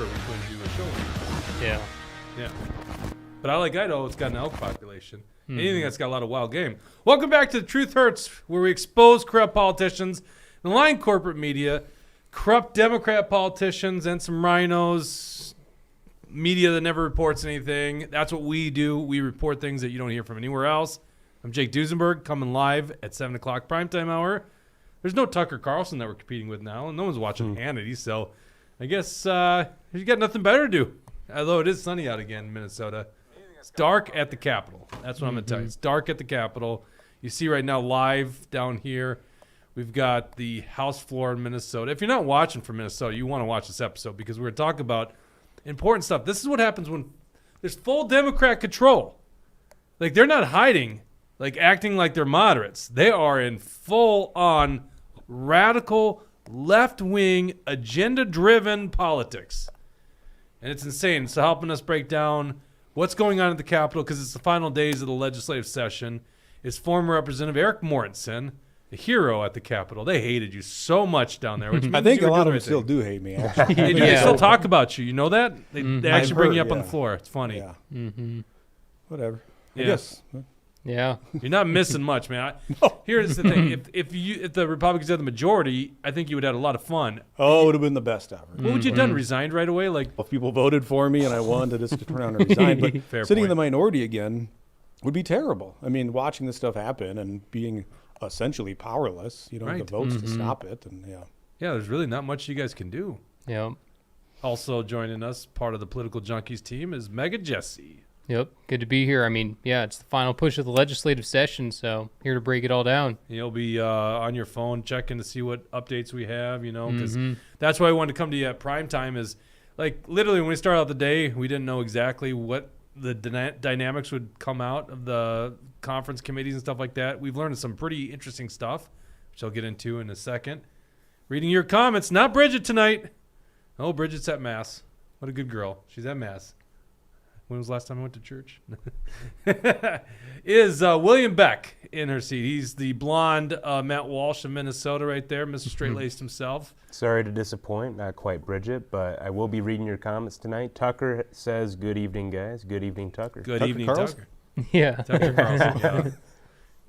we couldn't do a show anymore. Yeah. But I like Idaho. It's got an elk population. Anything that's got a lot of wild game. Welcome back to The Truth Hurts, where we expose corrupt politicians, malign corporate media, corrupt Democrat politicians, and some rhinos, media that never reports anything. That's what we do. We report things that you don't hear from anywhere else. I'm Jake Duesenberg, coming live at 7 o'clock primetime hour. There's no Tucker Carlson that we're competing with now, and no one's watching Hannity, so I guess you got nothing better to do. Although it is sunny out again in Minnesota. It's dark at the Capitol. That's what I'm going to tell you. It's dark at the Capitol. You see right now live down here, we've got the House floor in Minnesota. If you're not watching from Minnesota, you want to watch this episode because we're going to talk about important stuff. This is what happens when there's full Democrat control. Like, they're not hiding, like acting like they're moderates. They are in full-on radical, left-wing, agenda-driven politics. And it's insane. So helping us break down what's going on at the Capitol, because it's the final days of the legislative session, is former Representative Erik Mortensen, a hero at the Capitol. They hated you so much down there. Which I think a lot of them still do hate me, actually. They still talk about you. You know that? They actually bring you up on the floor. It's funny. Yeah. Whatever. I Yeah. guess. Yeah. You're not missing much, man. Here's the thing. If the Republicans had the majority, I think you would have had a lot of fun. Oh, it would have been the best ever. What would you have done? Resigned right away? Like, If people voted for me and I wanted just to turn around and resign, but Fair sitting point. in the minority again would be terrible. I mean, watching this stuff happen and being essentially powerless, you don't have the votes to stop it. And yeah, there's really not much you guys can do. Yep. Also joining us, part of the Political Junkies team, is Mega Jesse. Yep. Good to be here. I mean, yeah, it's the final push of the legislative session, so here to break it all down. You'll be on your phone checking to see what updates we have, because that's why I wanted to come to you at prime time is, like, literally when we started out the day, we didn't know exactly what the dynamics would come out of the conference committees and stuff like that. We've learned some pretty interesting stuff, which I'll get into in a second. Reading your comments, not Bridget tonight. Oh, Bridget's at Mass. What a good girl. She's at Mass. When was the last time I went to church? Is William Beck in her seat. He's the blonde Matt Walsh of Minnesota right there, Mr. Straight-Laced himself. Sorry to disappoint, not quite Bridget, but I will be reading your comments tonight. Tucker says, good evening, guys. Good evening, Tucker. Good Tucker evening, Carlson? Tucker. Yeah. Tucker Carlson,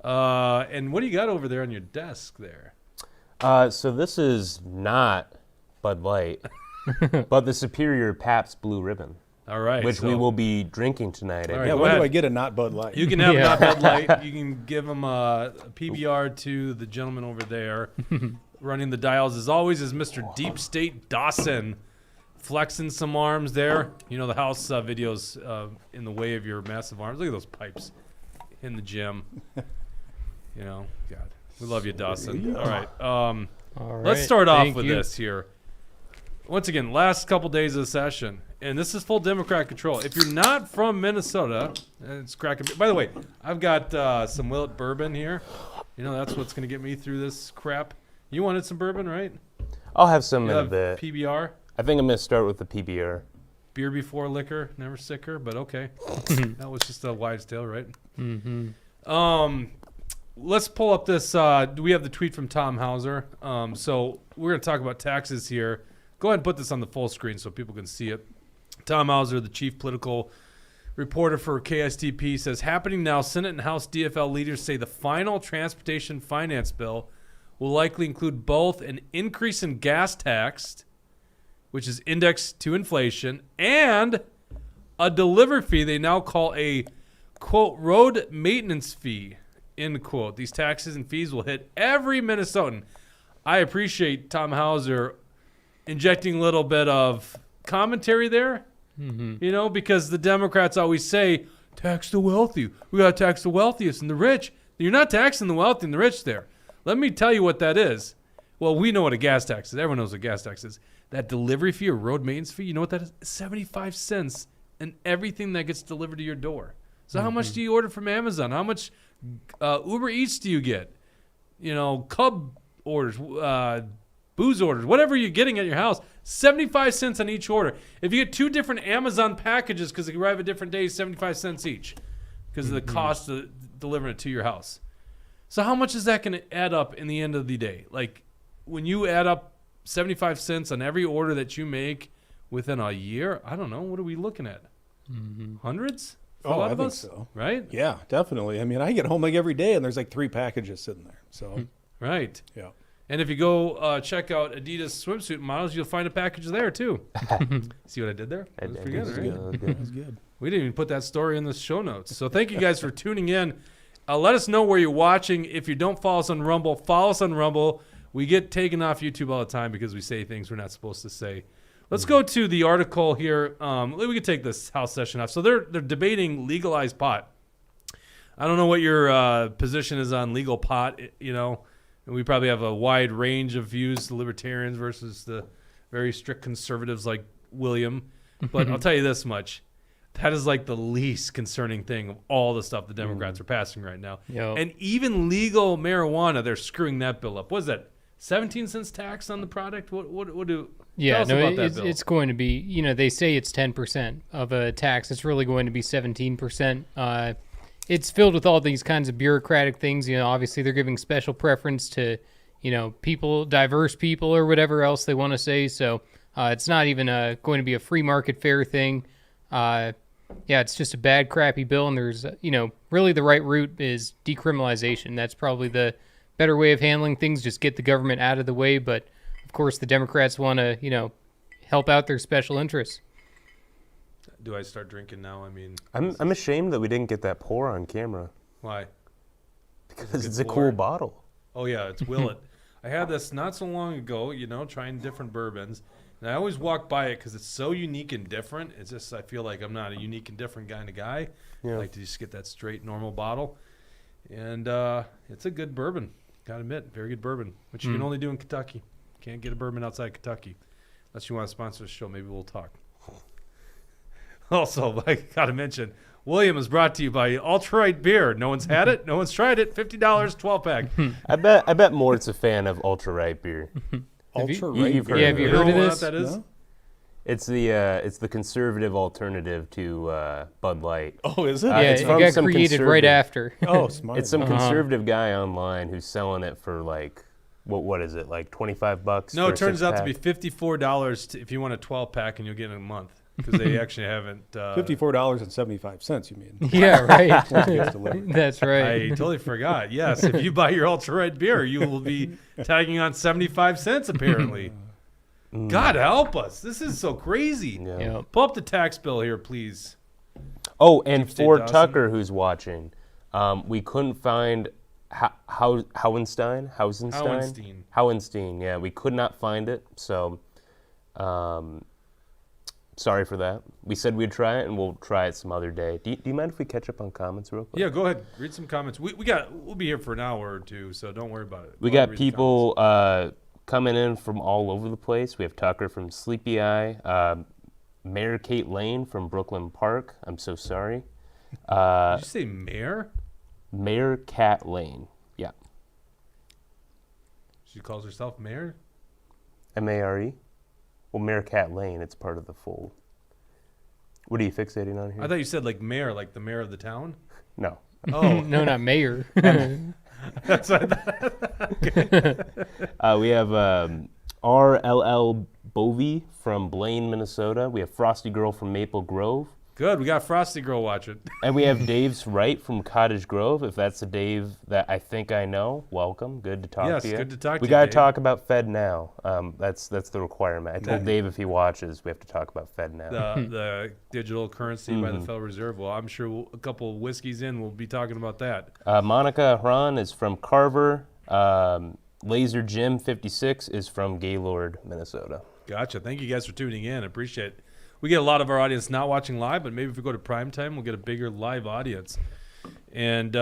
yeah. And what do you got over there on your desk there? So this is not Bud Light, but the Superior Pabst Blue Ribbon, All right. which we will be drinking tonight. All right. yeah, go when ahead. do I get a not Bud Light? You can have Yeah. not Bud Light. You can give him a PBR to the gentleman over there. Running the dials, as always, is Mr. Deep State Dawson. Flexing some arms there. You know, the house videos in the way of your massive arms. Look at those pipes in the gym. God, we love you, Dawson. All right. All right. Let's start off Thank with you. this here. Once again, last couple days of the session, and this is full Democrat control. If you're not from Minnesota, it's cracking. By the way, I've got some Willet bourbon here. That's what's going to get me through this crap. You wanted some bourbon, right? I'll have some You in a have bit. PBR, I think I'm going to start with the PBR. beer before liquor, never sicker, but okay. That was just a wives' tale, right? Let's pull up this. We have the tweet from Tom Hauser. So we're going to talk about taxes here. Go ahead and put this on the full screen so people can see it. Tom Hauser, the chief political reporter for KSTP, says, happening now, Senate and House DFL leaders say the final transportation finance bill will likely include both an increase in gas tax, which is indexed to inflation, and a delivery fee they now call a, quote, road maintenance fee, end quote. These taxes and fees will hit every Minnesotan. I appreciate Tom Hauser injecting a little bit of commentary there, because the Democrats always say, tax the wealthy. We got to tax the wealthiest and the rich. You're not taxing the wealthy and the rich there. Let me tell you what that is. Well, we know what a gas tax is. Everyone knows what gas tax is. That delivery fee or road maintenance fee, you know what that is? 75 cents in everything that gets delivered to your door. So how much do you order from Amazon? How much Uber Eats do you get? Cub orders, booze orders, whatever you're getting at your house, 75 cents on each order. If you get 2 different Amazon packages because they arrive at different days, 75 cents each because of the cost of delivering it to your house. So how much is that going to add up in the end of the day? Like, when you add up 75 cents on every order that you make within a year. I don't know. What are we looking at? Hundreds? For a lot I of think us? so. Right? Yeah, definitely. I mean, I get home like every day, and there's like 3 packages sitting there. So, Right. yeah. And if you go check out Adidas swimsuit models, you'll find a package there too. See what I did there? That was pretty good, right? That was good. We didn't even put that story in the show notes. So thank you guys for tuning in. Let us know where you're watching. If you don't follow us on Rumble, follow us on Rumble. We get taken off YouTube all the time because we say things we're not supposed to say. Let's go to the article here. We can take this House session off. So they're debating legalized pot. I don't know what your position is on legal pot, you know. And we probably have a wide range of views, the libertarians versus the very strict conservatives like William. But I'll tell you this much. That is like the least concerning thing of all the stuff the Democrats are passing right now. Yep. And even legal marijuana, they're screwing that bill up. What is that, 17 cents tax on the product? What do Yeah, tell us no, about that bill? it's going to be, you know, they say it's 10% of a tax. It's really going to be 17%. It's filled with all these kinds of bureaucratic things. You know, obviously they're giving special preference to, you know, people, diverse people or whatever else they want to say. So it's not even going to be a free market fair thing. Yeah, it's just a bad, crappy bill. And there's, you know, really the right route is decriminalization. That's probably the better way of handling things. Just get the government out of the way. But of course, the Democrats want to, you know, help out their special interests. Do I start drinking now? I mean, I'm ashamed that we didn't get that pour on camera why? because it's good a pour. cool bottle. Oh, yeah, it's Willet. I had this not so long ago, you know, trying different bourbons. And I always walk by it because it's so unique and different. It's just I feel like I'm not a unique and different kind of guy. Yeah. I like to just get that straight, normal bottle. And it's a good bourbon. Got to admit, very good bourbon, which you can only do in Kentucky. Can't get a bourbon outside Kentucky. Unless you want to sponsor the show, maybe we'll talk. Also, I got to mention, William is brought to you by Ultra Right Beer. No one's had it. No one's tried it. $50, 12-pack. I bet Mort's a fan of Ultra Right beer. Ultra you've right. heard Yeah, of have you it. heard of know what this? that is? No? It's the conservative alternative to Bud Light. Oh, is it? Yeah, it's it from got some created right conservative- after. Oh, smart. It's some conservative guy online who's selling it for like what is it, like $25? No, for it a turns out to six-pack? be $54 if you want a 12-pack, and you'll get it in a month. Because they actually haven't. $54.75. You mean? Yeah, right. Once it gets delivered. That's I right. totally forgot. Yes, if you buy your Ultra Red beer, you will be tagging on 75 cents, apparently. God help us. This is so crazy. Yeah. Yep. Pull up the tax bill here, please. Oh, and Deep State for Dawson. Tucker, who's watching, we couldn't find Hauenstein. Hauenstein. Yeah, we could not find it. So, sorry for that. We said we'd try it, and we'll try it some other day. Do you mind if we catch up on comments real quick? Yeah, go ahead. Read some comments. We'll be here for an hour or two, so don't worry about it. We Go ahead got and read the people coming in from all over the place. We have Tucker from Sleepy Eye, Mayor Kate Lane from Brooklyn Park. I'm so sorry. comments. Did you say mayor? Mayor Cat Lane. Yeah. She calls herself mayor? M-A-R-E? Well, Mayor Cat Lane, it's part of the fold. What are you fixating on here? I thought you said like mayor, like the mayor of the town. No. Oh, No, not mayor. that's what I thought. We have RLL Bovey from Blaine, Minnesota. We have Frosty Girl from Maple Grove. Good. We got Frosty Girl watching. And we have Dave's Right from Cottage Grove. If that's a Dave that I think I know, welcome. Good to talk Yes, to you. good to talk to We you, got to Dave. talk about Fed Now. That's the requirement. I told Dave if he watches, we have to talk about Fed Now. The digital currency by the Federal Reserve. Well, I'm sure a couple of whiskeys in, we'll be talking about that. Monica Hran is from Carver. Laser Jim 56 is from Gaylord, Minnesota. Gotcha. Thank you guys for tuning in. I appreciate it. We get a lot of our audience not watching live, but maybe if we go to prime time, we'll get a bigger live audience. And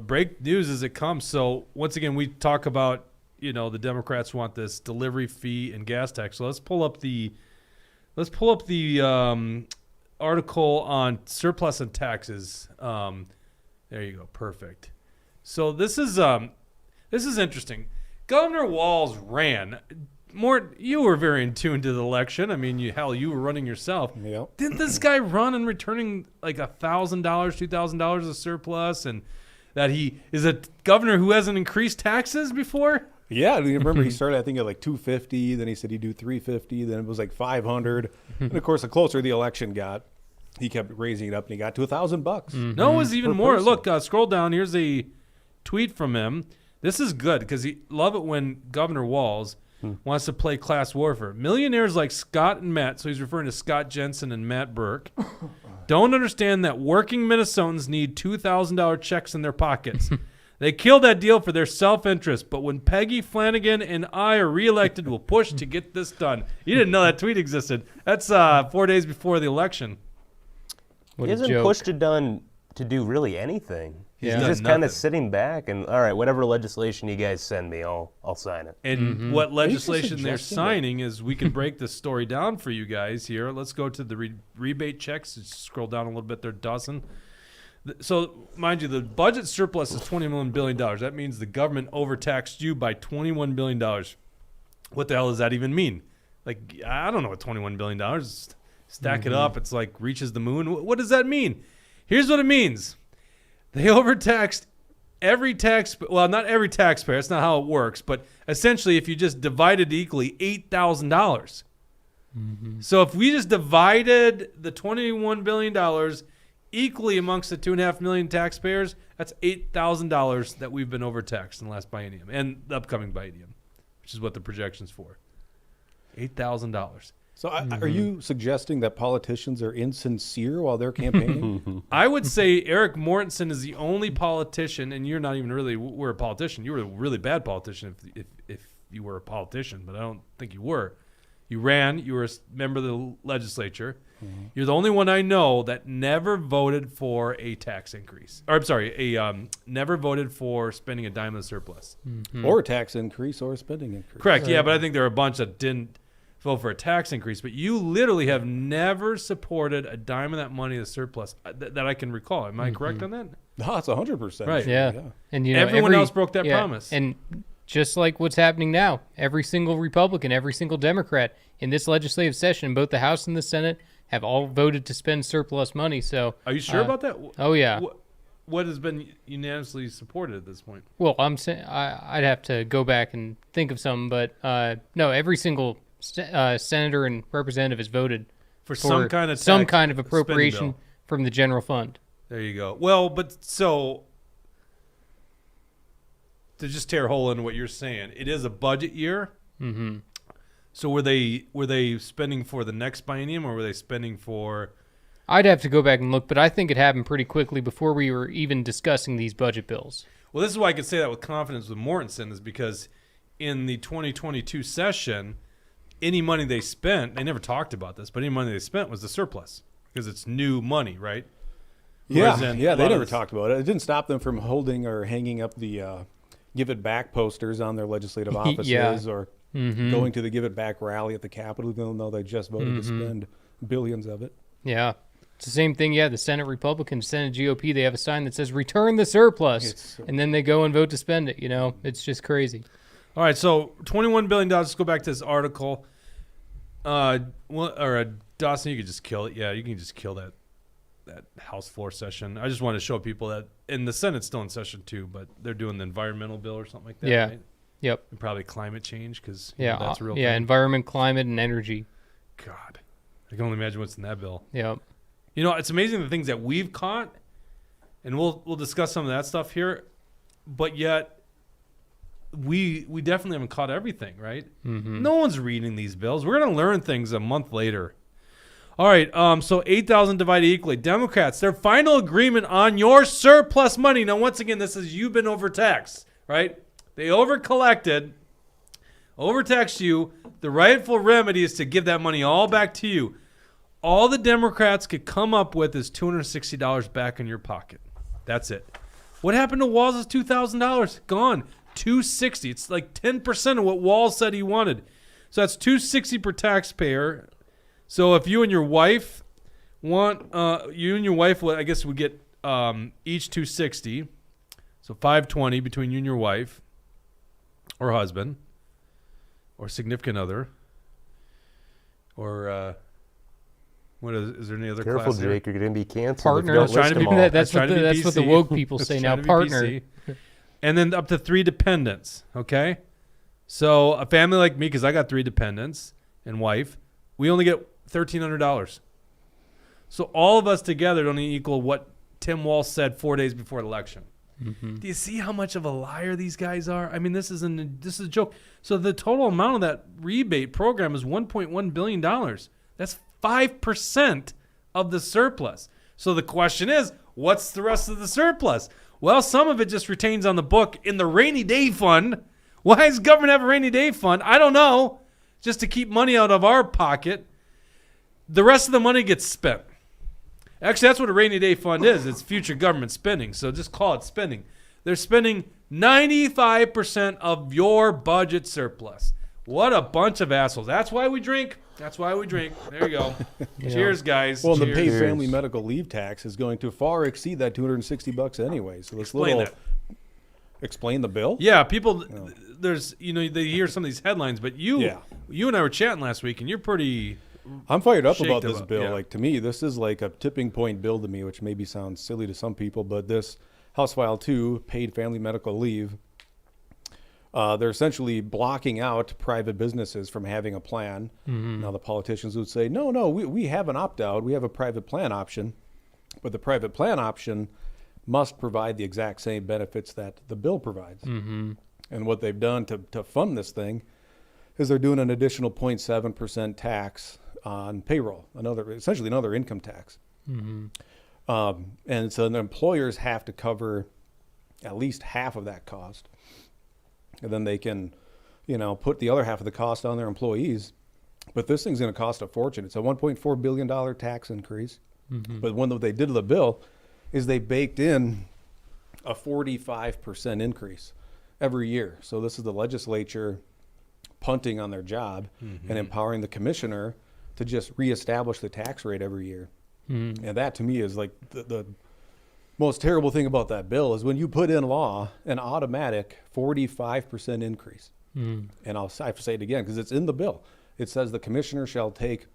break news as it comes. So once again, we talk about, you know, the Democrats want this delivery fee and gas tax. So let's pull up the article on surplus and taxes. There you go. Perfect. So this is interesting. Governor Walz ran. Mort, you were very in tune to the election. I mean, you were running yourself. Yep. Didn't this guy run and returning like $1,000, $2,000 of surplus, and that he is a governor who hasn't increased taxes before? Yeah, you remember he started, I think, at like 250. Then he said he'd do 350. Then it was like 500. And of course, the closer the election got, he kept raising it up, and he got to $1,000. No, it was even Per more. person. Look, scroll down. Here's a tweet from him. This is good because he love it when Governor Walz wants to play class warfare. Millionaires like Scott and Matt, so he's referring to Scott Jensen and Matt Burke, don't understand that working Minnesotans need $2,000 checks in their pockets. They killed that deal for their self-interest, but when Peggy Flanagan and I are reelected, we'll push to get this done. You didn't know that tweet existed. That's 4 days before the election. What He a hasn't joke. pushed it done to do really anything. He's Yeah. just Done kind of nothing. sitting back and, all right, whatever legislation you guys send me, I'll sign it. And what legislation they're suggesting signing is we can break this story down for you guys here. Let's go to the rebate checks. Just scroll down a little bit there, Dawson. So, mind you, the budget surplus is $21 billion. That means the government overtaxed you by $21 billion. What the hell does that even mean? Like, I don't know what $21 billion is. Stack it up. It's like reaches the moon. What does that mean? Here's what it means. They overtaxed every well, not every taxpayer. That's not how it works. But essentially, if you just divided equally, $8,000. So if we just divided the $21 billion equally amongst the 2.5 million taxpayers, that's $8,000 that we've been overtaxed in the last biennium and the upcoming biennium, which is what the projection's for. $8,000. So are you suggesting that politicians are insincere while they're campaigning? I would say Erik Mortensen is the only politician, and you're not even really were a politician. You were a really bad politician if you were a politician, but I don't think you were. You ran. You were a member of the legislature. You're the only one I know that never voted for a tax increase. Or I'm sorry, never voted for spending a dime of the surplus. Or a tax increase or a spending increase? Correct. Yeah, but I think there are a bunch that didn't vote for a tax increase. But you literally have never supported a dime of that money, the surplus, that I can recall. Am I correct on that? No, it's 100%. Right. Yeah. And Everyone else broke that promise. And just like what's happening now, every single Republican, every single Democrat in this legislative session, both the House and the Senate, have all voted to spend surplus money. So Are you sure about that? Oh yeah. What has been unanimously supported at this point? Well, I'm saying I'd have to go back and think of some, but no, every single senator and representative has voted For some kind of some tax kind of spending appropriation bill. from the general fund. There you go. Well, but so to just tear a hole into what you're saying, it is a budget year. Mm-hmm. So were they spending for the next biennium, or were they spending for? I'd have to go back and look, but I think it happened pretty quickly before we were even discussing these budget bills. Well, this is why I could say that with confidence with Mortensen, is because in the 2022 session, any money they spent, they never talked about this, but any money they spent was the surplus because it's new money, right? Whereas in Yeah, a they lot of never this- talked about it. It didn't stop them from holding or hanging up the Give It Back posters on their legislative offices Yeah. or going to the Give It Back rally at the Capitol, even though they just voted to spend billions of it. Yeah. It's the same thing. Yeah, the Senate Republicans, Senate GOP, they have a sign that says return the surplus, and then they go and vote to spend it. You know, it's just crazy. All right, so $21 billion. Let's go back to this article. Dawson, you could just kill it. Yeah, you can just kill that House floor session. I just want to show people that, and the Senate's still in session too, but they're doing the environmental bill or something like that. Yeah. Right? Yep. And probably climate change because Yeah. that's a real yeah. thing. Environment, climate, and energy. God, I can only imagine what's in that bill. Yep. You know, it's amazing the things that we've caught, and we'll discuss some of that stuff here, but yet we definitely haven't caught everything, right? No one's reading these bills. We're going to learn things a month later. All right, so 8,000 divided equally. Democrats, their final agreement on your surplus money. Now, once again, this is you've been overtaxed, right? They overcollected, overtaxed you. The rightful remedy is to give that money all back to you. All the Democrats could come up with is $260 back in your pocket. That's it. What happened to Walz's $2,000? Gone. $260. It's like 10% of what Walz said he wanted. So that's $260 per taxpayer. So if you and your wife want, I guess would get each $260. So $520 between you and your wife, or husband, or significant other, or what is there any other Careful, class there? Jake, you're going to be canceled. Partner. If I you was don't trying to list be- them all. That's trying to be what the PC. woke people Let's say try now. to be Partner. PC. And then up to 3 dependents, okay? So a family like me, because I got 3 dependents and wife, we only get $1,300. So all of us together don't even equal what Tim Walz said 4 days before the election. Mm-hmm. Do you see how much of a liar these guys are? I mean, this is a joke. So the total amount of that rebate program is $1.1 billion. That's 5% of the surplus. So the question is, what's the rest of the surplus? Well, some of it just retains on the book in the rainy day fund. Why does government have a rainy day fund? I don't know. Just to keep money out of our pocket. The rest of the money gets spent. Actually, that's what a rainy day fund is. It's future government spending. So just call it spending. They're spending 95% of your budget surplus. What a bunch of assholes. That's why we drink. That's why we drink. There you go. Cheers, guys. Well, Cheers. the paid family medical leave tax is going to far exceed that $260 anyway. So this explain the bill? Yeah, people, there's, they hear some of these headlines, but you and I were chatting last week, and you're pretty... I'm fired up about this bill. Yeah. Like, to me, this is like a tipping point bill to me, which maybe sounds silly to some people, but this House File 2, paid family medical leave, they're essentially blocking out private businesses from having a plan. Mm-hmm. Now, the politicians would say, no, we have an opt-out. We have a private plan option. But the private plan option must provide the exact same benefits that the bill provides. Mm-hmm. And what they've done to fund this thing is they're doing an additional 0.7% tax on payroll, essentially another income tax. Mm-hmm. And so the employers have to cover at least half of that cost. And then they can, put the other half of the cost on their employees. But this thing's going to cost a fortune. It's a $1.4 billion tax increase. Mm-hmm. But what they did to the bill is they baked in a 45% increase every year. So this is the legislature punting on their job and empowering the commissioner to just reestablish the tax rate every year. Mm-hmm. And that to me is like the most terrible thing about that bill is when you put in law an automatic 45% increase. Mm-hmm. And I have to say it again because it's in the bill. It says the commissioner shall take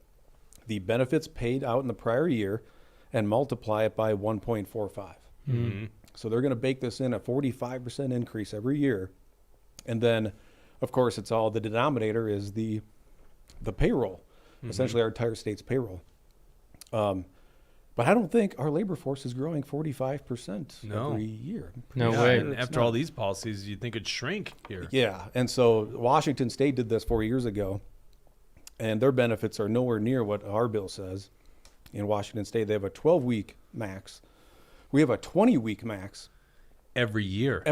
the benefits paid out in the prior year and multiply it by 1.45. Mm-hmm. So they're going to bake this in a 45% increase every year. And then, of course, it's all the denominator is the payroll, essentially our entire state's payroll. But I don't think our labor force is growing 45% every year. No way. And after all these policies, you'd think it'd shrink here. Yeah. And so Washington State did this 4 years ago, and their benefits are nowhere near what our bill says. In Washington State, they have a 12-week max. We have a 20-week max. Every year.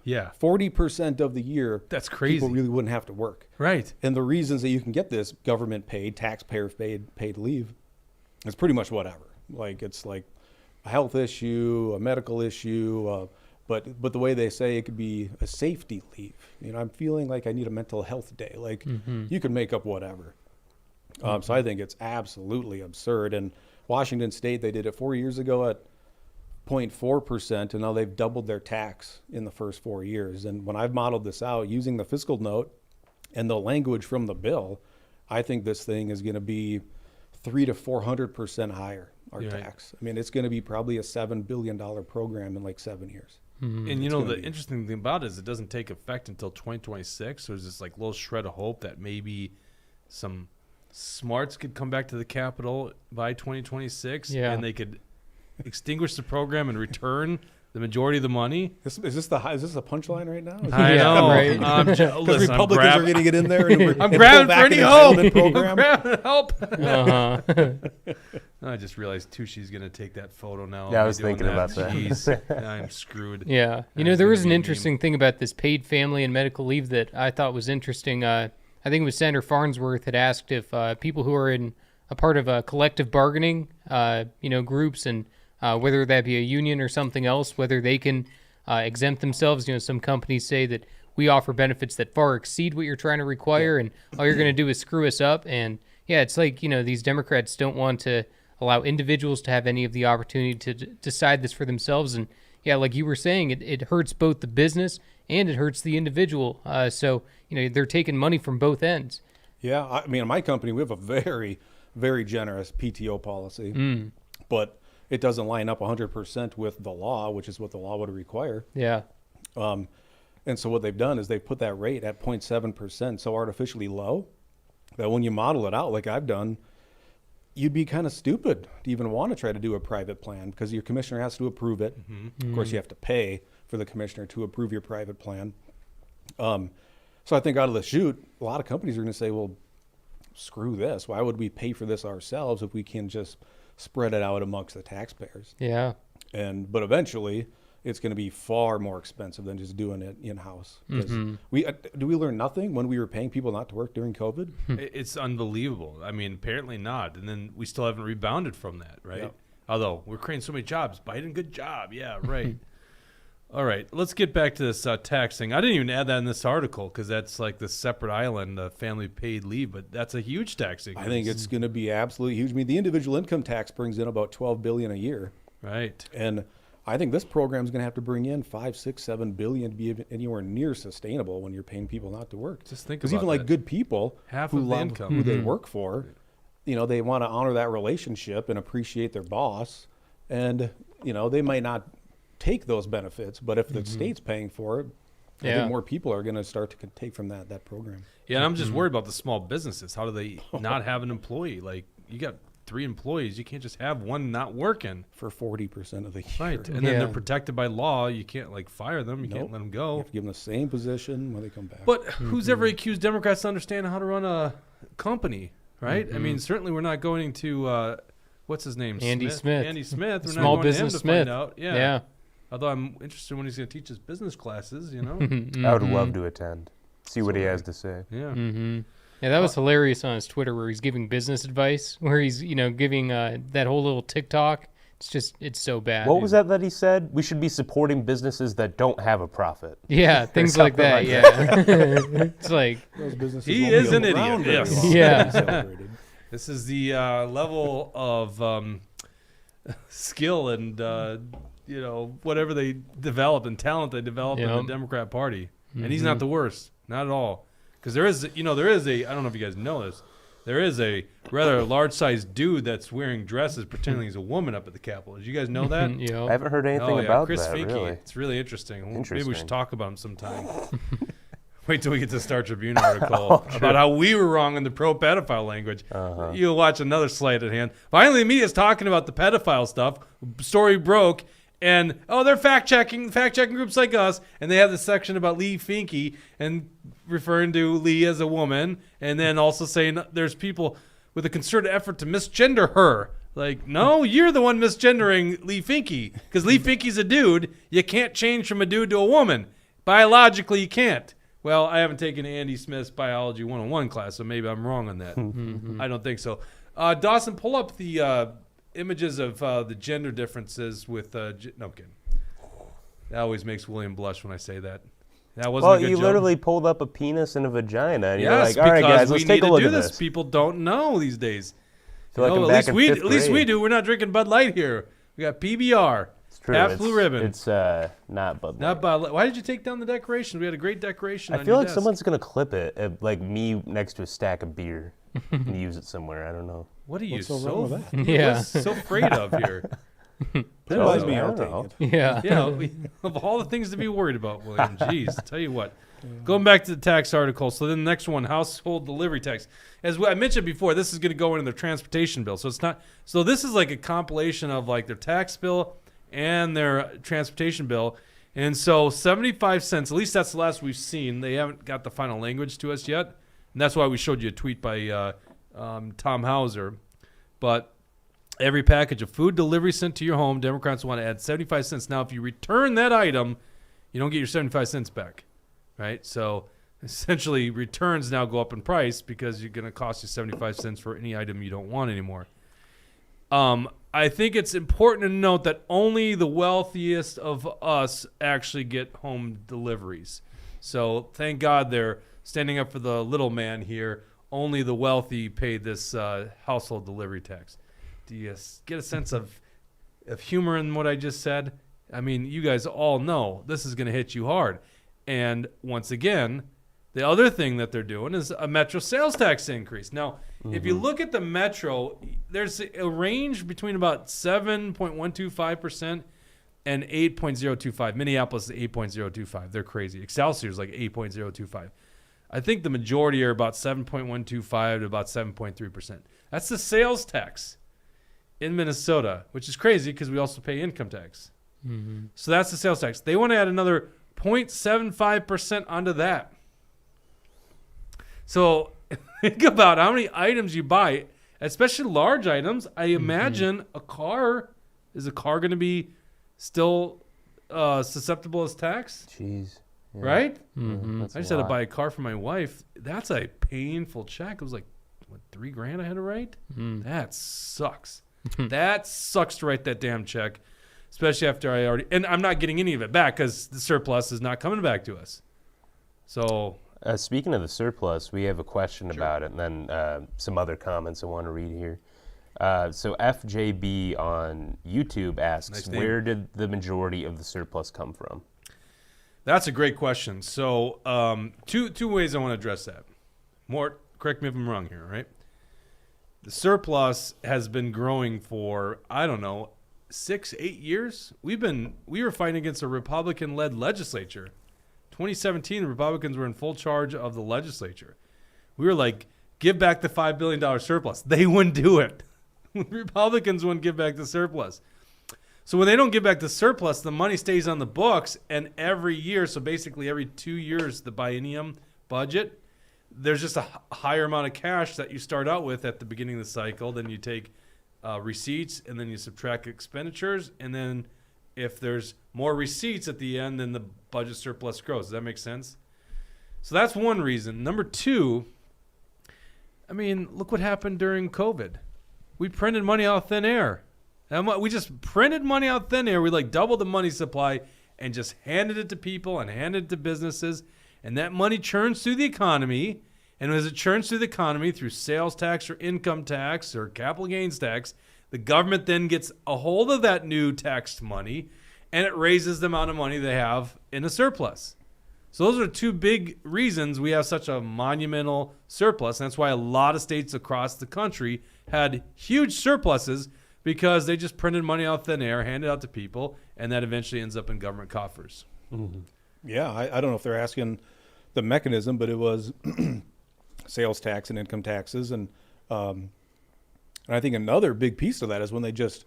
Yeah. 40% of the year. That's crazy. People really wouldn't have to work. Right. And the reasons that you can get this government paid, taxpayer paid leave is pretty much whatever. Like it's like a health issue, a medical issue, but the way they say it could be a safety leave. I'm feeling like I need a mental health day. Like you can make up whatever. So I think it's absolutely absurd. And Washington State, they did it 4 years ago at 0.4%, and now they've doubled their tax in the first 4 years. And when I've modeled this out using the fiscal note and the language from the bill, I think this thing is going to be 300% to 400% higher, our tax. I mean, it's going to be probably a $7 billion program in like 7 years. Mm-hmm. And the interesting thing about it is it doesn't take effect until 2026. So there's this like little shred of hope that maybe some smarts could come back to the Capitol by 2026 and they could extinguish the program and return the majority of the money. Is this a punchline right now? I know. Right? Because Republicans are going to get in there. And I'm grabbing for any hope. I'm grabbing help. I just realized Tushy's going to take that photo now. Yeah, I was thinking about that. Jeez, I'm screwed. Yeah. There was an interesting thing about this paid family and medical leave that I thought was interesting. I think it was Senator Farnsworth had asked if people who are in a part of collective bargaining, groups and whether that be a union or something else, whether they can exempt themselves. Some companies say that we offer benefits that far exceed what you're trying to require, and all you're going to do is screw us up. And it's like, these Democrats don't want to allow individuals to have any of the opportunity to decide this for themselves. And like you were saying, it hurts both the business and it hurts the individual. So they're taking money from both ends. Yeah, I mean, in my company, we have a very, very generous PTO policy, but it doesn't line up 100% with the law, which is what the law would require. Yeah. And And so what they've done is they've put that rate at 0.7%, so artificially low, that when you model it out like I've done, you'd be kind of stupid to even want to try to do a private plan because your commissioner has to approve it. Of course, you have to pay for the commissioner to approve your private plan. So I think out of the chute, a lot of companies are going to say, well, screw this. Why would we pay for this ourselves if we can just spread it out amongst the taxpayers? Yeah. But eventually, it's going to be far more expensive than just doing it in-house. Do we learn nothing when we were paying people not to work during COVID? It's unbelievable. I mean, apparently not. And then we still haven't rebounded from that, right? Yep. Although we're creating so many jobs. Biden, good job. Yeah, right. All right, let's get back to this tax thing. I didn't even add that in this article because that's like the separate island, family paid leave, but that's a huge tax increase. I think it's going to be absolutely huge. I mean, the individual income tax brings in about $12 billion a year. Right. And I think this program is going to have to bring in $5, $6, $7 billion to be anywhere near sustainable when you're paying people not to work. Just think about because even like good people half who of the love income who they work for, they want to honor that relationship and appreciate their boss, and they might not take those benefits, but if the state's paying for it, I think more people are going to start to take from that program. Yeah, and I'm just worried about the small businesses. How do they not have an employee? Like, you got 3 employees. You can't just have one not working. For 40% of the year. Right, and then they're protected by law. You can't, fire them. You can't let them go. You have to give them the same position when they come back. But who's ever accused Democrats to understand how to run a company, right? I mean, certainly we're not going to, what's his name? Andy Smith. Andy Smith. We're Small not going Business to him to Smith. find out. Yeah. Although I'm interested when he's going to teach his business classes, I would love to attend, see what he has to say. Yeah. Yeah, that was hilarious on his Twitter where he's giving business advice, where he's, giving that whole little TikTok. It's so bad. What was that he said? We should be supporting businesses that don't have a profit. Yeah, things like that. It's like those businesses he won't is be an idiot. around very Yes. long. Yeah. This is the level of skill and whatever they develop and talent they develop in the Democrat Party, and he's not the worst, not at all. Because there is a I don't know if you guys know this, there is a rather large-sized dude that's wearing dresses pretending he's a woman up at the Capitol. Did you guys know that? I haven't heard anything about Chris that. Finke. Really, It's really interesting. Maybe we Interesting. should talk about him sometime. Wait till we get to the Star Tribune article about how we were wrong in the pro-pedophile language. You'll watch another sleight of hand. Finally, the media's talking about the pedophile stuff. Story broke. And, they're fact-checking groups like us, and they have this section about Lee Finke and referring to Lee as a woman, and then also saying there's people with a concerted effort to misgender her. Like, no, you're the one misgendering Lee Finke, because Lee Finke's a dude. You can't change from a dude to a woman. Biologically, you can't. Well, I haven't taken Andy Smith's Biology 101 class, so maybe I'm wrong on that. I don't think so. Dawson, pull up the images of the gender differences with no, I'm kidding. That always makes William blush when I say that. That wasn't a good you joke. literally pulled up a penis and a vagina, and Yes, you're like, all right, because guys, let's we take need a look to at do this. this. People don't know these days. Feel like I'm at back least in we fifth at least we grade. do. We're not drinking Bud Light here. We got PBR. It's true. Half Blue Ribbon. It's not Bud Light. Not Bud Light. Why did you take down the decoration? We had a great decoration. I on feel your like desk. someone's gonna clip it, like me next to a stack of beer, and use it somewhere. I don't know. What are you What's so wrong with that? Yeah. so afraid of here? That buys me I out. don't know. Yeah. Of all the things to be worried about, William. Jeez, tell you what. Going back to the tax article. So then the next one, household delivery tax. As I mentioned before, this is going to go into their transportation bill. So it's not. So this is like a compilation of like their tax bill and their transportation bill. And so 75 cents. At least that's the last we've seen. They haven't got the final language to us yet, and that's why we showed you a tweet by Tom Hauser. But every package of food delivery sent to your home, Democrats want to add 75 cents. Now, if you return that item, you don't get your 75 cents back, right? So essentially, returns now go up in price because you're going to cost you 75 cents for any item you don't want anymore. I think it's important to note that only the wealthiest of us actually get home deliveries. So thank God they're standing up for the little man here. Only the wealthy pay this household delivery tax. Do you get a sense of humor in what I just said? I mean, you guys all know this is going to hit you hard. And once again, the other thing that they're doing is a Metro sales tax increase. Now, if you look at the Metro, there's a range between about 7.125% and 8.025. Minneapolis is 8.025. They're crazy. Excelsior is like 8.025. I think the majority are about 7.125 to about 7.3%. That's the sales tax in Minnesota, which is crazy because we also pay income tax. Mm-hmm. So that's the sales tax. They want to add another 0.75% onto that. So think about how many items you buy, especially large items. I imagine is a car going to be still susceptible as tax? Jeez. Yeah. Right? Mm-hmm. That's I just a had to lot. buy a car for my wife. That's a painful check. It was like, what, $3,000 I had to write? That sucks. That sucks to write that damn check, especially after and I'm not getting any of it back because the surplus is not coming back to us. So Speaking of the surplus, we have a question about it, and then some other comments I want to read here. So FJB on YouTube asks, Nice name. where did the majority of the surplus come from? that's a great question. So two ways I want to address that. Mort, correct me if I'm wrong here, right? The surplus has been growing for, I don't know, 6-8 years. We were fighting against a Republican-led legislature. 2017, the Republicans were in full charge of the legislature. We were like, give back the $5 billion surplus. They wouldn't do it. Republicans wouldn't give back the surplus. So when they don't give back the surplus, the money stays on the books, and every year, so basically every 2 years, the biennium budget, there's just a higher amount of cash that you start out with at the beginning of the cycle. Then you take receipts, and then you subtract expenditures, and then if there's more receipts at the end, then the budget surplus grows. Does that make sense? So that's one reason. Number two, I mean, look what happened during COVID. We printed money out of thin air. And we just printed money out of thin air. We like doubled the money supply and just handed it to people and handed it to businesses. And that money churns through the economy. And as it churns through the economy through sales tax or income tax or capital gains tax, the government then gets a hold of that new taxed money and it raises the amount of money they have in a surplus. So those are two big reasons we have such a monumental surplus. And that's why a lot of states across the country had huge surpluses, because they just printed money out of thin air, handed out to people, and that eventually ends up in government coffers. Mm-hmm. Yeah, I don't know if they're asking the mechanism, but it was sales tax and income taxes. And I think another big piece of that is when they just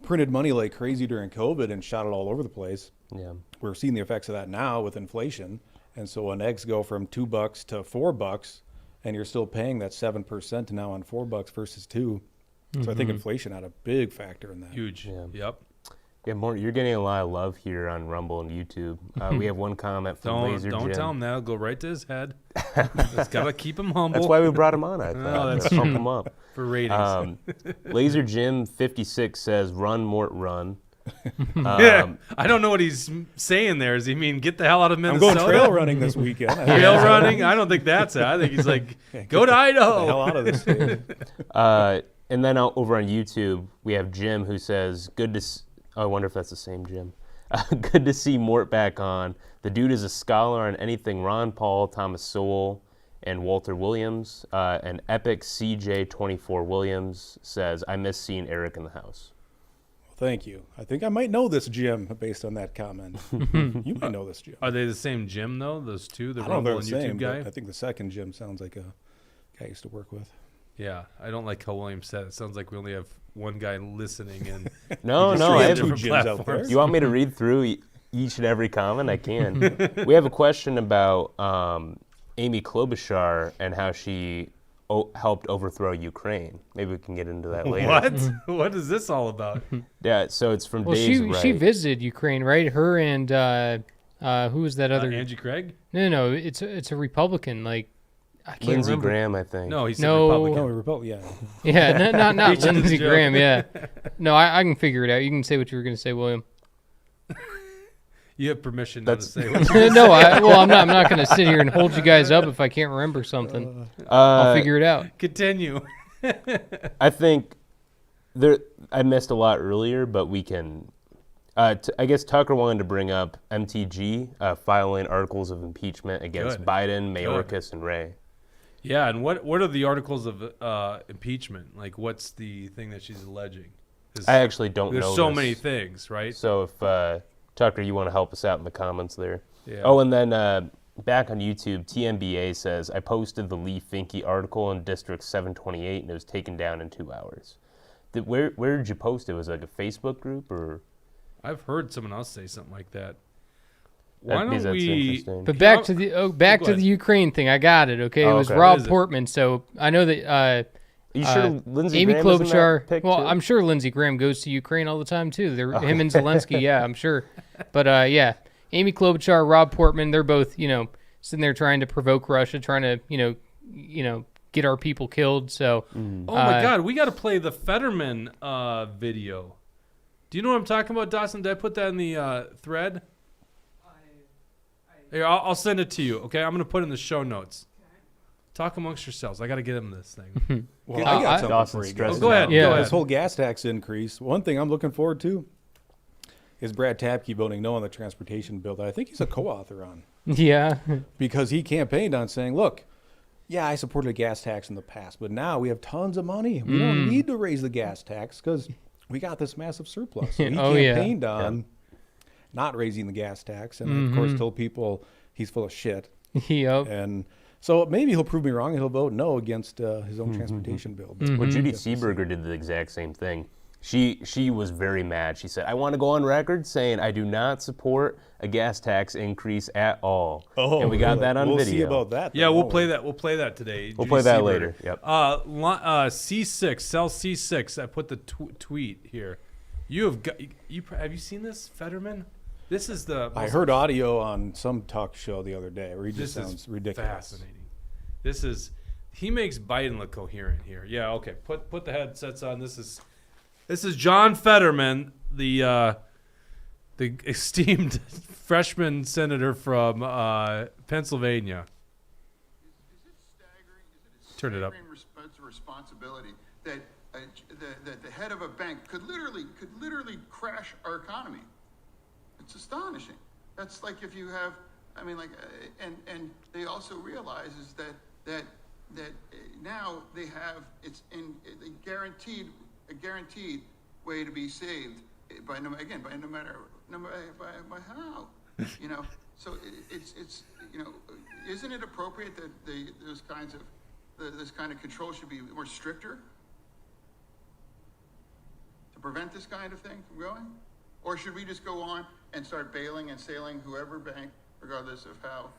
printed money like crazy during COVID and shot it all over the place. Yeah. We're seeing the effects of that now with inflation. And so when eggs go from $2 to $4, and you're still paying that 7% now on $4 versus $2. So I think inflation had a big factor in that. Huge. Yeah. Yep. Yeah, more. You're getting a lot of love here on Rumble and YouTube. We have one comment from Laser Don't Jim. tell him that. It'll go right to his head. Just got to keep him humble. That's why we brought him on, I thought. that's to pump him up. for ratings. Laser Jim 56 says, "Run, Mort, run." Yeah, I don't know what he's saying there. Does he mean get the hell out of I'm Minnesota? going trail running this weekend. Trail running? I don't think that's it. I think he's like, go to Get the Idaho. hell out of this state. And then over on YouTube, we have Jim who says, I wonder if that's the same Jim. Good to see Mort back on. The dude is a scholar on anything Ron Paul, Thomas Sowell, and Walter Williams. And Epic CJ24 Williams says, I miss seeing Eric in the house. Thank you. I think I might know this Jim based on that comment. You might know this Jim. Are they the same Jim, though? Those two? The I don't know Rumble if and they're the YouTube same, guy? but I think the second Jim sounds like a guy I used to work with. Yeah, I don't like how William said it. It sounds like we only have one guy listening. And No, Sure, I you have have two different Jims out there. platforms. You want me to read through each and every comment? I can. We have a question about Amy Klobuchar and how she helped overthrow Ukraine. Maybe we can get into that later. what? What is this all about? Yeah, so it's from Well, Dave's she right. visited Ukraine, right? Her and who was that other? Angie Craig? No, it's a Republican. Like I can't Lindsey remember. Graham, I think. No, he's No. Republican. No, we Republic. Yeah. Yeah, not Each of his Lindsey joke. Graham. Yeah, no, I can figure it out. You can say what you were going to say, William. You have permission not to say what No, I'm not going to sit here and hold you guys up if I can't remember something. I'll figure it out. Continue. I think I missed a lot earlier, but we can. I guess Tucker wanted to bring up MTG filing articles of impeachment against Good. Biden, Mayorkas, and Ray. Yeah, and what are the articles of impeachment? Like, what's the thing that she's alleging? I actually don't know. There's so this. many things, right? So if Tucker, you want to help us out in the comments there. Yeah. Oh, and then back on YouTube, TMBA says, I posted the Lee Finke article in District 728, and it was taken down in 2 hours. Where did you post it? Was it like a Facebook group or? I've heard someone else say something like that. That means that's interesting. But back to the Ukraine thing. I got it. Okay, it was okay. Rob Portman. So I know that. You sure Lindsey Amy Graham was in that Klobuchar. pic Well, too? I'm sure Lindsey Graham goes to Ukraine all the time too. They're him and Zelensky. Yeah, I'm sure. But yeah, Amy Klobuchar, Rob Portman. They're both sitting there trying to provoke Russia, trying to get our people killed. So. Oh my God, we got to play the Fetterman video. Do you know what I'm talking about, Dawson? Did I put that in the thread? Here, I'll send it to you. Okay, I'm gonna put it in the show notes. Talk amongst yourselves. I got to get him this thing. Well, I got something for you guys. Go ahead. Yeah. Go ahead. This whole gas tax increase. One thing I'm looking forward to is Brad Tapke voting no on the transportation bill that I think he's a co-author on, Yeah. because he campaigned on saying, "Look, yeah, I supported a gas tax in the past, but now we have tons of money. We don't need to raise the gas tax because we got this massive surplus." So he campaigned on not raising the gas tax, and of course told people he's full of shit. Yep. And so maybe he'll prove me wrong and he'll vote no against his own transportation bill. Well, Judy Seeberger did the exact same thing. She was very mad. She said, I want to go on record saying I do not support a gas tax increase at all. Oh, and we got that on we'll video. see about that. Yeah, then, we'll won't play we? that. We'll play that today. We'll Judy play that Seeberger. later. Yep. C6, sell C6. I put the tweet here. Have you seen this, Fetterman? This is the. I heard audio on some talk show the other day where he just This sounds is ridiculous. fascinating. He makes Biden look coherent here. Yeah, okay. Put the headsets on. This is John Fetterman, the esteemed freshman senator from Pennsylvania. Is it staggering? Turn it up. Responsibility that the head of a bank could literally crash our economy. It's astonishing. That's like if you have, and they also realize is that now they have a guaranteed way to be saved by how, So it's isn't it appropriate that this kind of control should be more stricter to prevent this kind of thing from going? Or should we just go on and start bailing and sailing whoever bank, regardless of how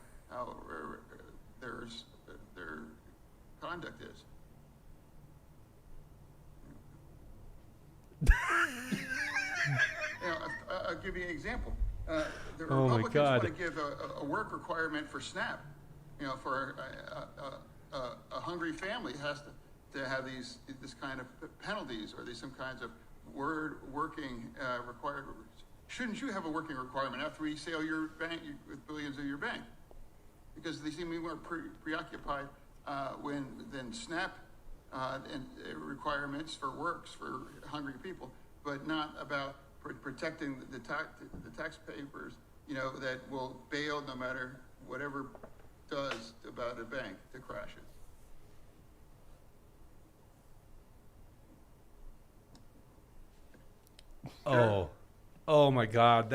their conduct is? I'll give you an example. The Republicans want to give a work requirement for SNAP. For a hungry family has to have this kind of penalties or some kinds of working required. Shouldn't you have a working requirement after we sell your bank with billions of your bank? Because they seem to be more preoccupied than SNAP and requirements for works for hungry people, but not about protecting the taxpayers, that will bail no matter whatever does about a bank to crash it. Oh my God,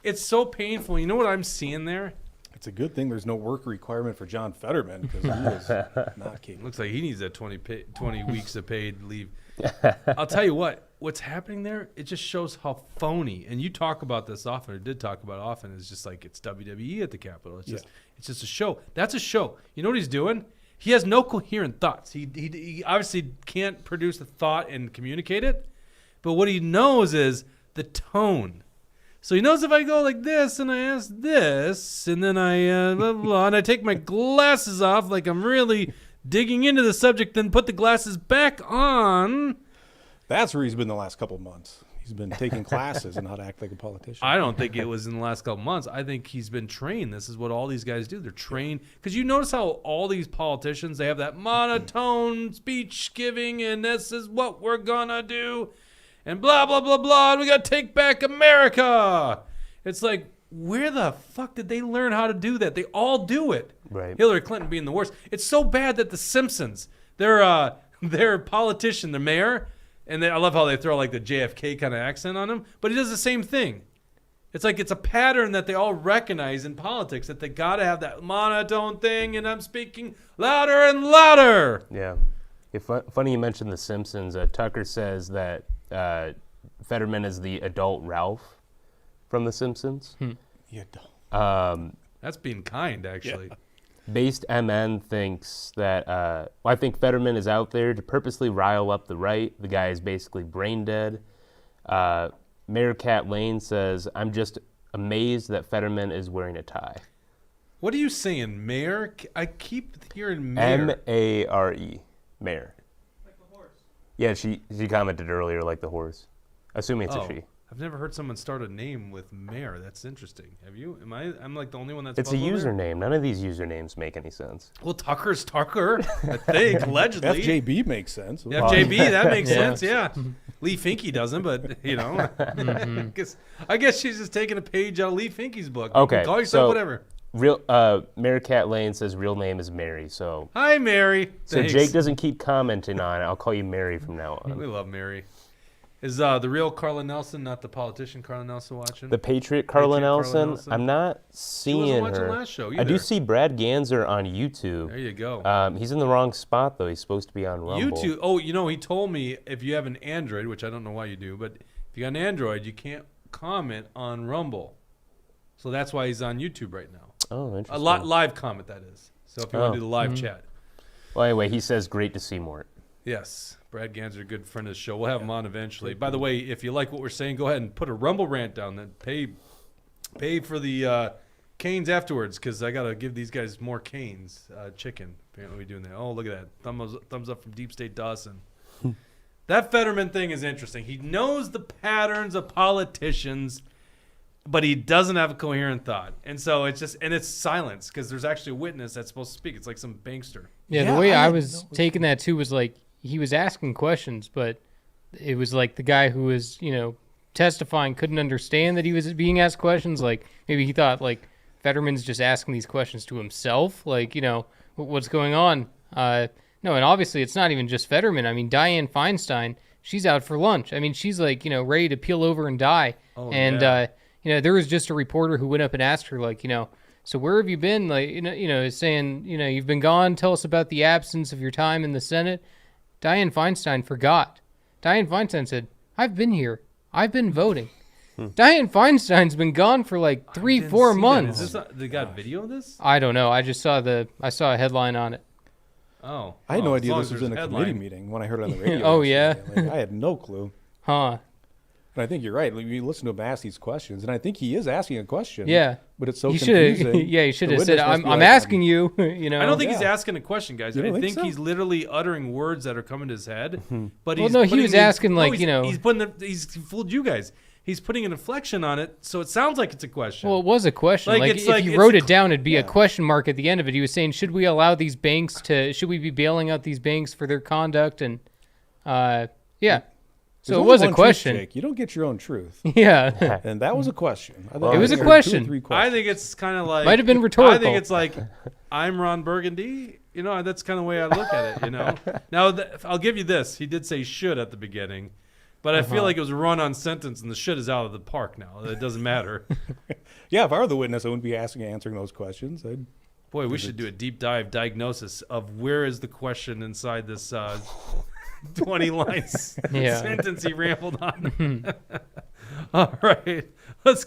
it's so painful. You know what I'm seeing there? It's a good thing there's no work requirement for John Fetterman because he is not capable. Looks like he needs that 20 weeks of paid leave. I'll tell you what's happening there, it just shows how phony, and you talk about this often, or did talk about it often, it's just like it's WWE at the Capitol. It's just a show. That's a show. You know what he's doing? He has no coherent thoughts. He obviously can't produce a thought and communicate it, but what he knows is the tone. So he knows if I go like this and I ask this and then I blah, blah, blah, and I take my glasses off like I'm really digging into the subject, then put the glasses back on. That's where he's been the last couple of months. He's been taking classes on how to act like a politician. I don't think it was in the last couple months. I think he's been trained. This is what all these guys do. They're trained. Because you notice how all these politicians, they have that monotone speech giving and this is what we're going to do. And blah, blah, blah, blah, and we got to take back America. It's like, where the fuck did they learn how to do that? They all do it. Right. Hillary Clinton being the worst. It's so bad that The Simpsons, their politician, the mayor, And I love how they throw like the JFK kind of accent on him, but he does the same thing. It's like it's a pattern that they all recognize in politics, that they got to have that monotone thing, and I'm speaking louder and louder. Yeah. Funny you mentioned The Simpsons. Tucker says that Fetterman is the adult Ralph from The Simpsons. Yeah, don't. That's being kind, actually. Yeah. Based MN thinks that, I think Fetterman is out there to purposely rile up the right. The guy is basically brain dead. Mayor Cat Lane says, I'm just amazed that Fetterman is wearing a tie. What are you saying, Mayor? I keep hearing Mayor. M-A-R-E, Mayor. Like the horse. Yeah, she commented earlier like the horse. Assuming it's a she. I've never heard someone start a name with Mayor. That's interesting. Have you? I'm like the only one that's. It's a puzzled there? username. None of these usernames make any sense. Well, Tucker's Tucker, I think, allegedly. FJB makes sense. FJB, that makes Yeah. sense, yeah. Lee Finke doesn't, but, you know. I guess she's just taking a page out of Lee Finke's book. You Okay, can call yourself so- whatever. Mayor Cat Lane says real name is Mary. So Hi, Mary. so Thanks. Jake doesn't keep commenting on it. I'll call you Mary from now on. We love Mary. Is the real Carla Nelson, not the politician Carla Nelson, watching? The Patriot Carla Patriot Carla Nelson. Nelson. I'm not seeing watching her. last show I do either. see Brad Ganser on YouTube. There you go. He's in the wrong spot though. He's supposed to be on Rumble. YouTube. Oh, you know, he told me if you have an Android, which I don't know why you do, but if you got an Android, you can't comment on Rumble. So that's why he's on YouTube right now. Oh, interesting. A live comment, that is. So if you want to do the live chat. Well, anyway, he says great to see Mort. Yes. Brad Ganser, a good friend of the show. We'll have him on eventually. By the way, if you like what we're saying, go ahead and put a Rumble rant down. Then pay for the canes afterwards, because I got to give these guys more canes. Chicken. Apparently we're doing that. Oh, look at that. Thumbs up from Deep State Dawson. That Fetterman thing is interesting. He knows the patterns of politicians, but he doesn't have a coherent thought. And so it's just, and it's silence, because there's actually a witness that's supposed to speak. It's like some bankster. Yeah, Yeah, the way I I didn't was know. taking that too was like he was asking questions, but it was like the guy who was, testifying couldn't understand that he was being asked questions. Like maybe he thought like Fetterman's just asking these questions to himself, like, what's going on? No, and obviously it's not even just Fetterman. I mean, Dianne Feinstein, she's out for lunch. I mean, she's like, ready to peel over and die. Oh, and, yeah. there was just a reporter who went up and asked her, like, so where have you been? Like, saying, you've been gone. Tell us about the absence of your time in the Senate. Dianne Feinstein forgot. Dianne Feinstein said, I've been here. I've been voting. Dianne Feinstein's been gone for like 3-4 months. Is this they got video of this? I don't know. I just saw a headline on it. Oh. I had no as idea long this as was there's in a headline. committee meeting when I heard it on the radio. Oh, yesterday. Like, I had no clue. Huh. And I think you're right. Like, you listen to him ask these questions, and I think he is asking a question. Yeah. But it's so He confusing. should yeah, he should The have said, witness must be I'm like, asking you, I don't think he's Yeah. asking a question, guys. You I don't think think so? he's literally uttering words that are coming to his head. But Well, he's no, he putting was these- asking, like, he's, he's putting he's fooled you guys. He's putting an inflection on it, so it sounds like it's a question. Well, it was a question. Like, Like, it's if like- you it's wrote a it down, it'd be a question mark at the end of it. He was saying, should we allow these banks should we be bailing out these banks for their conduct? And, yeah. There's So it only was a one truth, question. Jake. You don't get your own truth. Yeah. And that was a question. I think It I was a heard 2 or question. 3 I questions. think it's kind of like Might have been I rhetorical. think it's like I'm Ron Burgundy. That's kind of the way I look at it. Now I'll give you this. He did say should at the beginning, but I feel like it was a run-on sentence, and the should is out of the park now. It doesn't matter. Yeah, if I were the witness, I wouldn't be answering those questions. Boy, we should do a deep dive diagnosis of where is the question inside this 20 lines Yeah. sentence he rambled on. All right, let's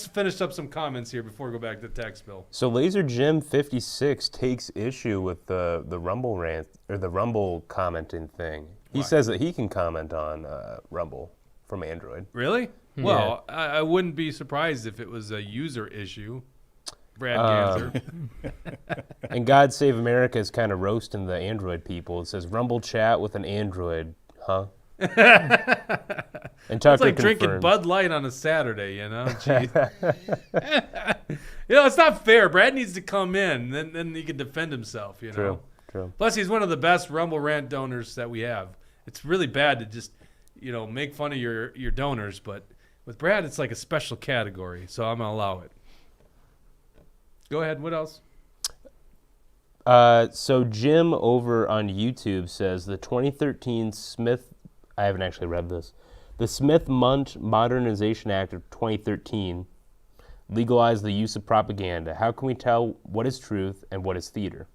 finish up some comments here before we go back to the tax bill. So Laser Jim 56 takes issue with the Rumble rant or the Rumble commenting thing. He Why? says that he can comment on Rumble from Android. Really? Well, I wouldn't be surprised if it was a user issue. Brad Ganser. And God Save America is kind of roasting the Android people. It says Rumble chat with an Android, huh? And Tucker It's like drinking confirms. Bud Light on a Saturday, Jeez. It's not fair. Brad needs to come in, then he can defend himself, True. Plus, he's one of the best Rumble Rant donors that we have. It's really bad to just, make fun of your donors, but with Brad, it's like a special category, so I'm going to allow it. Go ahead. What else? So Jim over on YouTube says the 2013 Smith I haven't actually read this. The Smith-Mundt Modernization Act of 2013 legalized the use of propaganda. How can we tell what is truth and what is theater?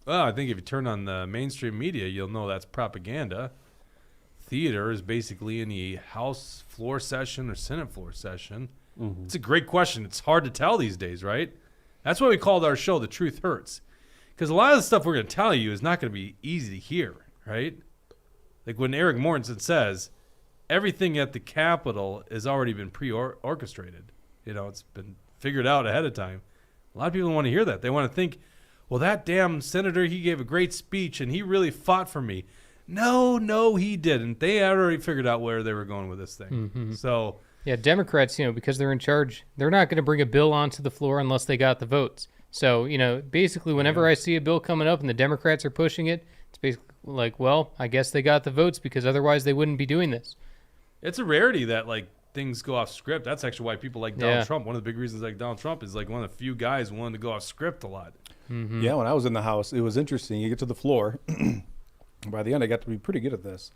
Well, I think if you turn on the mainstream media, you'll know that's propaganda. Theater is basically any House floor session or Senate floor session. Mm-hmm. It's a great question. It's hard to tell these days, right? That's why we called our show The Truth Hurts. Because a lot of the stuff we're going to tell you is not going to be easy to hear, right? Like when Erik Mortensen says, everything at the Capitol has already been pre-orchestrated. You know, it's been figured out ahead of time. A lot of people don't want to hear that. They want to think, well, that damn senator, he gave a great speech and he really fought for me. No, he didn't. They had already figured out where they were going with this thing. Mm-hmm. So, yeah, Democrats, because they're in charge, they're not going to bring a bill onto the floor unless they got the votes. So, basically, whenever I see a bill coming up and the Democrats are pushing it, it's basically like, well, I guess they got the votes because otherwise they wouldn't be doing this. It's a rarity that, things go off script. That's actually why people like Donald Trump. One of the big reasons like Donald Trump is one of the few guys willing to go off script a lot. Mm-hmm. Yeah, when I was in the House, it was interesting. You get to the floor. By the end, I got to be pretty good at this.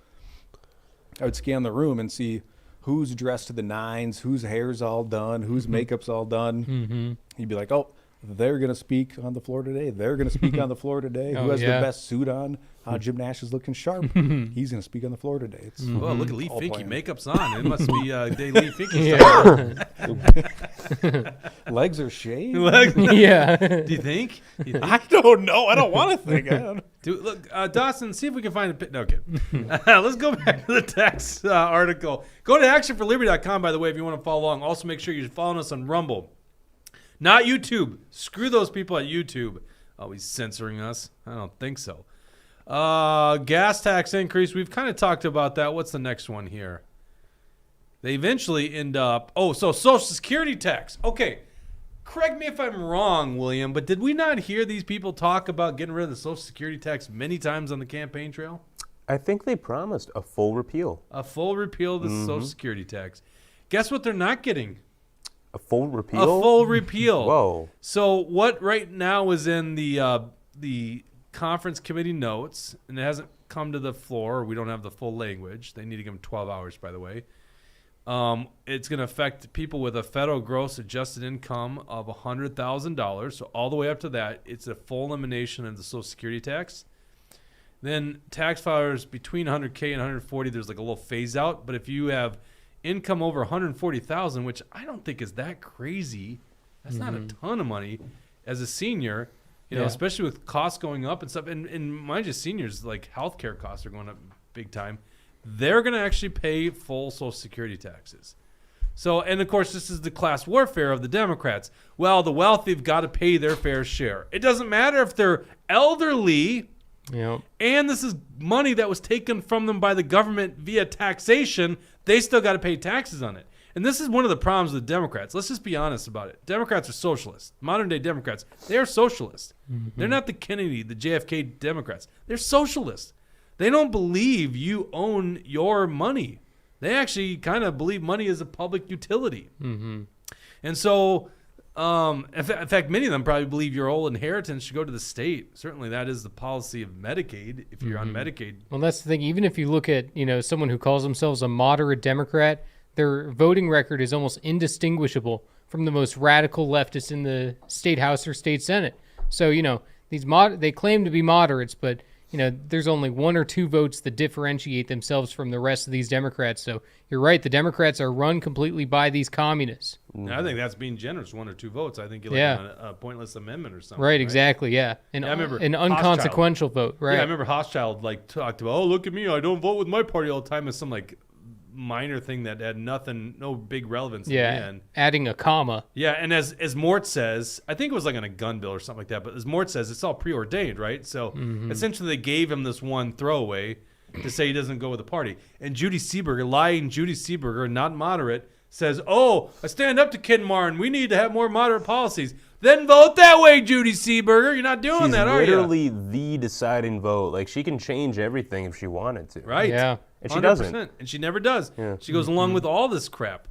I would scan the room and see who's dressed to the nines, whose hair's all done, whose makeup's all done. Mm-hmm. You'd be like, oh, they're going to speak on the floor today. They're going to speak on the floor today. Who has the best suit on? Jim Nash is looking sharp. He's going to speak on the floor today. It's well, look at Lee Finke. Makeup's on. It must be Lee Finke. Legs are shaved? Yeah. Do you think? I don't know. I don't want to think. Dude, look, Dawson, see if we can find a pit. No, okay. Let's go back to the tax article. Go to actionforliberty.com, by the way, if you want to follow along. Also, make sure you're following us on Rumble. Not YouTube. Screw those people at YouTube. Always censoring us. I don't think so. Gas tax increase. We've kind of talked about that. What's the next one here? They eventually end up... so Social Security tax. Okay. Correct me if I'm wrong, William, but did we not hear these people talk about getting rid of the Social Security tax many times on the campaign trail? I think they promised a full repeal. A full repeal of the Social Security tax. Guess what they're not getting? A full repeal? A full repeal. Whoa. So what right now is in the conference committee notes, and it hasn't come to the floor. We don't have the full language. They need to give them 12 hours, by the way. It's going to affect people with a federal gross adjusted income of $100,000. So all the way up to that, it's a full elimination of the Social Security tax. Then tax filers between 100K and 140, there's a little phase out. But if you have income over 140,000, which I don't think is that crazy, that's not a ton of money as a senior, especially with costs going up and stuff. And mind you, seniors, healthcare costs are going up big time. They're going to actually pay full Social Security taxes. So, and of course, this is the class warfare of the Democrats. Well, the wealthy have got to pay their fair share. It doesn't matter if they're elderly, and this is money that was taken from them by the government via taxation. They still got to pay taxes on it. And this is one of the problems with the Democrats. Let's just be honest about it. Democrats are socialists. Modern-day Democrats, they are socialists. Mm-hmm. They're not the Kennedy, the JFK Democrats. They're socialists. They don't believe you own your money. They actually kind of believe money is a public utility. Mm-hmm. And so, in fact, many of them probably believe your whole inheritance should go to the state. Certainly that is the policy of Medicaid if you're on Medicaid. Well, that's the thing. Even if you look at, someone who calls themselves a moderate Democrat, their voting record is almost indistinguishable from the most radical leftists in the state house or state senate. So, these they claim to be moderates, but there's only one or two votes that differentiate themselves from the rest of these Democrats. So you're right. The Democrats are run completely by these communists. Mm-hmm. I think that's being generous. 1 or 2 votes. I think you're a pointless amendment or something. Right. Exactly. Yeah. And I remember an inconsequential vote. Right. Yeah. I remember Hochschild talked about, look at me. I don't vote with my party all the time as some minor thing that had no big relevance in the end. Adding a comma. Yeah, and as Mort says, I think it was on a gun bill or something like that, but as Mort says, it's all preordained, right? So essentially they gave him this one throwaway to say he doesn't go with the party. And Judy Seeberger, not moderate, says, I stand up to Ken Martin. We need to have more moderate policies. Then vote that way, Judy Seeberger. You're not doing that, are you? She's literally the deciding vote. She can change everything if she wanted to. Right. Yeah. And she doesn't. And she never does. Yeah. She goes along with all this crap.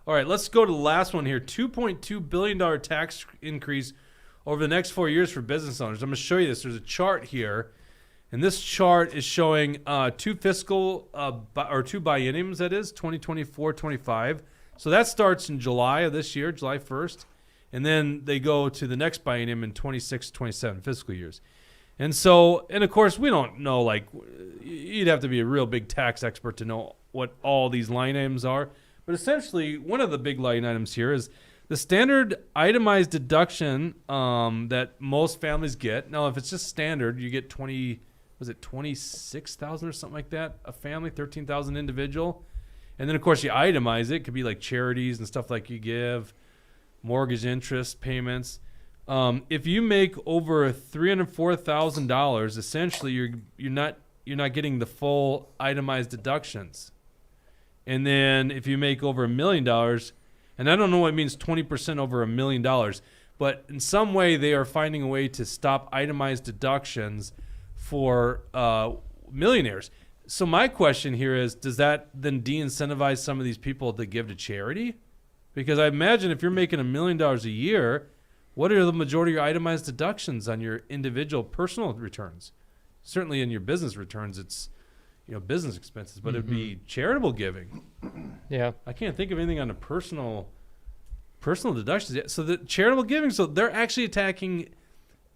All right, let's go to the last one here. $2.2 billion tax increase over the next 4 years for business owners. I'm going to show you this. There's a chart here. And this chart is showing two bienniums, that is, 2024-25. So that starts in July of this year, July 1st. And then they go to the next biennium in 26-27 fiscal years. And so, and of course, we don't know, like, you'd have to be a real big tax expert to know what all these line items are. But essentially, one of the big line items here is the standard itemized deduction that most families get. Now, if it's just standard, you get 26,000 or something like that, a family, 13,000 individual. And then, of course, you itemize it. It could be like charities and stuff like you give, mortgage interest payments. If you make over $304,000, essentially you're not getting the full itemized deductions. And then if you make over $1 million, and I don't know what it means 20% over $1 million, but in some way they are finding a way to stop itemized deductions for millionaires. So my question here is, does that then de-incentivize some of these people to give to charity? Because I imagine if you're making $1 million a year, what are the majority of your itemized deductions on your individual personal returns? Certainly in your business returns, it's business expenses, but it'd be charitable giving. Yeah. I can't think of anything on a personal deductions yet. So the charitable giving, so they're actually attacking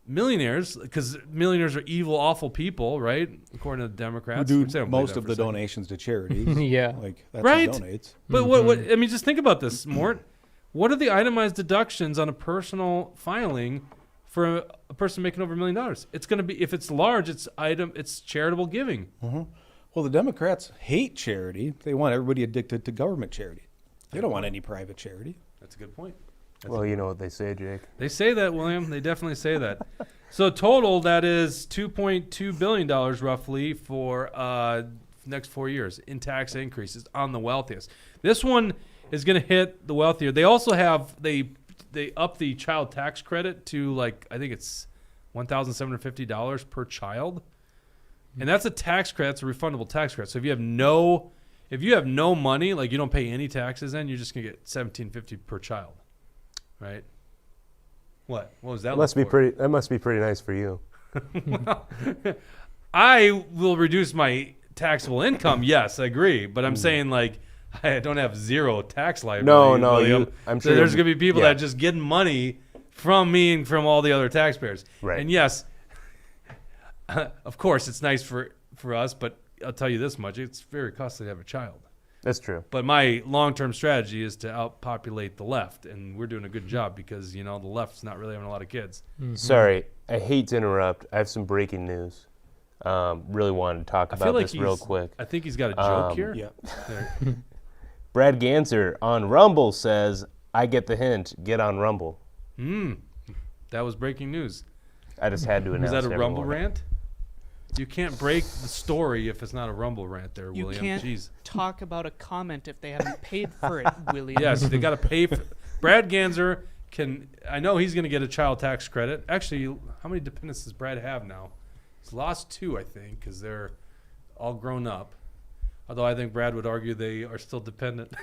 millionaires because millionaires are evil, awful people, right? According to the Democrats. Who do most of the donations to charities. Yeah. Like, that's right. who donates. But what I mean, just think about this, Mort. What are the itemized deductions on a personal filing for a person making over $1 million? It's going to be, if it's large, it's charitable giving. Mm-hmm. Well, the Democrats hate charity. They want everybody addicted to government charity. They don't want any private charity. That's a good point. Well, you know what they say, Jake. They say that, William. They definitely say that. So total, that is $2.2 billion roughly for next 4 years in tax increases on the wealthiest. This one is going to hit the wealthier. They also have, they up the child tax credit to, like, I think it's $1,750 per child. And that's a tax credit. It's a refundable tax credit. So if you have no money, like you don't pay any taxes, then you're just going to get $1,750 per child. Right? What was that? That must be pretty nice for you. Well, I will reduce my taxable income. Yes, I agree. But I'm saying, like, I don't have zero tax liability. No, William. I'm sure there's going to be people yeah. that just getting money from me and from all the other taxpayers. Right. And yes, of course, it's nice for us, but I'll tell you this much: it's very costly to have a child. That's true. But my long-term strategy is to outpopulate the left, and we're doing a good job because the left's not really having a lot of kids. Mm-hmm. Sorry, I hate to interrupt. I have some breaking news. Really wanted to talk about this real quick. I think he's got a joke here. Yeah. Brad Ganser on Rumble says, "I get the hint. Get on Rumble." That was breaking news. I just had to announce. Was that a it, Rumble everyone. rant? You can't break the story if it's not a Rumble rant there, You William. can't Jeez. talk about a comment if they haven't paid for it, William. Yes, they got to pay for Brad Ganser I know he's going to get a child tax credit. Actually, how many dependents does Brad have now? He's lost 2, I think, because they're all grown up. Although I think Brad would argue they are still dependent.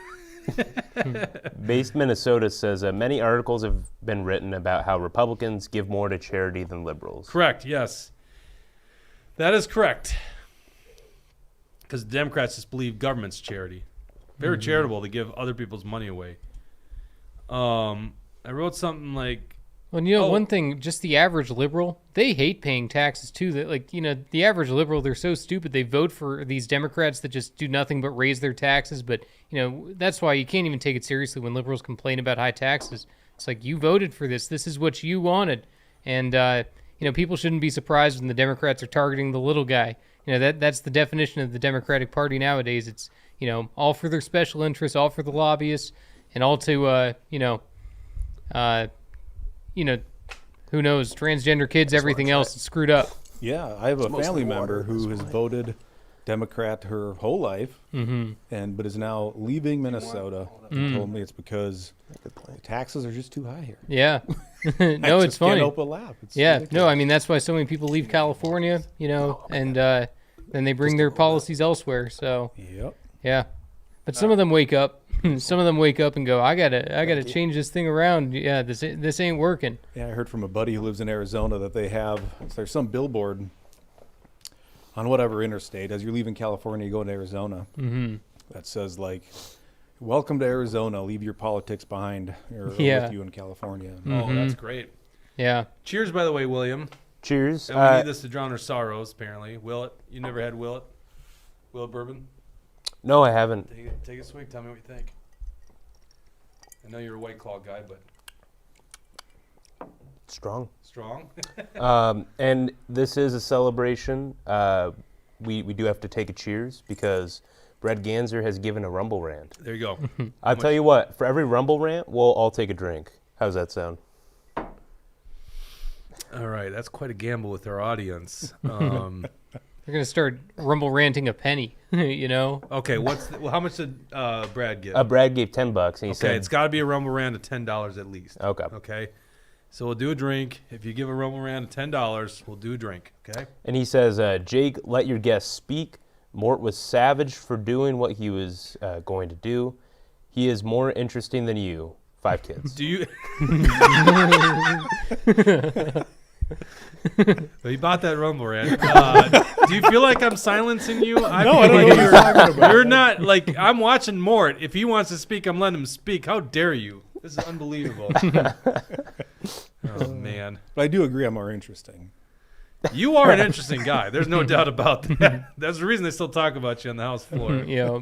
Based Minnesota says many articles have been written about how Republicans give more to charity than liberals. Correct, yes. That is correct. Because Democrats just believe government's charity. Very charitable to give other people's money away. I wrote something like, well, one thing, just the average liberal, they hate paying taxes too. That, the average liberal, they're so stupid. They vote for these Democrats that just do nothing but raise their taxes. But, that's why you can't even take it seriously when liberals complain about high taxes. It's like, you voted for this. This is what you wanted. And, people shouldn't be surprised when the Democrats are targeting the little guy. That's the definition of the Democratic Party nowadays. It's, all for their special interests, all for the lobbyists, and all to, who knows, transgender kids, everything else is screwed up. Yeah, I have a family member who has voted Democrat her whole life, but is now leaving Minnesota. And told me it's because the taxes are just too high here. Yeah, no, it's funny. Can't help but laugh. It's ridiculous. No, I mean that's why so many people leave California, and then they bring their policies elsewhere. So Yep. yeah, but some of them wake up. Some of them wake up and go, I gotta change this thing around. Yeah, this ain't working. Yeah, I heard from a buddy who lives in Arizona that there's some billboard on whatever interstate, as you're leaving California, you go to Arizona, that says like, welcome to Arizona, leave your politics behind, or with you in California. Oh, that's great. Yeah. Cheers, by the way, William. Cheers. And we need this to drown our sorrows, apparently. Willet, you never had Willet? Willet bourbon? No, I haven't. Take a swig. Tell me what you think. I know you're a White Claw guy, but Strong. And this is a celebration. We do have to take a cheers because Brett Ganser has given a Rumble rant. there you go. I'll tell you what, for every Rumble rant, we'll all take a drink. How's that sound? All right, that's quite a gamble with our audience. They're going to start rumble ranting a penny, you know? Okay, how much did Brad get? Brad gave $10, and he said, It's got to be a Rumble Rant of $10 at least. Okay. Okay, so we'll do a drink. If you give a Rumble Rant of $10, we'll do a drink. Okay. and he says, Jake, let your guest speak. Mort was savage for doing what he was going to do. He is more interesting than you. 5 kids. Do you? He bought that Rumble Rant. Do you feel like I'm silencing you? I No, feel I don't know what you're talking about. You're not like I'm watching Mort. If he wants to speak, I'm letting him speak. How dare you? This is unbelievable. Oh man, But I do agree I'm more interesting. you are an interesting guy. There's no doubt about that. That's the reason they still talk about you on the house floor. Yeah.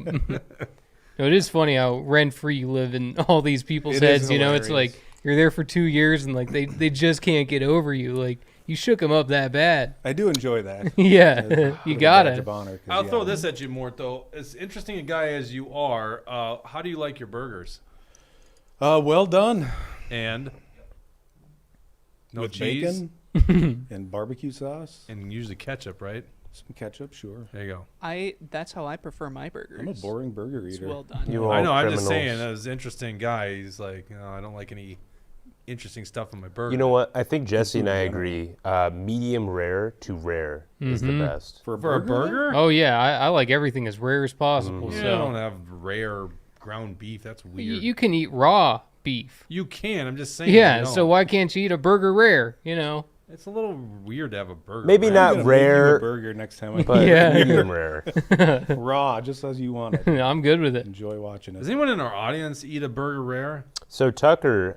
No, it is funny how rent-free you live in all these people's It is heads. You know, it's hilarious. like you're there for 2 years and like they just can't get over you. Like you shook them up that bad. I do enjoy that. Yeah, you got Badge it. of honor, 'cause, I'll yeah, throw this at you, Mort. Though, as interesting a guy as you are, how do you like your burgers? Well done. And no With cheese bacon and barbecue sauce, and usually ketchup, right? some ketchup, sure. There you go. That's how I prefer my burgers. I'm a boring burger It's eater. well done. You I know. all I'm just saying, criminals. as an interesting guy, he's like, I don't like any interesting stuff on my burger. You know what? I think Jesse and I agree. Medium rare to rare is the best. For For a burger? Oh yeah, I like everything as rare as possible. Yeah, I So don't have rare ground beef. That's weird. you can eat raw beef. You can. I'm just saying. Yeah, you know. so why can't you eat a burger rare? You know. It's a little weird to have a burger. Maybe right? I'm not gonna make you a rare, burger next time I but Yeah. medium rare. raw, just as you want it. I'm good with it. Enjoy watching it. Does anyone in our audience eat a burger rare? So Tucker,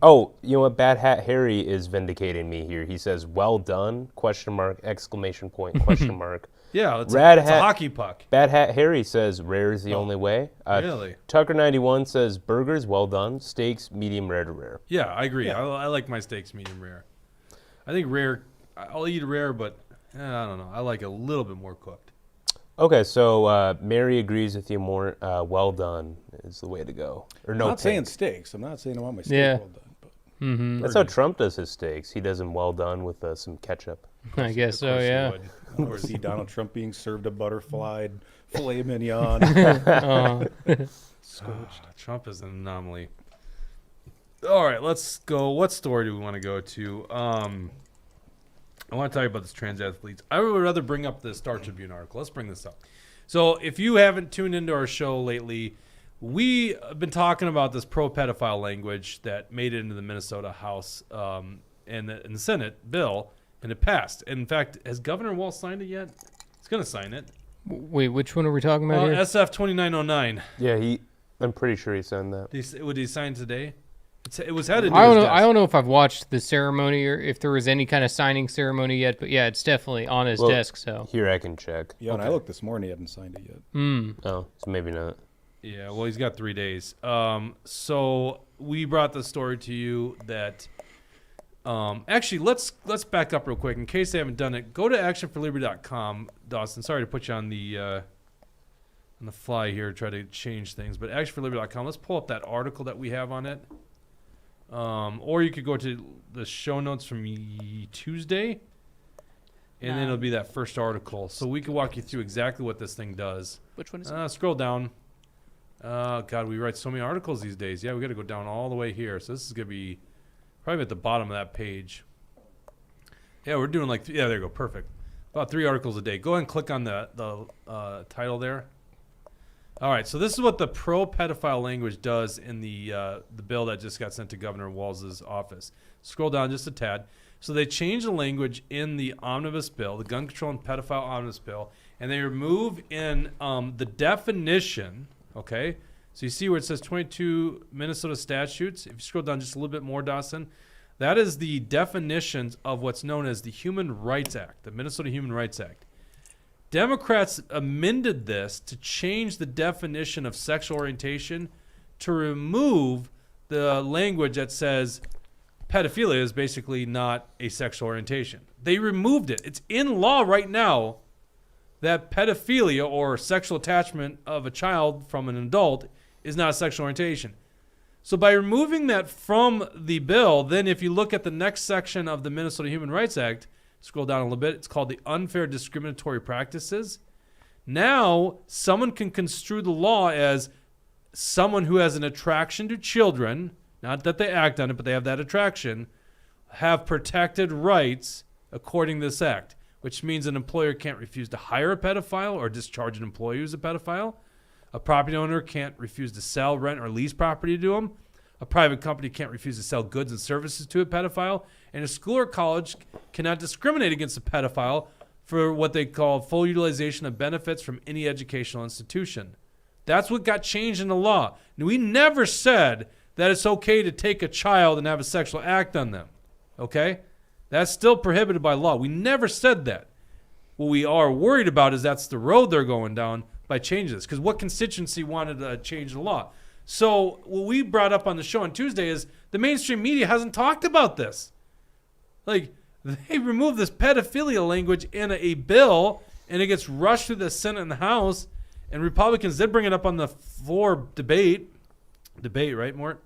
you know what? Bad Hat Harry is vindicating me here. He says, "Well done!" Question mark! Exclamation point! Question mark! Yeah, it's, Rad it's a Hat- hockey puck. Bad Hat Harry says, "Rare is the only way." Really? Tucker 91 says, "Burgers, well done. Steaks, medium rare to rare." Yeah, I agree. I like my steaks medium rare. I think rare. I'll eat rare, but I don't know. I like a little bit more cooked. Okay, so Mary agrees with you more. Well done is the way to go. Or no, I'm not saying pink. steaks. I'm not saying I want my steak Yeah. well done. But That's how Trump does his steaks. He does them well done with some ketchup. I guess Of so. course you Yeah. would. Of I course. see Donald Trump being served a butterfly filet mignon. Trump is an anomaly. All right, let's go. What story do we want to go to? I want to tell you about this trans athletes. I would rather bring up the Star Tribune article. Let's bring this up. So if you haven't tuned into our show lately, we have been talking about this pro-pedophile language that made it into the Minnesota House and the Senate bill, and it passed. In fact, has Governor Walz signed it yet? He's going to sign it. Wait, which one are we talking about here? SF 2909. Yeah, I'm pretty sure he signed that. Would he sign today? It was headed to I don't his know. desk. I don't know if I've watched the ceremony or if there was any kind of signing ceremony yet. But yeah, it's definitely on his Well, desk. So Here, I can check. Yeah, and I looked this morning. He hadn't signed it yet. Oh, so maybe not. Yeah, well, he's got 3 days. So we brought the story to you that actually let's back up real quick in case they haven't done it. Go to actionforliberty.com, Dawson. Sorry to put you on the fly here, try to change things, but actionforliberty.com. Let's pull up that article that we have on it. Or you could go to the show notes from Tuesday, and then it'll be that first article. So we can walk you through exactly what this thing does. Which one is it? Scroll down. God, we write so many articles these days. Yeah, we got to go down all the way here. So this is going to be probably at the bottom of that page. Yeah, we're doing there you go. Perfect. About 3 articles a day. Go ahead and click on the title there. All right, so this is what the pro-pedophile language does in the bill that just got sent to Governor Walz's office. Scroll down just a tad. So they changed the language in the omnibus bill, the gun control and pedophile omnibus bill, and they remove in the definition, okay? So you see where it says 22 Minnesota statutes. If you scroll down just a little bit more, Dawson, that is the definitions of what's known as the Human Rights Act, the Minnesota Human Rights Act. Democrats amended this to change the definition of sexual orientation to remove the language that says pedophilia is basically not a sexual orientation. They removed it. It's in law right now that pedophilia or sexual attachment of a child from an adult is not a sexual orientation. So by removing that from the bill, then if you look at the next section of the Minnesota Human Rights Act, scroll down a little bit, it's called the unfair discriminatory practices. Now, someone can construe the law as someone who has an attraction to children, not that they act on it, but they have that attraction, have protected rights according to this act, which means an employer can't refuse to hire a pedophile or discharge an employee who's a pedophile. A property owner can't refuse to sell, rent, or lease property to him. A private company can't refuse to sell goods and services to a pedophile. And a school or college cannot discriminate against a pedophile for what they call full utilization of benefits from any educational institution. That's what got changed in the law. We never said that it's okay to take a child and have a sexual act on them. Okay? That's still prohibited by law. We never said that. What we are worried about is that's the road they're going down by changing this. Because what constituency wanted to change the law? So what we brought up on the show on Tuesday is the mainstream media hasn't talked about this. Like, they removed this pedophilia language in a bill, and it gets rushed through the Senate and the House, and Republicans did bring it up on the floor debate, right, Mort?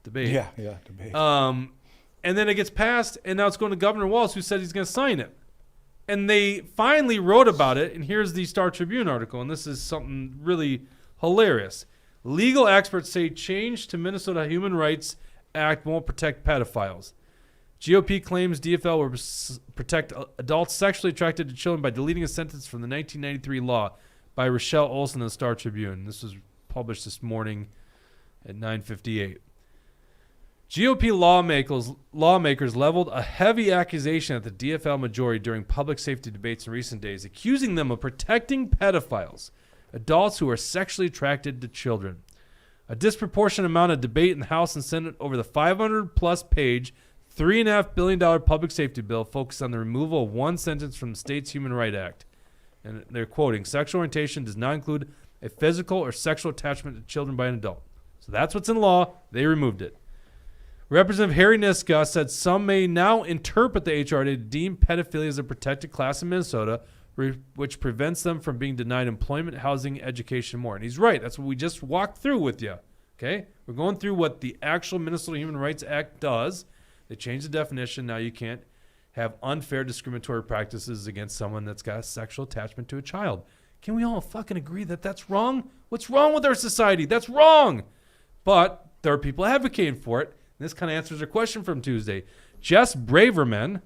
Debate. Yeah, debate. And then it gets passed, and now it's going to Governor Walz, who said he's going to sign it. And they finally wrote about it, and here's the Star Tribune article, and this is something really hilarious. Legal experts say change to Minnesota Human Rights Act won't protect pedophiles. GOP claims DFL will protect adults sexually attracted to children by deleting a sentence from the 1993 law by Rochelle Olson in the Star Tribune. This was published this morning at 9:58. GOP lawmakers leveled a heavy accusation at the DFL majority during public safety debates in recent days, accusing them of protecting pedophiles, adults who are sexually attracted to children. A disproportionate amount of debate in the House and Senate over the 500-plus page, $3.5 billion public safety bill focused on the removal of one sentence from the state's Human Rights Act. And they're quoting, sexual orientation does not include a physical or sexual attachment to children by an adult. So that's what's in law. They removed it. Representative Harry Niska said some may now interpret the HRA to deem pedophilia as a protected class in Minnesota, which prevents them from being denied employment, housing, education, more. And he's right. That's what we just walked through with you. Okay? We're going through what the actual Minnesota Human Rights Act does. They changed the definition. Now you can't have unfair discriminatory practices against someone that's got a sexual attachment to a child. Can we all fucking agree that that's wrong? What's wrong with our society? That's wrong. But there are people advocating for it. And this kind of answers a question from Tuesday. Jess Braverman,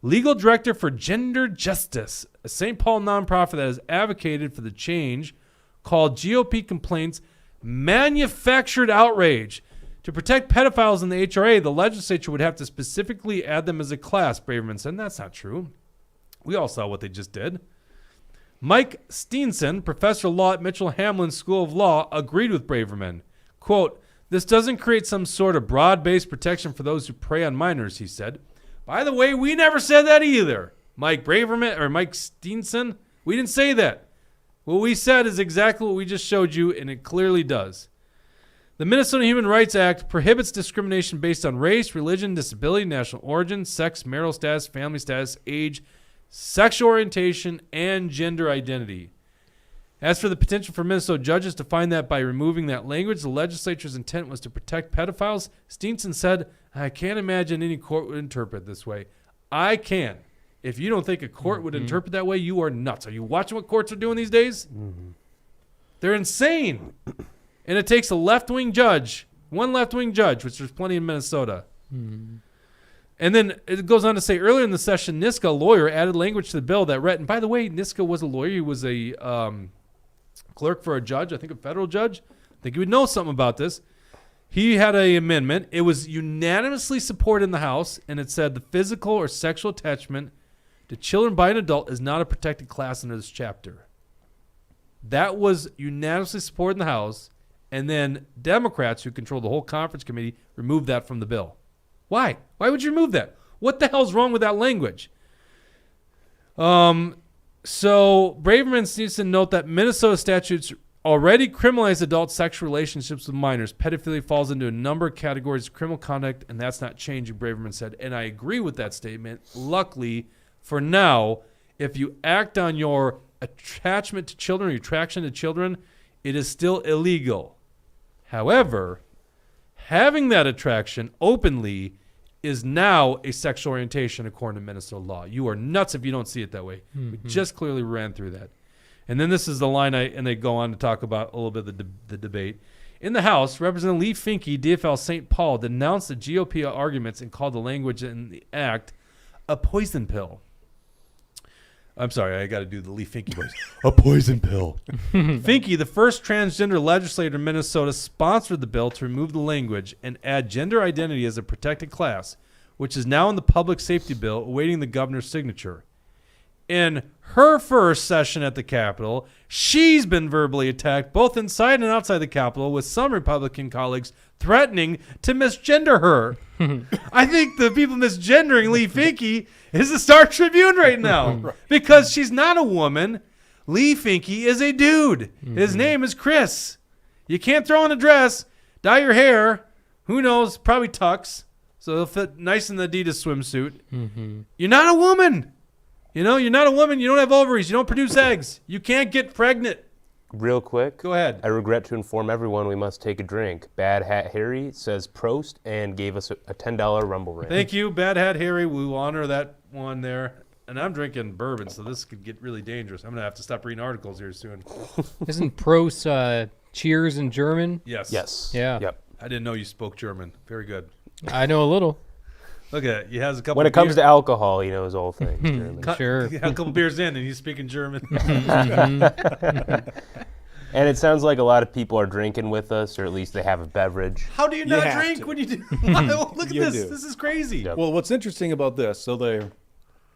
legal director for Gender Justice, a St. Paul nonprofit that has advocated for the change, called GOP complaints manufactured outrage. To protect pedophiles in the HRA, the legislature would have to specifically add them as a class, Braverman said. That's not true. We all saw what they just did. Mike Steenson, professor of law at Mitchell Hamlin School of Law, agreed with Braverman. Quote, this doesn't create some sort of broad-based protection for those who prey on minors, he said. By the way, we never said that either. Mike Braverman or Mike Steenson, we didn't say that. What we said is exactly what we just showed you, and it clearly does. The Minnesota Human Rights Act prohibits discrimination based on race, religion, disability, national origin, sex, marital status, family status, age, sexual orientation, and gender identity. As for the potential for Minnesota judges to find that by removing that language, the legislature's intent was to protect pedophiles, Steenson said, I can't imagine any court would interpret this way. I can. If you don't think a court would interpret that way, you are nuts. Are you watching what courts are doing these days? They're insane. And it takes a left-wing judge, one left-wing judge, which there's plenty in Minnesota. And then it goes on to say, earlier in the session, Niska, a lawyer, added language to the bill that read, and by the way, Niska was a lawyer. He was a clerk for a judge, I think a federal judge. I think he would know something about this. He had an amendment. It was unanimously supported in the House, and it said the physical or sexual attachment to children by an adult is not a protected class under this chapter. That was unanimously supported in the House, and then Democrats, who control the whole conference committee, removed that from the bill. Why? Why would you remove that? What the hell's wrong with that language? So Braverman needs to note that Minnesota statutes already criminalize adult sexual relationships with minors. Pedophilia falls into a number of categories of criminal conduct, and that's not changing, Braverman said. And I agree with that statement. Luckily, for now, if you act on your attachment to children or your attraction to children, it is still illegal. However, having that attraction openly is now a sexual orientation according to Minnesota law. You are nuts if you don't see it that way. We just clearly ran through that. And then this is the line, and they go on to talk about a little bit of the debate. In the House, Representative Lee Finke, DFL St. Paul, denounced the GOP arguments and called the language in the act a poison pill. I'm sorry, I got to do the Lee Finke voice. A poison pill. Finke, the first transgender legislator in Minnesota, sponsored the bill to remove the language and add gender identity as a protected class, which is now in the public safety bill awaiting the governor's signature. In her first session at the Capitol, she's been verbally attacked both inside and outside the Capitol, with some Republican colleagues threatening to misgender her. I think the people misgendering Lee Finke is the Star Tribune right now because she's not a woman. Lee Finke is a dude. His name is Chris. You can't throw on a dress, dye your hair. Who knows? Probably tux, so it'll fit nice in the Adidas swimsuit. You're not a woman. You know, you're not a woman. You don't have ovaries. You don't produce eggs. You can't get pregnant. Real quick. Go ahead. I regret to inform everyone we must take a drink. Bad Hat Harry says Prost and gave us a $10 Rumble Ring. Thank you, Bad Hat Harry. We will honor that one there. And I'm drinking bourbon, so this could get really dangerous. I'm going to have to stop reading articles here soon. Isn't Prost cheers in German? Yes. Yes. Yeah. Yep. I didn't know you spoke German. Very good. I know a little. Look at it. He has a couple When it comes to alcohol, he knows all things. German. Sure. He had a couple beers in, and he's speaking German. And it sounds like a lot of people are drinking with us, or at least they have a beverage. How do you not have drink to. when you do? Look at You this. do. This is crazy. Yep. Well, what's interesting about this, so they're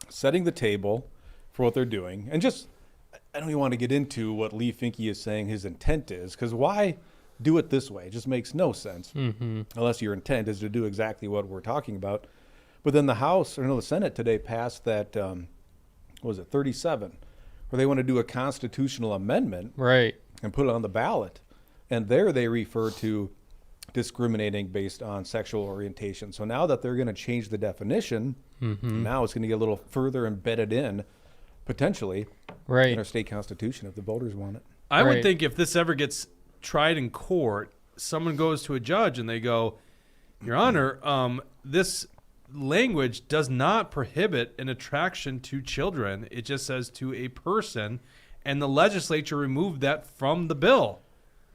setting the table for what they're doing. And just, I don't even want to get into what Lee Finke is saying his intent is, because why do it this way? It just makes no sense unless your intent is to do exactly what we're talking about. But then the House, or no, the Senate today passed that, what was it, 37, where they want to do a constitutional amendment Right. and put it on the ballot. And there they refer to discriminating based on sexual orientation. So now that they're going to change the definition, now it's going to get a little further embedded in, potentially, Right. in our state constitution if the voters want it. I would Right. think if this ever gets tried in court, someone goes to a judge and they go, Your Honor, this language does not prohibit an attraction to children. It just says to a person, and the legislature removed that from the bill.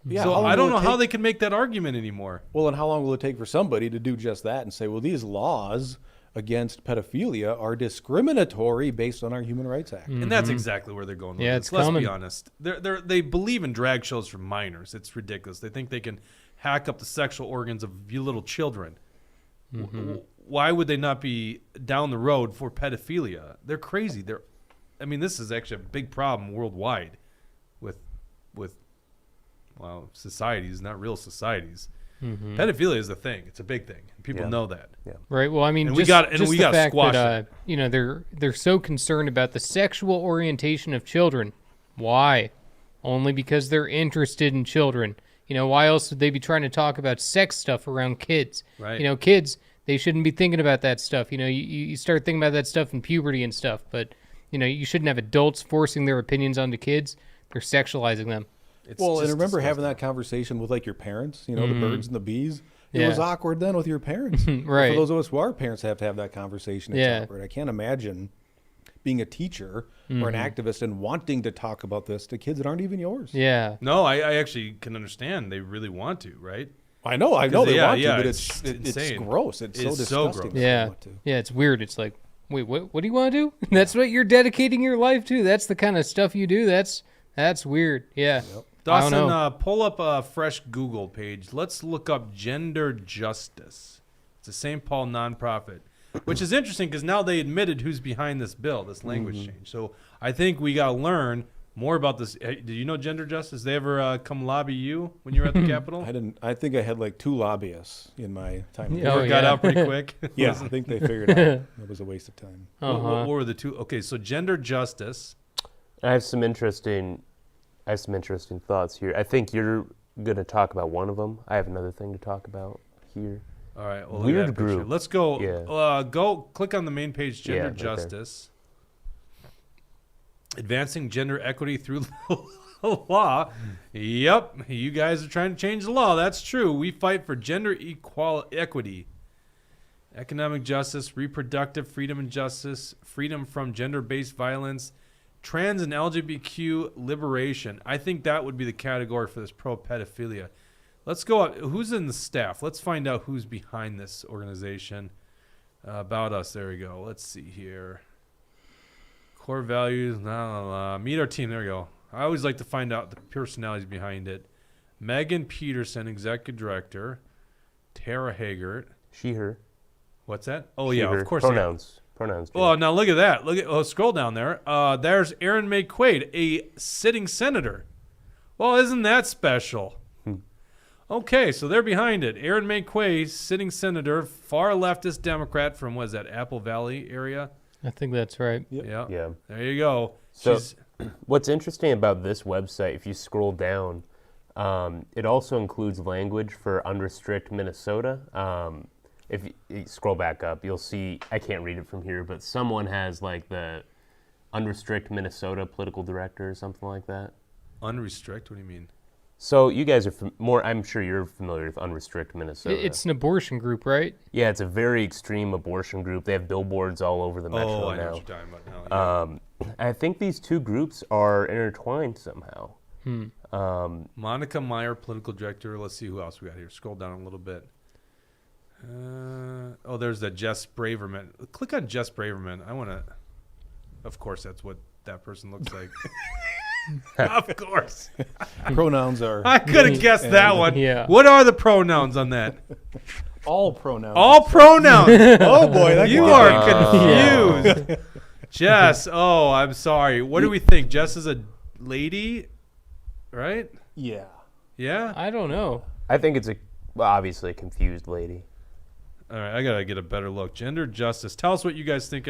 Yeah, So how long I don't will know it how take- they can make that argument anymore. Well, and how long will it take for somebody to do just that and say, well, these laws against pedophilia are discriminatory based on our Human Rights Act? And that's exactly where they're going with Yeah, this. it's Let's coming. be honest. They believe in drag shows for minors. It's ridiculous. They think they can hack up the sexual organs of you little children. Why would they not be down the road for pedophilia? They're crazy. This is actually a big problem worldwide with societies, not real societies. Pedophilia is a thing. It's a big thing. People Yeah. know that. Right. Well, I mean, And just, we got- and just we the gotta fact squash that they're so concerned about the sexual orientation of children. Why? Only because they're interested in children. Why else would they be trying to talk about sex stuff around kids? Right. Kids, they shouldn't be thinking about that stuff. You start thinking about that stuff in puberty and stuff, but you shouldn't have adults forcing their opinions onto kids. They're sexualizing them. It's Well, and just remember having disgusting. that conversation with like your parents, the birds and the bees? It Yeah. was awkward then with your parents. Right. For those of us who are parents have to have that conversation. It's Yeah. awkward. I can't imagine being a teacher or an activist and wanting to talk about this to kids that aren't even yours. Yeah. No, I actually can understand. They really want to, right? I know they want to, but it's it's insane. gross. It's so It's so disgusting. gross. that they Yeah. want to. Yeah, it's weird. It's like, wait, what do you want to do? That's what you're dedicating your life to? That's the kind of stuff you do? That's weird. Yeah. Dawson, know. pull up a fresh Google page. Let's look up gender justice. It's a St. Paul nonprofit, which is interesting because now they admitted who's behind this bill, this language change. So I think we got to learn more about this. Hey, did you know gender justice? They ever come lobby you when you were at the Capitol? I didn't. I think I had like 2 lobbyists in my time. Yeah. Or got out pretty quick? Yeah, I think they figured out it was a waste of time. What were the 2? Okay, so gender justice. I have some interesting thoughts here. I think you're going to talk about one of them. I have another thing to talk about here. All right. Well, Weird look at that picture. group. Let's go. Yeah. Go click on the main page. Gender right there. justice. Advancing gender equity through law. Yep. You guys are trying to change the law. That's true. We fight for gender equity, economic justice, reproductive freedom and justice, freedom from gender-based violence, trans and LGBTQ liberation. I think that would be the category for this pro-pedophilia. Let's go up. Who's in the staff? Let's find out who's behind this organization. About us. There we go. Let's see here. Core values. Meet our team. There we go. I always like to find out the personalities behind it. Megan Peterson, executive director. Tara Hagert. She, her. What's that? Oh, She, yeah, her. of course. Pronouns. Oh, now look at that. Scroll down there. There's Aaron May Quaid, a sitting senator. Well, isn't that special? Okay, so they're behind it. Aaron May Quaid, sitting senator, far leftist Democrat from, what is that, Apple Valley area? I think that's right. Yeah. Yeah. There you go. So what's interesting about this website, if you scroll down, it also includes language for unrestrict Minnesota. If you scroll back up, you'll see, I can't read it from here, but someone has like the unrestrict Minnesota political director or something like that. Unrestrict? What do you mean? So you guys are I'm sure you're familiar with unrestrict Minnesota. It's an abortion group, right? Yeah, it's a very extreme abortion group. They have billboards all over the metro I know now. what you're talking about now. Yeah. I think these two groups are intertwined somehow. Monica Meyer, political director. Let's see who else we got here. Scroll down a little bit. There's the Jess Braverman. Click on Jess Braverman. I want to. Of course, that's what that person looks like. Of course. Pronouns are I could have guessed that one. Yeah. What are the pronouns on that? all pronouns. All pronouns. Oh boy, that You could are get confused. Jess, I'm sorry. What do we think? Jess is a lady, right? Yeah. Yeah? I don't know. I think it's obviously a confused lady. All right, I got to get a better look. Gender justice. Tell us what you guys think.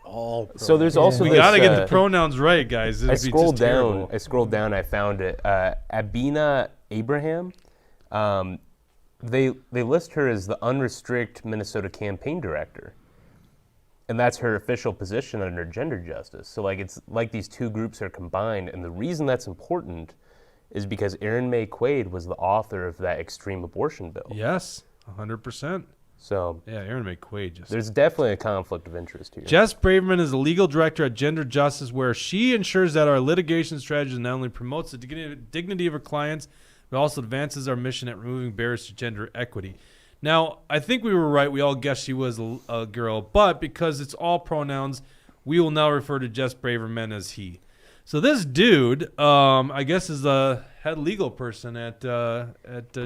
All pronouns. So there's also We this, got to get the pronouns right, guys. I It'd be scrolled just down. terrible. I scrolled down. I found it. Abina Abraham. They list her as the unrestrict Minnesota campaign director, and that's her official position under gender justice. So it's like these two groups are combined, and the reason that's important is because Aaron May Quaid was the author of that extreme abortion bill. Yes, 100%. So Yeah, Aaron McQuaid. there's definitely a conflict of interest here. Jess Braverman is the legal director at Gender Justice, where she ensures that our litigation strategy not only promotes the dignity of our clients, but also advances our mission at removing barriers to gender equity. Now, I think we were right. We all guessed she was a girl, but because it's all pronouns, we will now refer to Jess Braverman as he. So this dude, I guess, is the head legal person at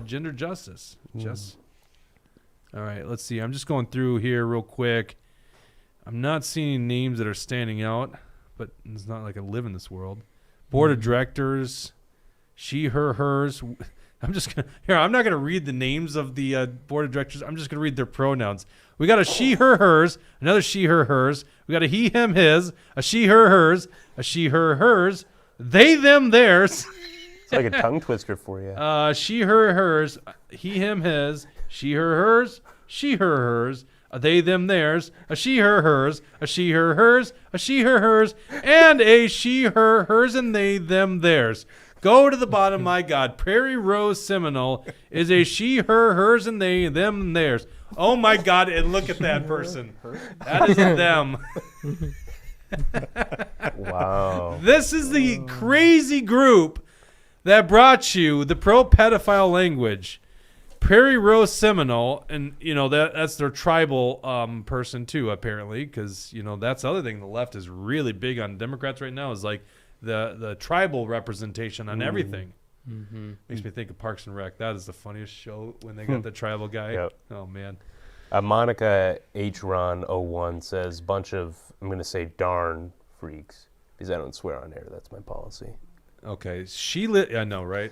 Gender Justice. Jess. All right, let's see. I'm just going through here real quick. I'm not seeing names that are standing out, but it's not like I live in this world. Board of directors, she, her, hers. I'm not gonna read the names of the board of directors. I'm just gonna read their pronouns. We got a she, her, hers, another she, her, hers. We got a he, him, his, a she, her, hers, a she, her, hers, they, them, theirs. It's like a tongue twister for you. She, her, hers, he, him, his, she, her, hers, she, her, hers, a they, them, theirs, a she, her, hers, a she, her, hers, a she, her, hers, and a she, her, hers, and they, them, theirs. Go to the bottom, my God. Prairie Rose Seminole is a she, her, hers, and they, them, and theirs. Oh, my God, and look at that person. That is a them. Wow. This is the crazy group that brought you the pro-pedophile language. Prairie Rose Seminole, and that's their tribal person too, apparently, because that's the other thing the left is really big on. Democrats right now is like the tribal representation on everything. Makes me think of Parks and Rec. That is the funniest show when they got the tribal guy. Yep. Oh man. Monica H. Ron 01 says, bunch of, I'm going to say darn freaks, because I don't swear on air. That's my policy. Okay, I know, right?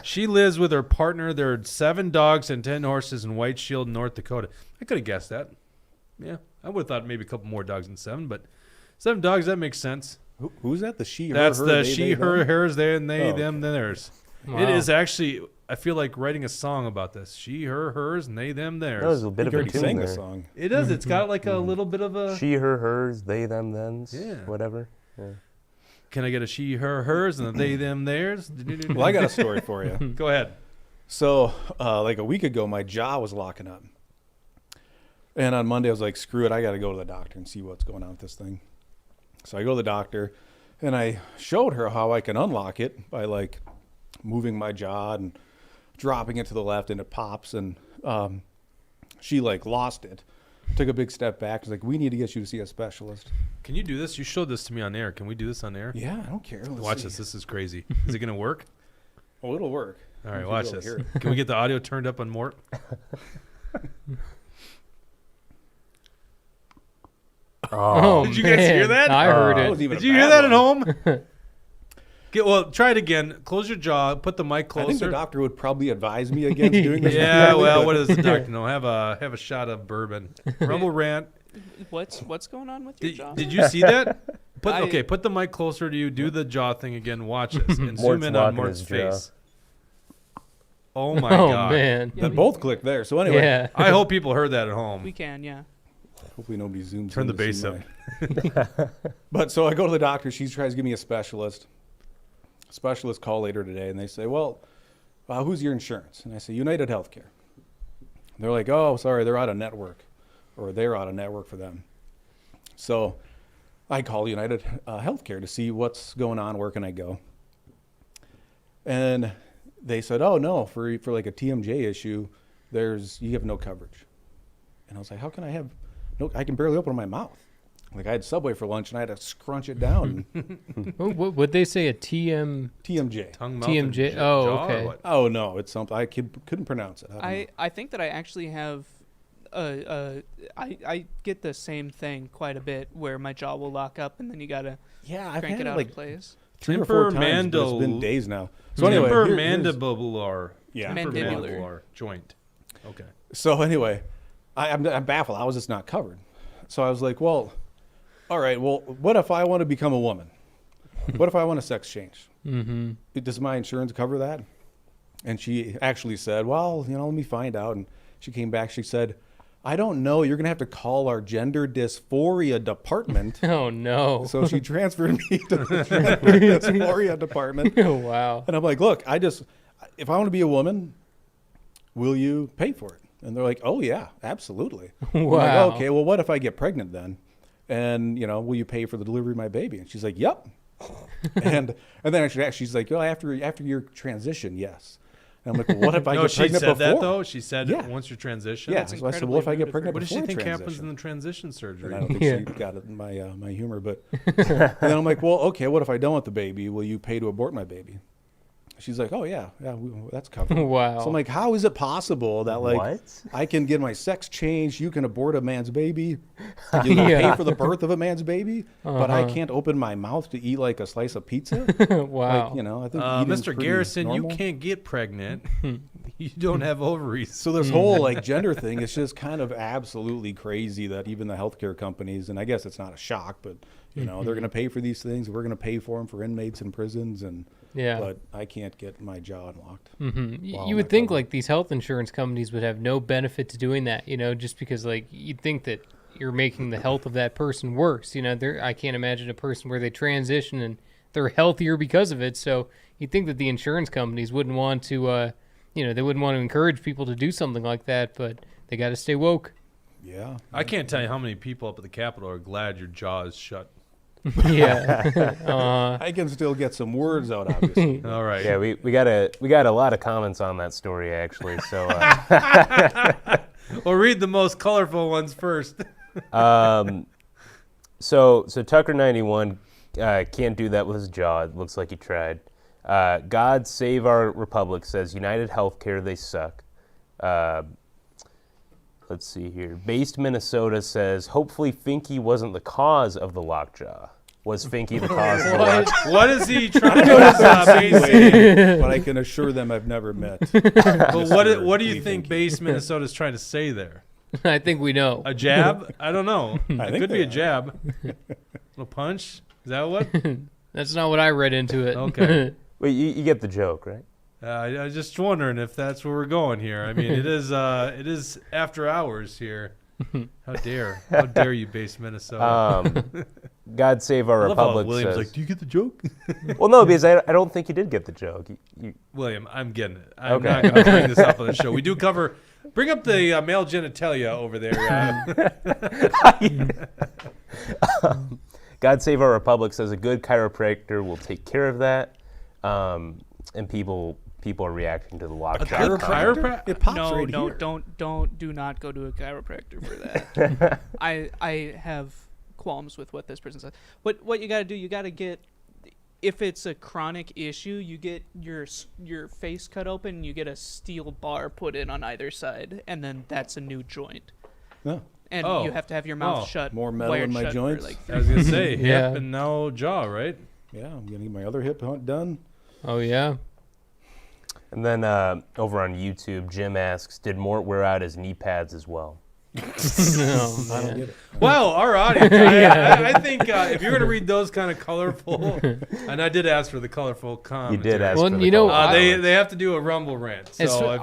She lives with her partner. There are 7 dogs and 10 horses in White Shield, North Dakota. I could have guessed that. Yeah, I would have thought maybe a couple more dogs than 7, but 7 dogs, that makes sense. Who's that? The she, her, That's her, the they, she, they, her, them? hers, they, and they, Oh, them, theirs. Wow. It is actually, I feel like writing a song about this. She, her, hers, and they, them, That was theirs. a bit You of a already tune sang there. the song. It does. It's got like a little bit of a... She, her, hers, they, them, thens, Yeah. whatever. Yeah. Can I get a she, her, hers, and a they, them, theirs? Well, I got a story for you. Go ahead. So, like a week ago, my jaw was locking up. And on Monday, I was like, screw it, I got to go to the doctor and see what's going on with this thing. So I go to the doctor, and I showed her how I can unlock it by, like, moving my jaw and dropping it to the left, and it pops. And she, like, lost it. Took a big step back. Was like, we need to get you to see a specialist. Can you do this? You showed this to me on air. Can we do this on air? Yeah, I don't care. Let's Watch see. this. This is crazy. Is it going to work? Oh, it'll work. All right, If you watch really this. hear Can we get the audio turned up on Mort? Oh, Did you guys hear man. that? I heard That it. was even Did a you hear bad that at one. home? Well, try it again. Close your jaw. Put the mic I think the closer. doctor would probably advise me against doing this. Yeah, well, what does the doctor know? Have a shot of bourbon. Rumble rant. What's going on with your jaw? Did you see that? I- Put the mic closer to you. Do the jaw thing again. Watch this and zoom Mort's in on locking Mort's his jaw. face. Oh my Oh, god! man. Then both clicked there. So anyway, Yeah. I hope people heard that at home. We can, yeah. hopefully nobody zooms Turn in the to see bass up. my- But so I go to the doctor. She tries to give me a specialist. Specialist call later today, and they say, well, who's your insurance? And I say, United Healthcare. They're like, oh, sorry, they're out of network. Or they're out of network for them. So I call United Healthcare to see what's going on, where can I go? And they said, oh, no, for like a TMJ issue, you have no coverage. And I was like, how can I have no, I can barely open my mouth. Like I had Subway for lunch and I had to scrunch it down. Would they say a TM? TMJ. Tongue, mouth, and TMJ. jaw, Oh, or okay. what? Oh no, it's something I couldn't pronounce it. I don't know. I think that I actually have I get the same thing quite a bit where my jaw will lock up and then you gotta Yeah, I've crank had it it out like of place. 3 or 4 times, but it's been days now. So anyway, here's- Temporomandibular. Yeah. Mandibular. joint. Okay. So anyway, I'm baffled. How is this not covered? So I was like, well, all right. Well, what if I want to become a woman? What if I want a sex change? Mm-hmm. Does my insurance cover that? And she actually said, well, let me find out. And she came back. She said, I don't know. You're going to have to call our gender dysphoria department. Oh, no. So she transferred me to the gender dysphoria department. Wow. And I'm like, look, if I want to be a woman, will you pay for it? And they're like, oh, yeah, absolutely. I'm like, Wow. okay, well, what if I get pregnant then? And, will you pay for the delivery of my baby? And she's like, yep. and then she's like, well, after your transition, yes. And I'm like, well, what if I No, get she pregnant said before? that though. She said Yeah. once you transition. Yeah, That's so I said, well, if I get incredibly pregnant What does she before think happens transition? in the transition And surgery? I don't think Yeah. she got it, my humor, but and then I'm like, well, okay, what if I don't want the baby? Will you pay to abort my baby? She's like, oh yeah, that's covered. Wow. So I'm like, how is it possible that What? I can get my sex changed, you can abort a man's baby, you can Yeah. pay for the birth of a man's baby, but I Uh-huh. can't open my mouth to eat like a slice of pizza? Wow. I think eating's Mr. pretty Garrison, normal. you can't get pregnant. You don't have ovaries. So this whole gender thing is just kind of absolutely crazy that even the healthcare companies, and I guess it's not a shock, but they're going to pay for these things. We're going to pay for them for inmates in prisons, and Yeah. but I can't get my jaw unlocked. Mm-hmm. Wow, You would my think cover. like these health insurance companies would have no benefit to doing that, just because like you'd think that you're making the health of that person worse. I can't imagine a person where they transition and they're healthier because of it. So you'd think that the insurance companies wouldn't want to, they wouldn't want to encourage people to do something like that, but they got to stay woke. Yeah. I can't tell you how many people up at the Capitol are glad your jaw is shut. Yeah. I can still get some words out, obviously. All right. Yeah, we got a lot of comments on that story actually. So Well, read the most colorful ones first. so Tucker 91 can't do that with his jaw. It looks like he tried. God Save Our Republic says United Healthcare, they suck. Let's see here. Based Minnesota says, hopefully Finke wasn't the cause of the lockjaw. Was Finke the cause of the lockjaw? What is he trying to do? Base? But I can assure them I've never met. But what do you think Base Minnesota is trying to say there? I think we know. A jab? I don't know. It think could be they a jab. A punch? Is that what? That's not what I read into it. Okay. Wait, you get the joke, right? I was just wondering if that's where we're going here. I mean, it is after hours here. How dare you, Base Minnesota? God Save Our I love how Republic William's says. like, do you get the joke? Well, no, because I don't think you did get the joke. William, I'm getting it. I'm Okay. not going to bring this up on the show. We do cover. Bring up the male genitalia over there. God Save Our Republic says a good chiropractor will take care of that, and people are reacting to the lockjaw. Chiropractor? It pops No, right no, here. do not go to a chiropractor for that. I have qualms with what this person says. What you got to do, you got to get, if it's a chronic issue, you get your face cut open, you get a steel bar put in on either side, and then that's a new joint. No. And Oh. you have to have your mouth Oh. shut. More metal wired in my shut for, joints? like, I was going to say Yeah. hip and now jaw, right? Yeah, I'm going to get my other hip hunt done. Oh, yeah. And then over on YouTube, Jim asks, did Mort wear out his knee pads as well? Oh, I don't man. get it. Well, our audience, I think if you're going to read those kind of colorful, and I did ask for the colorful You commentary. did ask Well, for the you know, color comments. they have to do a rumble rant. So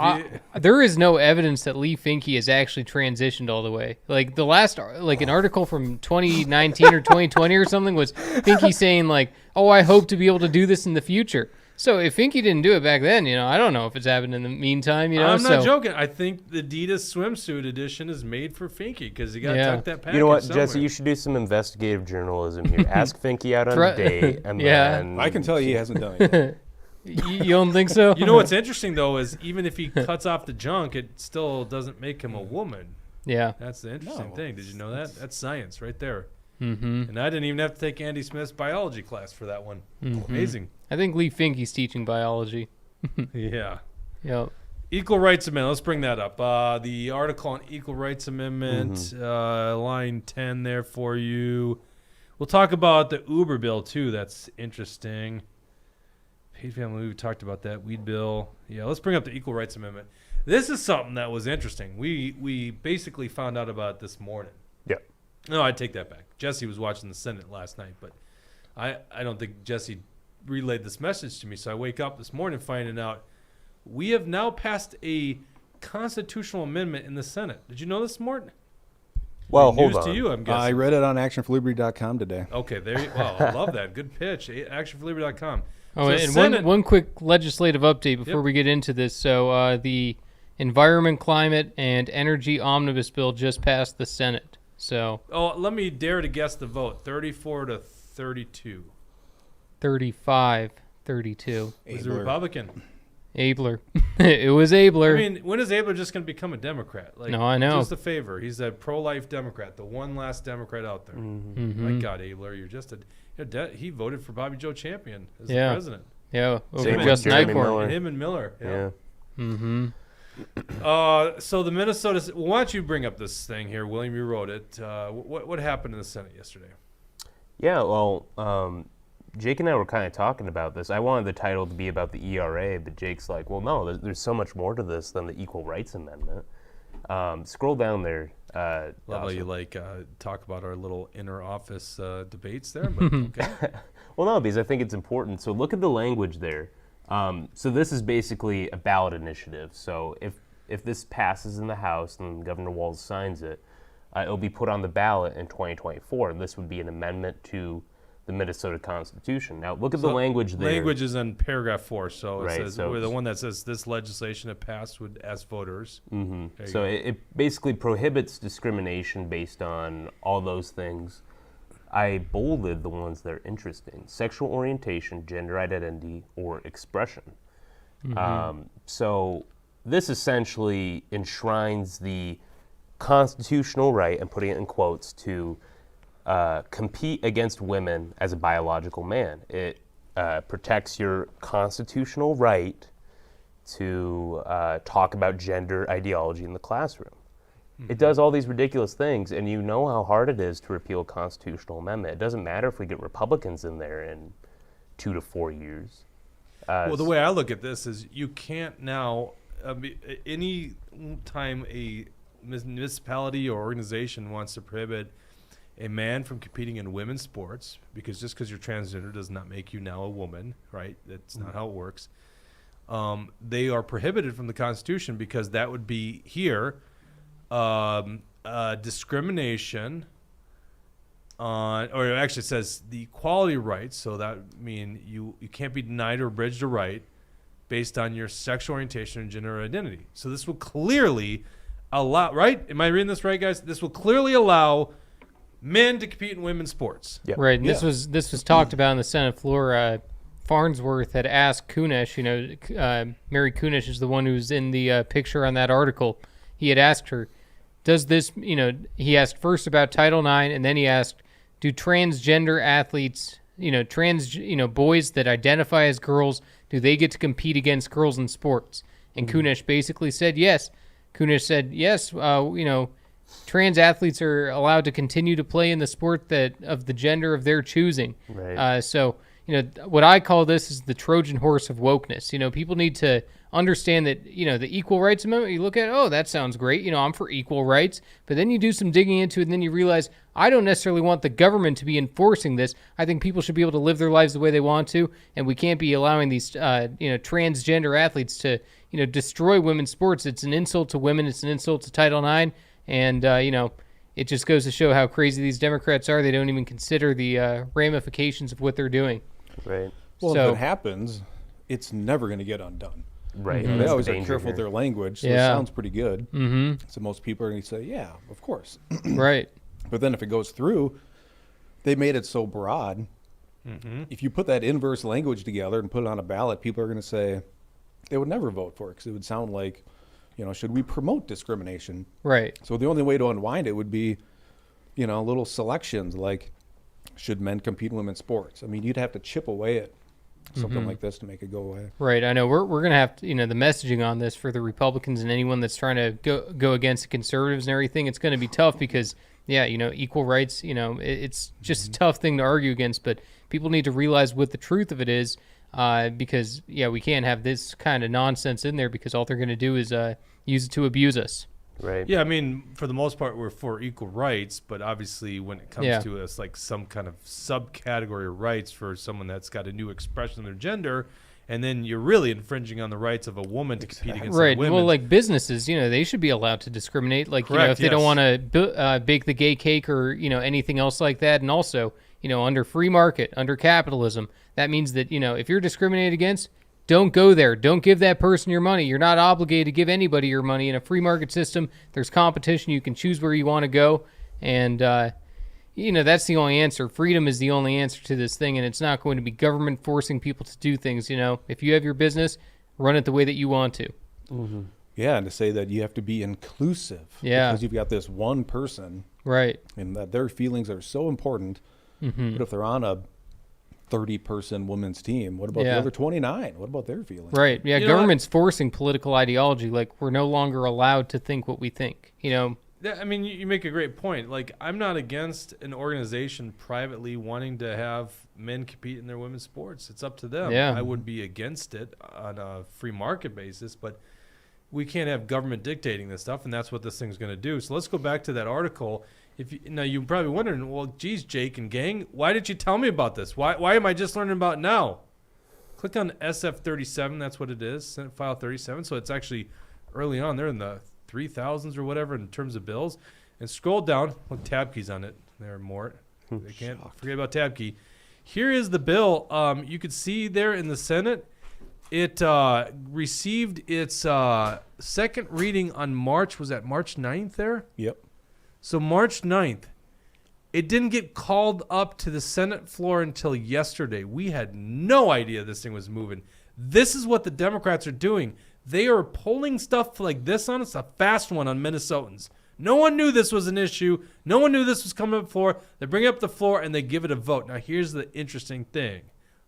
There is no evidence that Lee Finke has actually transitioned all the way. Like the last, like an article from 2019 or 2020 or something was Finke saying like, "Oh, I hope to be able to do this in the future." So if Finke didn't do it back then, I don't know if it's happened in the meantime. I'm not joking. I think the Adidas swimsuit edition is made for Finke because you got to tuck that package. You know what, somewhere. Jesse? You should do some investigative journalism here. Ask Finke out on a date, and Yeah. then I can tell you he hasn't done it yet. You don't think so? You know what's interesting though is even if he cuts off the junk, it still doesn't make him a woman. Yeah. That's the interesting No, thing. Did you know that? That's science right there. Mm-hmm. And I didn't even have to take Andy Smith's biology class for that one. Amazing. I think Lee Finke's teaching biology. Yeah. Yep. Equal Rights Amendment. Let's bring that up. The article on Equal Rights Amendment, line 10 there for you. We'll talk about the Uber bill, too. That's interesting. Paid family, we talked about that. Weed bill. Yeah, let's bring up the Equal Rights Amendment. This is something that was interesting. We basically found out about it this morning. Yeah. No, I take that back. Jesse was watching the Senate last night, but I don't think Jesse relayed this message to me. So I wake up this morning finding out we have now passed a constitutional amendment in the Senate. Did you know this, Morton? Well, News hold to on. you, I'm guessing. I read it on actionforliberty.com today. Okay, there you wow, I love that. Good pitch. Actionforliberty.com. Oh, So and Senate- one quick legislative update before Yep. we get into this. So the Environment, Climate, and Energy Omnibus Bill just passed the Senate. So Oh, let me dare to guess the vote. 34 to 32. 35, 32. He's a Abler. Republican. Abler. It was Abler. I mean, when is Abler just going to become a Democrat? Like, No, I know. Just a favor. He's a pro-life Democrat, the one last Democrat out there. My God, Abler, you're just he voted for Bobby Joe Champion as the Yeah. president. Yeah, over Same with Justin Jeremy Eichhorn. Miller. Him and Miller. Yeah. Mm-hmm. So the Minnesota. Why don't you bring up this thing here, William? You wrote it. What happened in the Senate yesterday? Yeah, well, Jake and I were kind of talking about this. I wanted the title to be about the ERA, but Jake's like, well, no, there's so much more to this than the Equal Rights Amendment. Scroll down there. Love how Dawson. you talk about our little inner office debates there, but okay. Well, no, because I think it's important. So look at the language there. So this is basically a ballot initiative. So if this passes in the House and Governor Walz signs it, it'll be put on the ballot in 2024. This would be an amendment to the Minnesota Constitution. Now, look at the language there. Language is in paragraph 4, so it Right, says so we're the one that says this legislation that passed would ask voters. Mm-hmm. you So go. it basically prohibits discrimination based on all those things. I bolded the ones that are interesting: sexual orientation, gender identity, or expression. So this essentially enshrines the constitutional right, and putting it in quotes, to compete against women as a biological man. It protects your constitutional right to talk about gender ideology in the classroom. It does all these ridiculous things, and you know how hard it is to repeal a constitutional amendment. It doesn't matter if we get Republicans in there in 2 to 4 years. Well, the way I look at this is you can't now, any time a municipality or organization wants to prohibit a man from competing in women's sports, because just because you're transgender does not make you now a woman, right? That's not how it works. They are prohibited from the Constitution because that would be here discrimination on, or it actually says the equality rights. So that mean you can't be denied or abridged a right based on your sexual orientation and gender identity. So this will clearly allow, right? Am I reading this right, guys? This will clearly allow men to compete in women's sports. Yep. Right. And this was talked about on the Senate floor. Farnsworth had asked Kunesh, Mary Kunesh is the one who's in the picture on that article. He had asked her, does this, he asked first about Title IX, and then he asked, do transgender athletes, boys that identify as girls, do they get to compete against girls in sports? And Kunesh basically said yes. Kunesh said, yes, trans athletes are allowed to continue to play in the sport that of the gender of their choosing. Right. So, what I call this is the Trojan horse of wokeness. People need to understand that, the Equal Rights Amendment, you look at, oh, that sounds great. I'm for equal rights. But then you do some digging into it, and then you realize, I don't necessarily want the government to be enforcing this. I think people should be able to live their lives the way they want to, and we can't be allowing these, transgender athletes to, destroy women's sports. It's an insult to women. It's an insult to Title IX. And, it just goes to show how crazy these Democrats are. They don't even consider the ramifications of what they're doing. Right. Well, So- if it happens, it's never going to get undone. Right. They That's always the are danger careful here. with their language, so Yeah. it sounds pretty good. Mm-hmm. So most people are going to say, yeah, of course. Right. But then if it goes through, they made it so broad. Mm-hmm. If you put that inverse language together and put it on a ballot, people are going to say they would never vote for it because it would sound like, should we promote discrimination? Right. So the only way to unwind it would be, little selections like, should men compete in women's sports? I mean, you'd have to chip away at something like this to make it go away. Right. I know we're going to have to, the messaging on this for the Republicans and anyone that's trying to go against the conservatives and everything, it's going to be tough because, equal rights, it's just a tough thing to argue against, but people need to realize what the truth of it is because, we can't have this kind of nonsense in there because all they're going to do is use it to abuse us. Right. Yeah, I mean, for the most part, we're for equal rights, but obviously when it comes to us, like some kind of subcategory of rights for someone that's got a new expression of their gender, and then you're really infringing on the rights of a woman to compete against Right. women. Well, like businesses, they should be allowed to discriminate. Like, Correct, if they don't yes. want to bake the gay cake or, anything else like that. And also, under free market, under capitalism, that means that, if you're discriminated against, don't go there. Don't give that person your money. You're not obligated to give anybody your money. In a free market system, there's competition. You can choose where you want to go. And, that's the only answer. Freedom is the only answer to this thing. And it's not going to be government forcing people to do things. If you have your business, run it the way that you want to. Mm-hmm. Yeah, and to say that you have to be inclusive. Yeah. Because you've got this one person Right. and that their feelings are so important. Mm-hmm. But if they're on a 30-person women's team, what about the Yeah. other 29? What about their feelings? Right. Yeah. You know Government's forcing political ideology. Like, we're no longer allowed to think what we think. Yeah, I mean, you make a great point. Like, I'm not against an organization privately wanting to have men compete in their women's sports. It's up to them. Yeah. I would be against it on a free market basis, but we can't have government dictating this stuff, and that's what this thing's going to do. So let's go back to that article. Now, you're probably wondering, well, geez, Jake and gang, why did you tell me about this? Why am I just learning about it now? Click on SF37. That's what it is, Senate File 37. So it's actually early on. They're in the 3,000s or whatever in terms of bills. And scroll down. Look, tab key's on it there, Mort. They can't forget about tab key. Here is the bill. You could see there in the Senate, it received its second reading on March 9th there? Yep. So March 9th, it didn't get called up to the Senate floor until yesterday. We had no idea this thing was moving. This is what the Democrats are doing. They are pulling stuff like this on us, a fast one on Minnesotans. No one knew this was an issue. No one knew this was coming up for. They bring it up the floor and they give it a vote. Now, here's the interesting thing.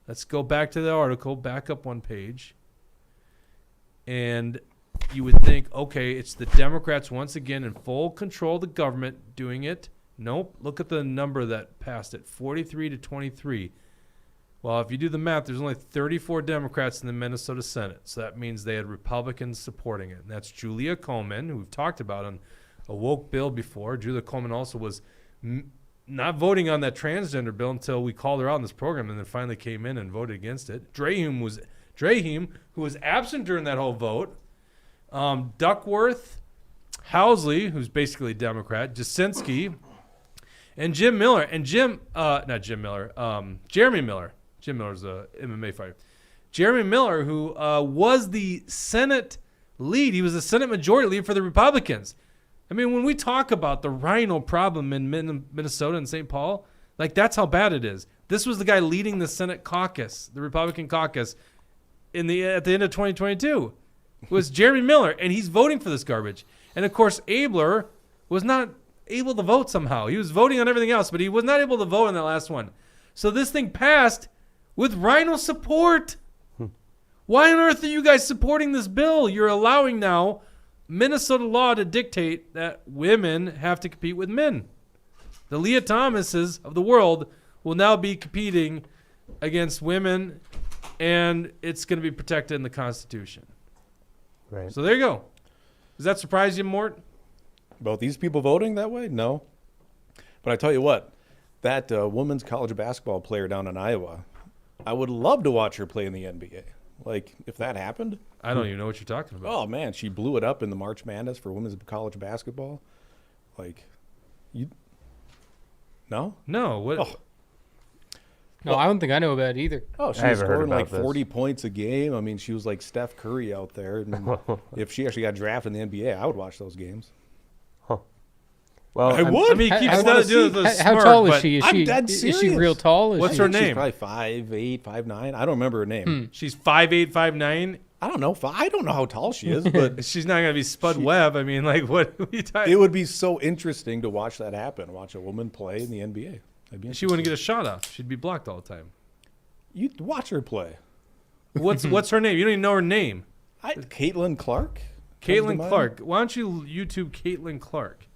Let's go back to the article, back up one page. And you would think, okay, it's the Democrats once again in full control of the government doing it. Nope. Look at the number that passed it, 43 to 23. Well, if you do the math, there's only 34 Democrats in the Minnesota Senate. So that means they had Republicans supporting it. And that's Julia Coleman, who we've talked about on a woke bill before. Julia Coleman also was not voting on that transgender bill until we called her out in this program, and then finally came in and voted against it. Drahim, who was absent during that whole vote. Duckworth, Housley, who's basically a Democrat, Jasinski, and Jim Miller. And not Jim Miller, Jeremy Miller. Jim Miller's a MMA fighter. Jeremy Miller, who was the Senate lead. He was the Senate majority leader for the Republicans. I mean, when we talk about the rhino problem in Minnesota and St. Paul, like that's how bad it is. This was the guy leading the Senate caucus, the Republican caucus, at the end of 2022. Was Jeremy Miller, and he's voting for this garbage. And of course, Abler was not able to vote somehow. He was voting on everything else, but he was not able to vote on that last one. So this thing passed with rhino support. Why on earth are you guys supporting this bill? You're allowing now Minnesota law to dictate that women have to compete with men. The Leah Thomases of the world will now be competing against women, and it's going to be protected in the Constitution. Right. So there you go. Does that surprise you, Mort? About these people voting that way? No. But I tell you what, that women's college basketball player down in Iowa, I would love to watch her play in the NBA. Like, if that happened. I don't even know what you're talking about. Oh, man, she blew it up in the March Madness for women's college basketball. Like, you... No? No. What? Oh. No, I don't think I know about it either. Oh, she I was haven't heard scoring like about this. 40 points a game. I mean, she was like Steph Curry out there. And if she actually got drafted in the NBA, I would watch those games. Well, I would. I mean, he keeps I not wanna doing see- this How smart, tall is but she? Is I'm she dead is she serious. real tall? Is What's she, her She's name? probably 5'8", 5'9". I don't remember her name. She's 5'8", 5'9". I don't know. I don't know how tall she is, but She's not going to be Spud Webb. I mean, like, what are you talking? it would be so interesting to watch that happen. Watch a woman play in the NBA. That'd be She wouldn't get interesting. a shot off. She'd be blocked all the time. You'd watch her play. What's her name? You don't even know her name. Caitlin Clark? Comes to Caitlin mind? Clark. Why don't you YouTube Caitlin Clark?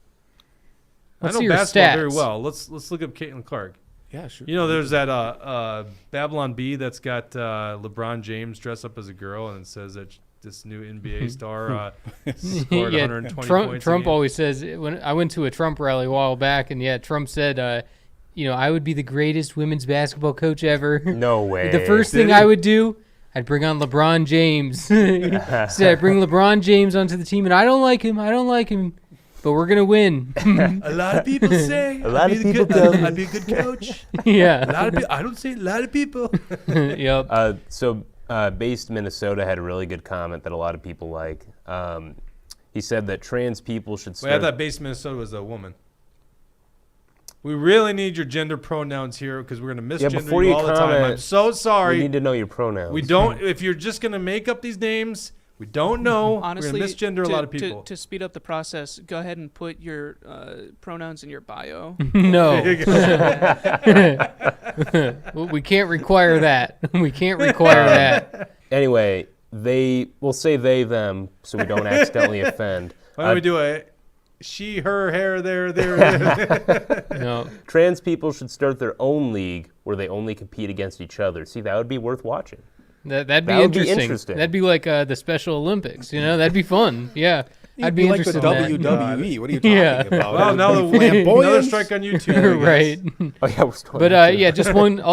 Let's I see know her basketball very stats. well. Let's look up Caitlin Clark. Yeah, sure. You know, there's that Babylon Bee that's got LeBron James dressed up as a girl, and it says that this new NBA star scored 120 points. Trump a game. always says, when I went to a Trump rally a while back, and Trump said, I would be the greatest women's basketball coach ever. no way. The first Did thing he? I would do, I'd bring on LeBron James. Said I'd bring LeBron James onto the team, and I don't like him, but we're gonna win. A lot of people say A lot I'd of be people good, tell me. I'd be a good coach. A Yeah. lot of people. I don't say a lot of people. Yep. So Based Minnesota had a really good comment that a lot of people like. He said that trans people should Wait, start. I thought Base Minnesota was a woman. We really need your gender pronouns here because we're going to misgender before you you all the time. I'm comment, so we sorry. need to know your pronouns. We don't. If you're just going to make up these names, we don't know. Honestly, we're going to misgender a lot of people. To speed up the process, go ahead and put your pronouns in your bio. No. Well, we can't require that. We can't require that. Anyway, we'll say they, them, so we don't accidentally offend. Why don't we do a she, her, hair, there. No. Trans people should start their own league where they only compete against each other. See, that would be worth watching. That'd be That would be interesting. interesting. That'd be like the Special Olympics. That'd be fun. Yeah. You'd I'd be like the interested in that. WWE. What are you talking Yeah. about? Well, now Everybody another flamboyant. strike on YouTube. I guess. Right. Oh, yeah, we're still But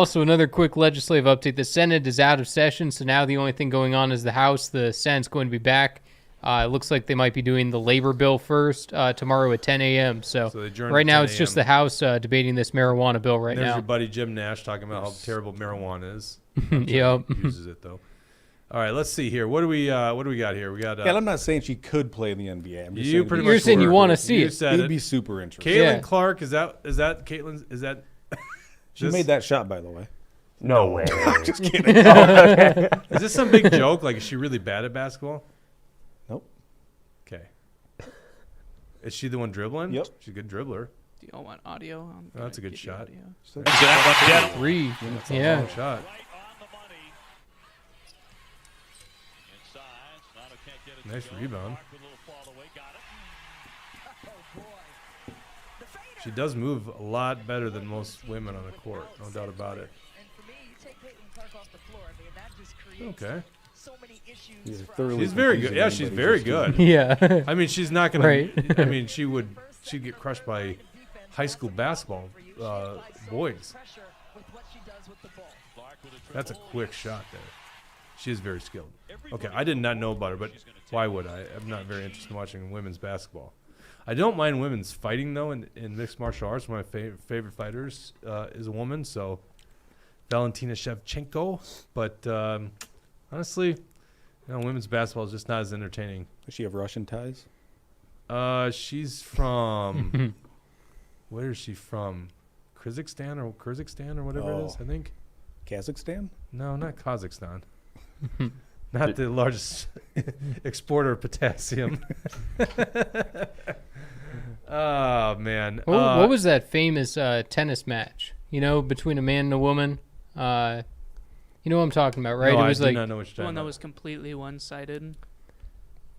just another quick legislative update. The Senate is out of session, so now the only thing going on is the House. The Senate's going to be back. It looks like they might be doing the labor bill first tomorrow at 10 a.m. So they adjourned right at now 10 it's just a.m. the House debating this marijuana bill right There's now. your buddy Jim Nash talking about how terrible marijuana is. Yep. He uses it though. All right, let's see here. What do we got here? We got. Yeah, I'm not saying she could play in the NBA. I'm just You saying pretty You're much saying you were. want to see You it. said it would it. be super interesting. Caitlin Yeah. Clark is that Caitlin? Is that? She made that shot, by the way. No way. Just kidding. Is this some big joke? Like, is she really bad at basketball? Nope. Okay. Is she the one dribbling? Yep. She's a good dribbler. Do y'all want audio? Oh, that's a good Get you shot. audio. Three. Yeah. Long shot. Nice rebound. She does move a lot better than most women on the court, no doubt about it. Okay. She's very good. Yeah, she's very good. Yeah. I mean, she's not gonna. Right. I mean, she'd get crushed by high school basketball boys. That's a quick shot there. She is very skilled. Okay, I did not know about her, but why would I? I'm not very interested in watching women's basketball. I don't mind women's fighting, though, in mixed martial arts. One of my favorite fighters is a woman, so Valentina Shevchenko. But honestly, women's basketball is just not as entertaining. Does she have Russian ties? She's from... where is she from? Kyrgyzstan or whatever it is, I think. Kazakhstan? No, not Kazakhstan. Not the largest exporter of potassium. Oh, man. What was that famous tennis match? Between a man and a woman? You know what I'm talking about, right? No, it was I do like not know what you're The talking one that about. was completely one-sided.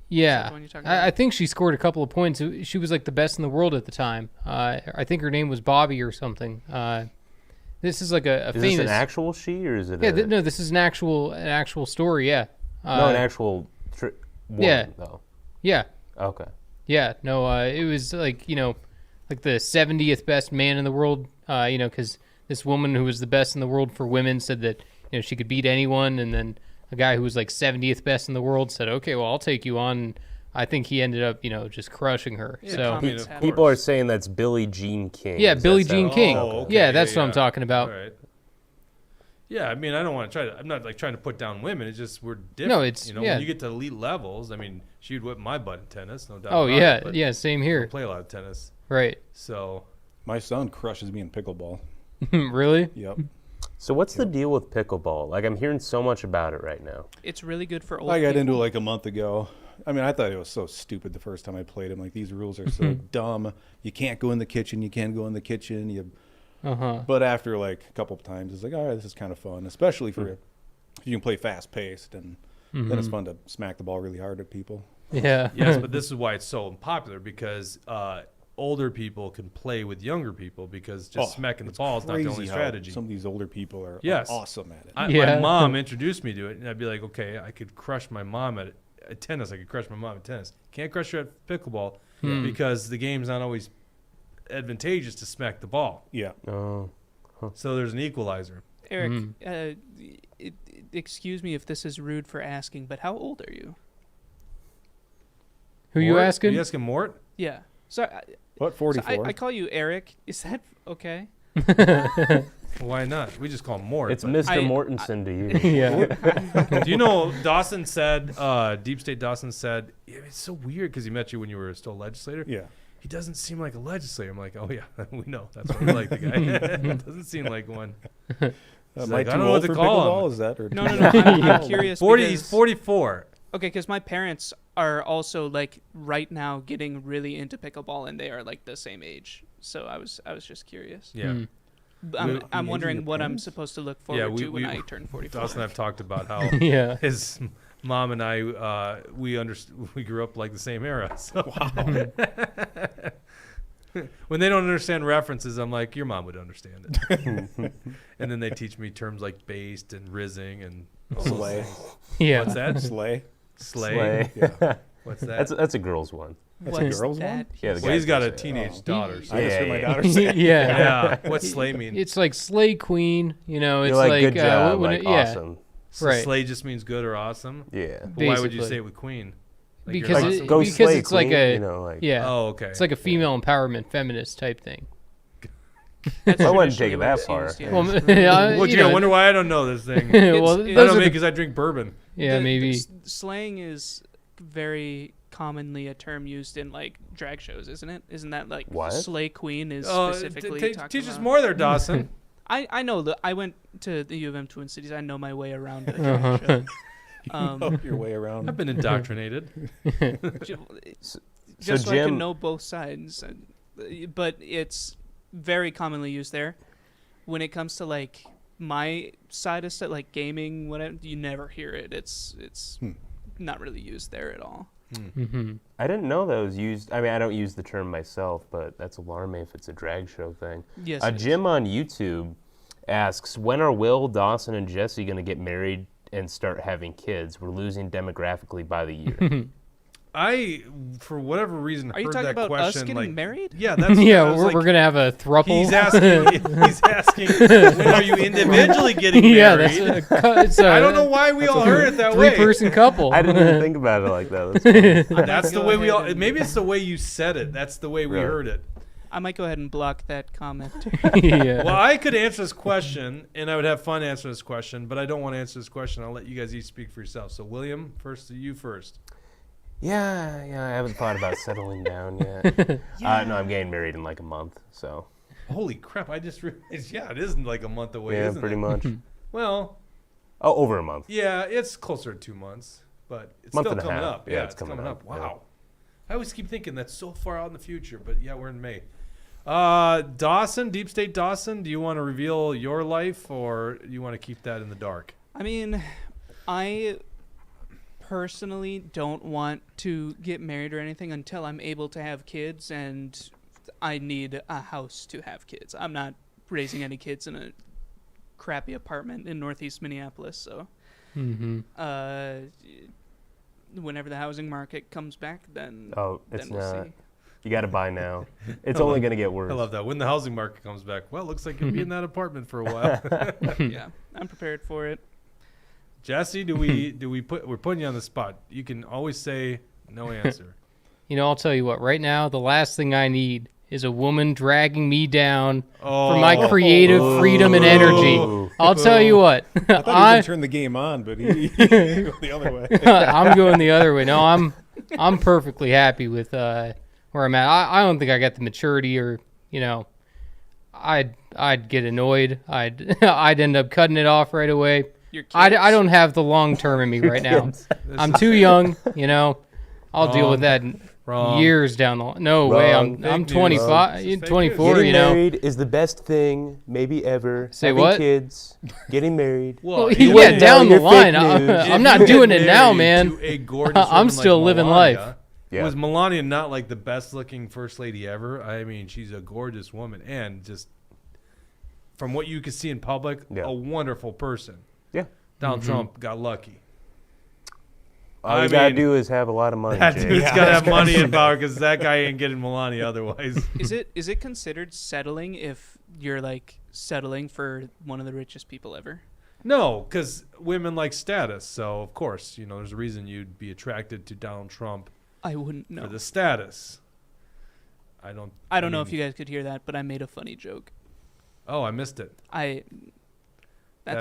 yeah. the one you're talking about? I think she scored a couple of points. She was like the best in the world at the time. I think her name was Bobby or something. This is like a Is famous. this an actual she or is it? Yeah, no, this is an actual story. Yeah. No, an actual woman, yeah. though. Yeah. Okay. Yeah, no, it was like, like the 70th best man in the world, because this woman who was the best in the world for women said that, she could beat anyone. And then a guy who was like 70th best in the world said, okay, well, I'll take you on. And I think he ended up, just crushing her. Yeah, So, comments have- People are saying that's Billie Jean King. yeah, Does Billie that Jean sound- King. Oh, okay. Yeah, that's what I'm Yeah. talking about. All right. Yeah, I mean, I don't want to try to. I'm not like trying to put down women. It's just we're different. No, it's- yeah. when you get to elite levels. I mean, she'd whip my butt in tennis, no doubt. Oh, about yeah, it, but yeah, same I here. don't play a lot of tennis, Right. so My son crushes me in pickleball. Really? Yep. So what's the deal with pickleball? Like, I'm hearing so much about it right now. It's really good for old I got people. into it like a month ago. I mean, I thought it was so stupid the first time I played him. Like, these rules are so dumb. You can't go in the kitchen. You can't go in the kitchen. But after like a couple of times, it's like, all right, this is kind of fun, especially for if you can play fast paced, and then it's fun to smack the ball really hard at people. Yeah. yes. But this is why it's so popular because older people can play with younger people because just smacking the ball is not the only Crazy how strategy. some of these older people are Yes. awesome at it. My Yeah. mom introduced me to it, and I'd be like, okay, I could crush my mom at tennis. I could crush my mom at tennis. Can't crush her at pickleball because the game's not always advantageous to smack the ball. Yeah. Oh. So there's an equalizer. Eric, excuse me if this is rude for asking, but how old are you? Who you Mort? asking? You asking Mort? Yeah. So, What, so 44? I call you Eric. Is that okay? Why not? We just call him Mort. It's but- Mr. I- Mortensen to you. Yeah. Do you know Dawson said, Deep State Dawson said, yeah, it's so weird because he met you when you were still a legislator. Yeah. He doesn't seem like a legislator. I'm like, oh, yeah, we know. That's why we like the guy. Doesn't seem like one. He's Am like, I I too don't know old what to for call pickleball? him. Is that? Or No. I'm curious. 40, because, he's 44. Okay, because my parents are also like right now getting really into pickleball, and they are like the same age. So I was just curious. Yeah. I'm The wondering age of what your I'm parents? supposed to look forward to when I turn 44. Dawson and I've talked about how Yeah. his mom and I, we grew up like the same era. So. When they don't understand references, I'm like, your mom would understand it. And then they teach me terms like based and rizzing and all those Slay. things. Yeah. What's that? Slay. Slay. Yeah. What's that? That's a girl's one. That's a What's girl's that? one? Yeah, the Well, guy he's got a says it. teenage daughter. So. I just heard my Yeah. daughter say it. Yeah. Yeah. What's slay mean? It's like Slay Queen, it's You're like, good job, when like it- yeah, awesome. So right. slay just means good or awesome. Yeah. But why would you Basically. say it with queen? Like you're Because awesome? it- Go because slay, it's like queen, a- you know, like. yeah. Oh, okay. It's like a female empowerment feminist type thing. That's I wouldn't take traditionally it what that it's far. used, yeah. Well, Well, you gee, I know, wonder why I don't know this thing. well, It's- I those know are me the- because I drink bourbon. yeah, maybe. Slaying is very commonly a term used in like drag shows, isn't it? Isn't that like What? Slay Queen is Oh, specifically talked teach us about? more there, Dawson. I know that I went to the U of M Twin Cities. I know my way around a drag show. Know your way around. I've been indoctrinated. Just So so I Jim- can know both sides, but it's very commonly used there. When it comes to like my side of stuff, like gaming, whatever, you never hear it. It's not really used there at all. I didn't know that was used. I mean, I don't use the term myself, but that's alarming if it's a drag show thing. Yes. Jim on YouTube asks, when are Will, Dawson, and Jesse going to get married and start having kids? We're losing demographically by the year. I, for whatever reason, Are you heard talking that about question. us getting married? Yeah, that's Yeah, I was we're like, gonna have a throuple. He's asking. When are you individually getting married? Yeah, it's I don't know why we all heard it that way. Three-person couple. I didn't even think about it like that. That's funny. That's the way we all. Maybe it's the way you said it. That's the way we Right. heard it. I might go ahead and block that comment. Yeah. Well, I could answer this question, and I would have fun answering this question, but I don't want to answer this question. I'll let you guys each speak for yourself. So, William, you first. Yeah, I haven't thought about settling down yet. No, I'm getting married in like a month, so. Holy crap! I just realized. Yeah, it isn't like a month away. Yeah, isn't pretty it? much. Well, Over a month. yeah, it's closer to 2 months, but it's Month still and a coming half. up. Yeah, It's it's coming coming up. up, yeah. Wow. I always keep thinking that's so far out in the future, but yeah, we're in May. Dawson, Deep State Dawson, do you want to reveal your life, or do you want to keep that in the dark? I mean, I personally don't want to get married or anything until I'm able to have kids, and I need a house to have kids. I'm not raising any kids in a crappy apartment in Northeast Minneapolis, so whenever the housing market comes back, then It's then we'll not. see. You got to buy now. It's only going to get worse. I love that. When the housing market comes back, well, it looks like you'll be in that apartment for a while. Yeah, I'm prepared for it. Jesse, we're putting you on the spot. You can always say no answer. You know, I'll tell you what. Right now, the last thing I need is a woman dragging me down for my creative freedom and energy. I'll tell you what. I thought he was going to turn the game on, but he went the other way. I'm going the other way. No, I'm perfectly happy with where I'm at. I don't think I got the maturity, or I'd get annoyed. I'd end up cutting it off right away. Your kids? I don't have the long term in me right now. I'm too young. I'll deal with that Wrong. years down the line. No way. I'm Fake news. 25, This is fake 24. Getting married is the best thing maybe ever. Say Having what? kids, getting married. Well, Yeah, wouldn't down know the your line. fake news. I'm not If you doing get it now, married man. to a gorgeous I'm woman still like living Melania, life. Yeah. Was Melania not like the best looking first lady ever? I mean, she's a gorgeous woman, and just from what you could see in public, Yeah. a wonderful person. Yeah. Donald Trump got lucky. All you got to do is have a lot of money, That Jay. dude's got to have money and power, because that guy ain't getting Melania otherwise. Is it considered settling if you're like settling for one of the richest people ever? No, because women like status. So, of course, there's a reason you'd be attracted to Donald Trump I wouldn't know. for the status. I don't know if you guys could hear that, but I made a funny joke. Oh, I missed it. That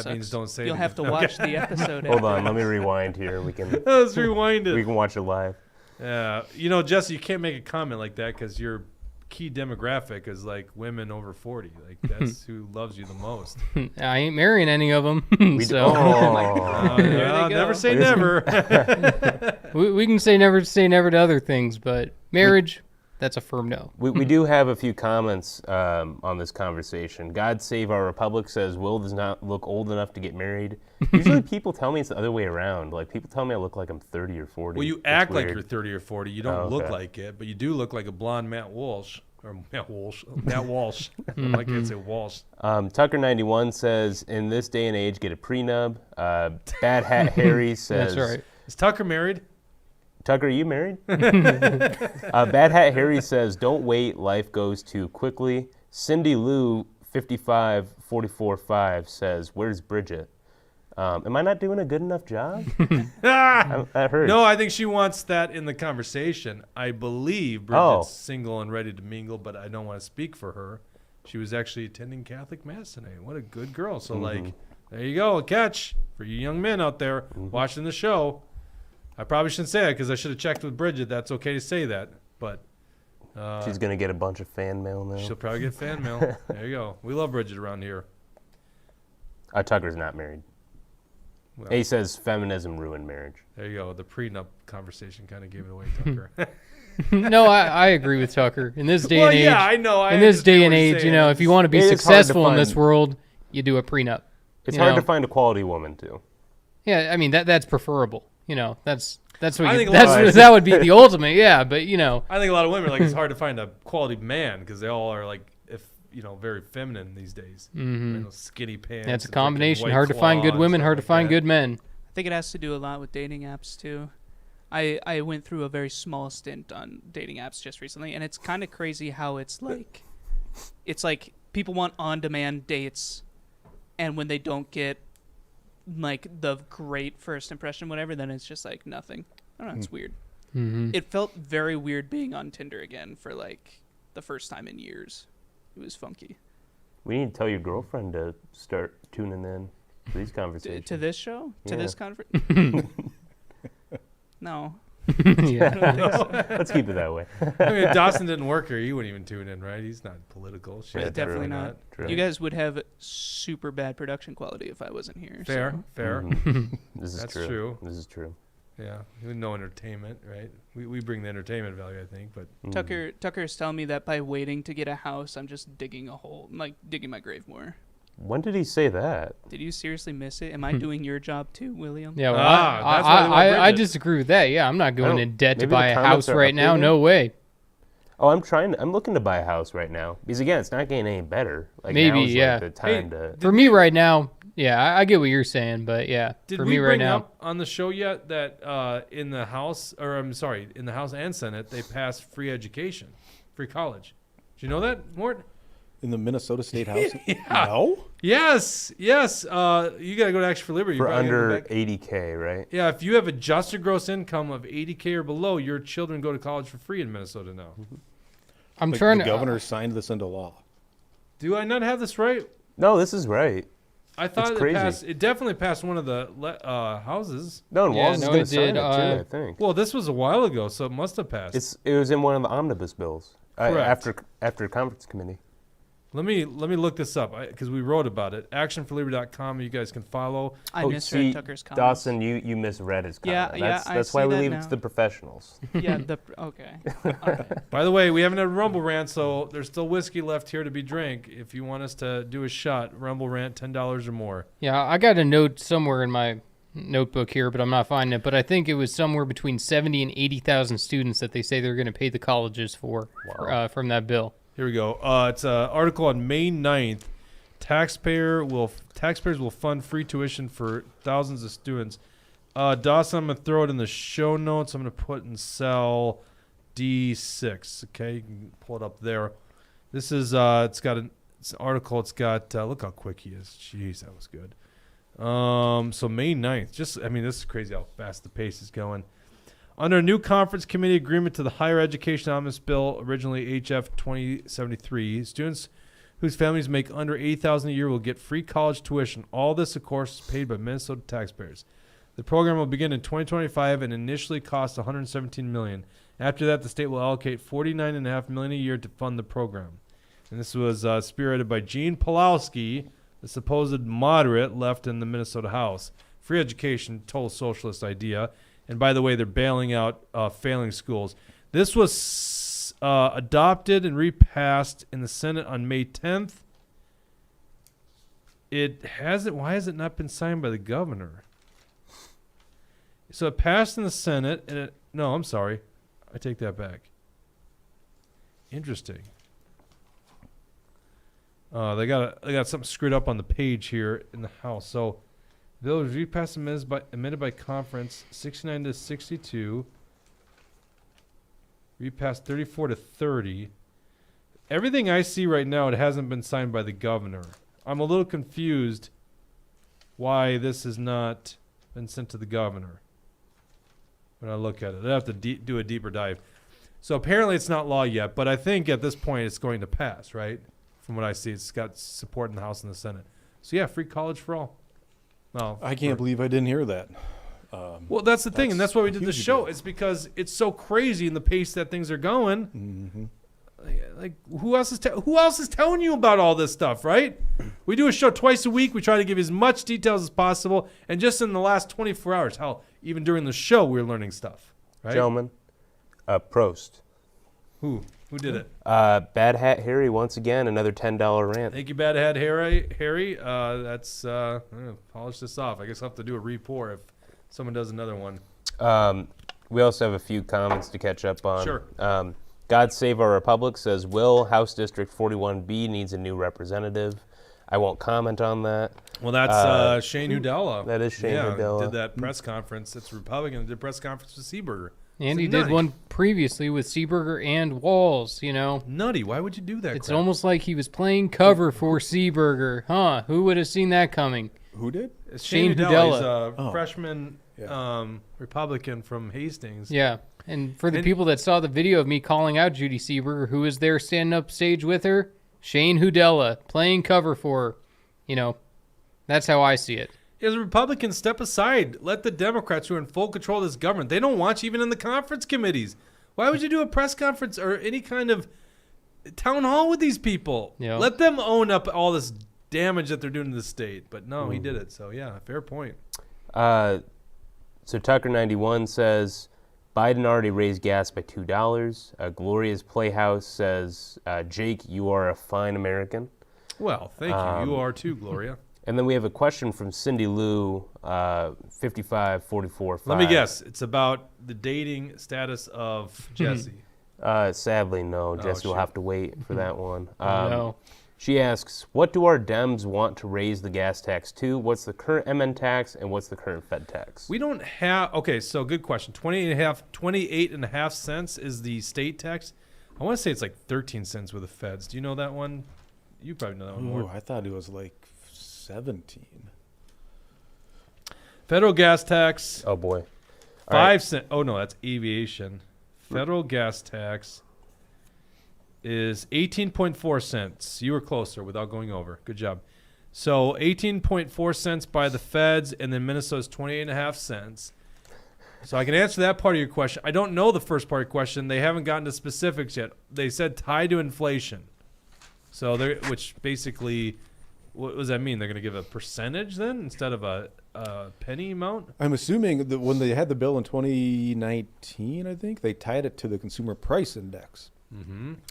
That means sucks. don't say You'll have to anything. watch the episode. Hold after. on, let me rewind here. We can Let's rewind it. watch it live. Yeah, Jesse, you can't make a comment like that because your key demographic is like women over 40. Like that's who loves you the most. I ain't marrying any of them. So There they go. Never say never. we can say never to other things, but marriage, that's a firm no. We do have a few comments on this conversation. God Save Our Republic says, Will does not look old enough to get married. Usually people tell me it's the other way around. Like, people tell me I look like I'm 30 or 40. Well, you It's act like weird. you're 30 or 40. You don't Oh, look okay. like it, but you do look like a blonde Matt Walsh. Or Matt Walsh. Matt Walsh. I can't say Walsh. Tucker91 says, in this day and age, get a prenup. Bad Hat Harry says... That's right. Is Tucker married? Tucker, are you married? Bad Hat Harry says, don't wait, life goes too quickly. Cindy Lou 55445 says, where's Bridget? Am I not doing a good enough job? That hurts. No, I think she wants that in the conversation. I believe Bridget's single and ready to mingle, but I don't want to speak for her. She was actually attending Catholic Mass tonight. What a good girl. So, there you go, a catch for you young men out there watching the show. I probably shouldn't say that because I should have checked with Bridget. That's okay to say that, but She's going to get a bunch of fan mail now. she'll probably get fan mail. There you go. We love Bridget around here. Tucker's not married. Well, He says feminism ruined marriage. there you go. The prenup conversation kind of gave it away, Tucker. No, I agree with Tucker. In this day and age, I know. in this day and age, if you want to be It's hard to successful in this find- world, you do a prenup. It's You hard know? to find a quality woman, too. Yeah, I mean that's preferable. That's That's what I you, think a that's lot of- that would be the ultimate. Yeah, but you know, I think a lot of women are like it's hard to find a quality man because they all are like very feminine these days. mhm. Skinny pants. That's a and freaking combination. White Hard to find Claw good and women. stuff Hard to like find that. good men. I think it has to do a lot with dating apps too. I went through a very small stint on dating apps just recently, and it's kind of crazy how it's like people want on-demand dates, and when they don't get like the great first impression, whatever, then it's just like nothing. I don't know. It's weird. Mm-hmm. It felt very weird being on Tinder again for like the first time in years. It was funky. We need to tell your girlfriend to start tuning in to these conversations. To this show? To Yeah. this conference? No. Yeah. Let's keep it that way. I mean, if Dawson didn't work here, you wouldn't even tune in, right? He's not political. Shit. Yeah, Definitely true. not. True. You guys would have super bad production quality if I wasn't here. Fair, so. fair. Mhm. This is That's true. true. This is true. Yeah, no entertainment, right? We bring the entertainment value, I think, but Mhm. Tucker's telling me that by waiting to get a house, I'm just digging a hole, like digging my grave more. When did he say that? Did you seriously miss it? Am I doing your job too, William? Yeah, well, that's why they want I Bridget. disagree with that. Yeah, I'm not going don't- in debt to maybe the buy a comments house are right now. updated? No way. Oh, I'm looking to buy a house right now because again, it's not getting any better. Like Maybe, now's yeah. like the time Hey, to. For me right now, yeah, I get what you're saying, but yeah, did for we me right bring now, up on the show yet that in the House, in the House and Senate, they passed free education, free college? Did you know that, Mort? In the Minnesota State House? Yeah. No? Yes. You got to go to Action for Liberty. You For probably gotta go under back. 80K, right? Yeah, if you have adjusted gross income of 80K or below, your children go to college for free in Minnesota now. I'm Like trying the to. governor signed this into law. Do I not have this right? No, this is right. I thought it crazy. passed. It definitely passed one of the houses. No, and Yeah, Walls is no, going it to sign did, it too. I think Well, this was a while ago, so it must have passed. it was in one of the omnibus bills Correct. after conference committee. Let me look this up because we wrote about it. Actionforliberty.com. You guys can follow. I Oh, misread see, Tucker's comments. Dawson, you misread his Yeah, comment. yeah, I That's why see we that leave it now. to the professionals. Yeah, okay. All right. By the way, we haven't had a Rumble Rant, so there's still whiskey left here to be drank. If you want us to do a shot, Rumble Rant, $10 or more. Yeah, I got a note somewhere in my notebook here, but I'm not finding it. But I think it was somewhere between 70 and 80,000 students that they say they're going to pay the colleges for from that bill. Here we go. It's an article on May 9th. Taxpayers will fund free tuition for thousands of students. Dawson, I'm going to throw it in the show notes. I'm going to put in cell D6. Okay, you can pull it up there. This is, it's an article. It's got, look how quick he is. Jeez, that was good. So May 9th. This is crazy how fast the pace is going. Under a new conference committee agreement to the Higher Education Omnibus Bill, originally HF 2073, students whose families make under $80,000 a year will get free college tuition. All this, of course, is paid by Minnesota taxpayers. The program will begin in 2025 and initially cost $117 million. After that, the state will allocate $49.5 million a year to fund the program. And this was spearheaded by Gene Pawlowski, the supposed moderate left in the Minnesota House. Free education, total socialist idea. And by the way, they're bailing out failing schools. This was adopted and repassed in the Senate on May 10th. Why has it not been signed by the governor? So it passed in the Senate, and no, I'm sorry. I take that back. Interesting. They got something screwed up on the page here in the House. So bill was repassed and amended by conference 69 to 62. Repassed 34 to 30. Everything I see right now, it hasn't been signed by the governor. I'm a little confused why this has not been sent to the governor. When I look at it, I have to do a deeper dive. So apparently it's not law yet, but I think at this point it's going to pass, right? From what I see, it's got support in the House and the Senate. So yeah, free college for all. No, I can't believe I didn't hear that. Well, that's the thing, and that's why we did the huge show. deal. It's because it's so crazy in the pace that things are going. Mm-hmm. Like who else is telling you about all this stuff, right? We do a show twice a week. We try to give as much details as possible, and just in the last 24 hours, hell, even during the show, we're learning stuff, right? Gentlemen, Prost. Who did it? Bad Hat Harry, once again, another $10 rant. Thank you, Bad Hat Harry. That's I'm gonna polish this off. I guess I'll have to do a re-pour if someone does another one. We also have a few comments to catch up on. Sure. God Save Our Republic says, Will, House District 41B needs a new representative. I won't comment on that. Well, that's Shane Hudella. That is Shane Hudella. Did that press conference. It's Republican. Did a press conference with Seeberger. And It's he did nutty. one previously with Seeberger and Walls, you know. Nutty. Why would you do that? It's crap? almost like he was playing cover for Seeberger. Huh, who would have seen that coming? Who did? It's Shane Shane Hudella. Hudella. He's a Oh. freshman Yeah. Republican from Hastings. Yeah. And for the And- people that saw the video of me calling out Judy Seeberger, who was there standing up stage with her? Shane Hudella, playing cover for her. You know, that's how I see it. As Republicans, step aside. Let the Democrats, who are in full control of this government, they don't want you even in the conference committees. Why would you do a press conference or any kind of town hall with these people? Yeah. Let them own up all this damage that they're doing to the state. But no, he did it. So, yeah, fair point. So Tucker91 says, Biden already raised gas by $2. Gloria's Playhouse says, Jake, you are a fine American. Well, thank you. You are too, Gloria. And then we have a question from Cindy Lou, 5544. Let me guess. It's about the dating status of Jesse. Sadly, no. Jesse will shoot. have to wait for that one. No. She asks, what do our Dems want to raise the gas tax to? What's the current MN tax and what's the current Fed tax? We don't have. Okay, so good question. 28.5 cents is the state tax. I want to say it's like 13 cents with the feds. Do you know that one? You probably know that one Oh, more. I thought it was like 17. Federal gas tax, Oh, boy. 5 cents. Oh, no, that's aviation. Federal gas tax is 18.4 cents. You were closer without going over. Good job. So 18.4 cents by the feds, and then Minnesota's 28.5 cents. So I can answer that part of your question. I don't know the first part of your question. They haven't gotten to specifics yet. They said tied to inflation. So they're, which basically, what does that mean? They're going to give a percentage then instead of a penny amount? I'm assuming that when they had the bill in 2019, I think, they tied it to the consumer price index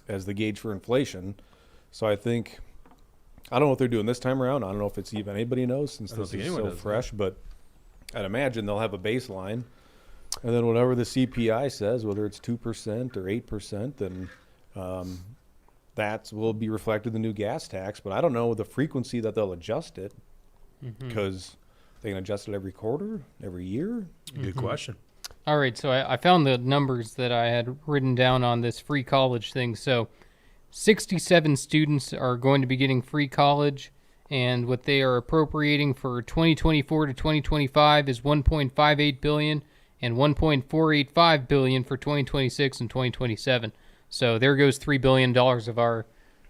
as the gauge for inflation. So I think, I don't know what they're doing this time around. I don't know if it's even anybody knows since I don't this think is anyone so does, fresh, but I'd imagine they'll have a baseline. And then whatever the CPI says, whether it's 2% or 8%, then that will be reflected in the new gas tax. But I don't know the frequency that they'll adjust it because they can adjust it every quarter, every year. Good question. All right, so I found the numbers that I had written down on this free college thing. So 67 students are going to be getting free college, and what they are appropriating for 2024 to 2025 is $1.58 billion and $1.485 billion for 2026 and 2027. So there goes $3 billion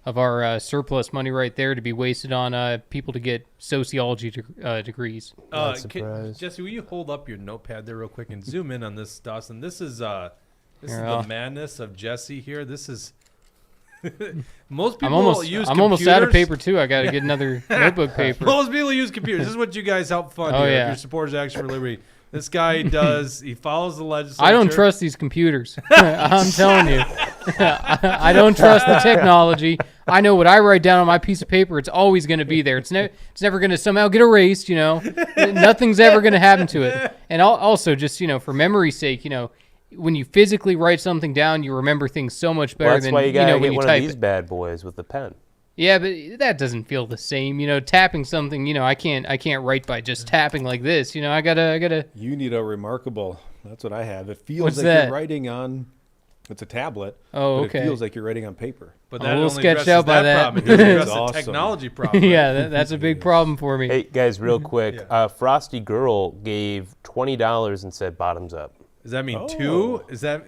of our surplus money right there to be wasted on people to get sociology degrees. Not surprised. Jesse, will you hold up your notepad there real quick and zoom in on this, Dawson? This is Here, the madness of Jesse here. This is most people use I'm almost out of computers. paper too. I got to get another notebook paper. Most people use computers. This is what you guys help fund Oh, here. yeah. Your supporters Action for Liberty. This guy does. He follows the legislature. I don't trust these computers. I'm telling you. I don't trust the technology. I know what I write down on my piece of paper. It's always going to be there. It's never going to somehow get erased, you know. Nothing's ever going to happen to it. And also just, you know, for memory's sake, you know, when you physically write something down, you remember things so much better Well, that's than, why you gotta when get you one of type these it. bad boys with the pen. Yeah, but that doesn't feel the same. You know, tapping something, you know, I can't write by just tapping like this. You know, I gotta. You need a remarkable. That's what I have. It feels What's like that? you're writing on. It's a tablet. Oh, but okay. It feels like you're writing on paper. But A that little only sketched addresses out by that. problem. It doesn't address That's the awesome. technology problem. Yeah, that's a big problem for me. Hey, guys, real quick. Yeah. Frosty Girl gave $20 and said bottoms up. Does that mean Oh. two? Is that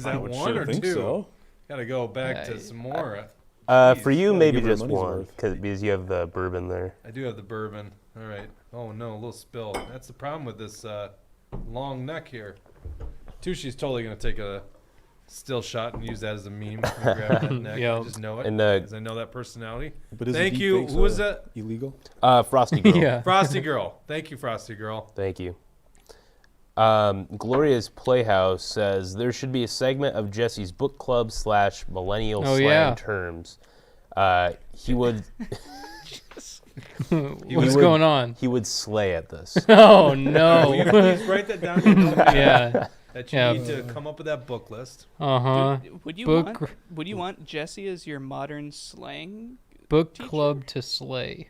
I would one sure or think two? so. Got to go back to some more. For you, Yeah, maybe give her just money's one, worth. because you have the bourbon there. I do have the bourbon. All right. Oh no, a little spill. That's the problem with this long neck here. Tushy's totally gonna take a still shot and use that as a meme. Grab that neck. I Yep. just know it. And, because I know that personality. But is Thank the you. deepfakes, Who was that? Illegal. Frosty Girl. Yeah. Frosty Girl. Thank you, Frosty Girl. Thank you. Gloria's Playhouse says there should be a segment of Jesse's book club / millennial Oh, slang yeah. terms. He would What's going on? he would slay at this. Oh Will no. you please write that down? Yeah. that you need to come up with that book list. Would you Book- want Jesse as your modern slang? Book teacher? club to slay.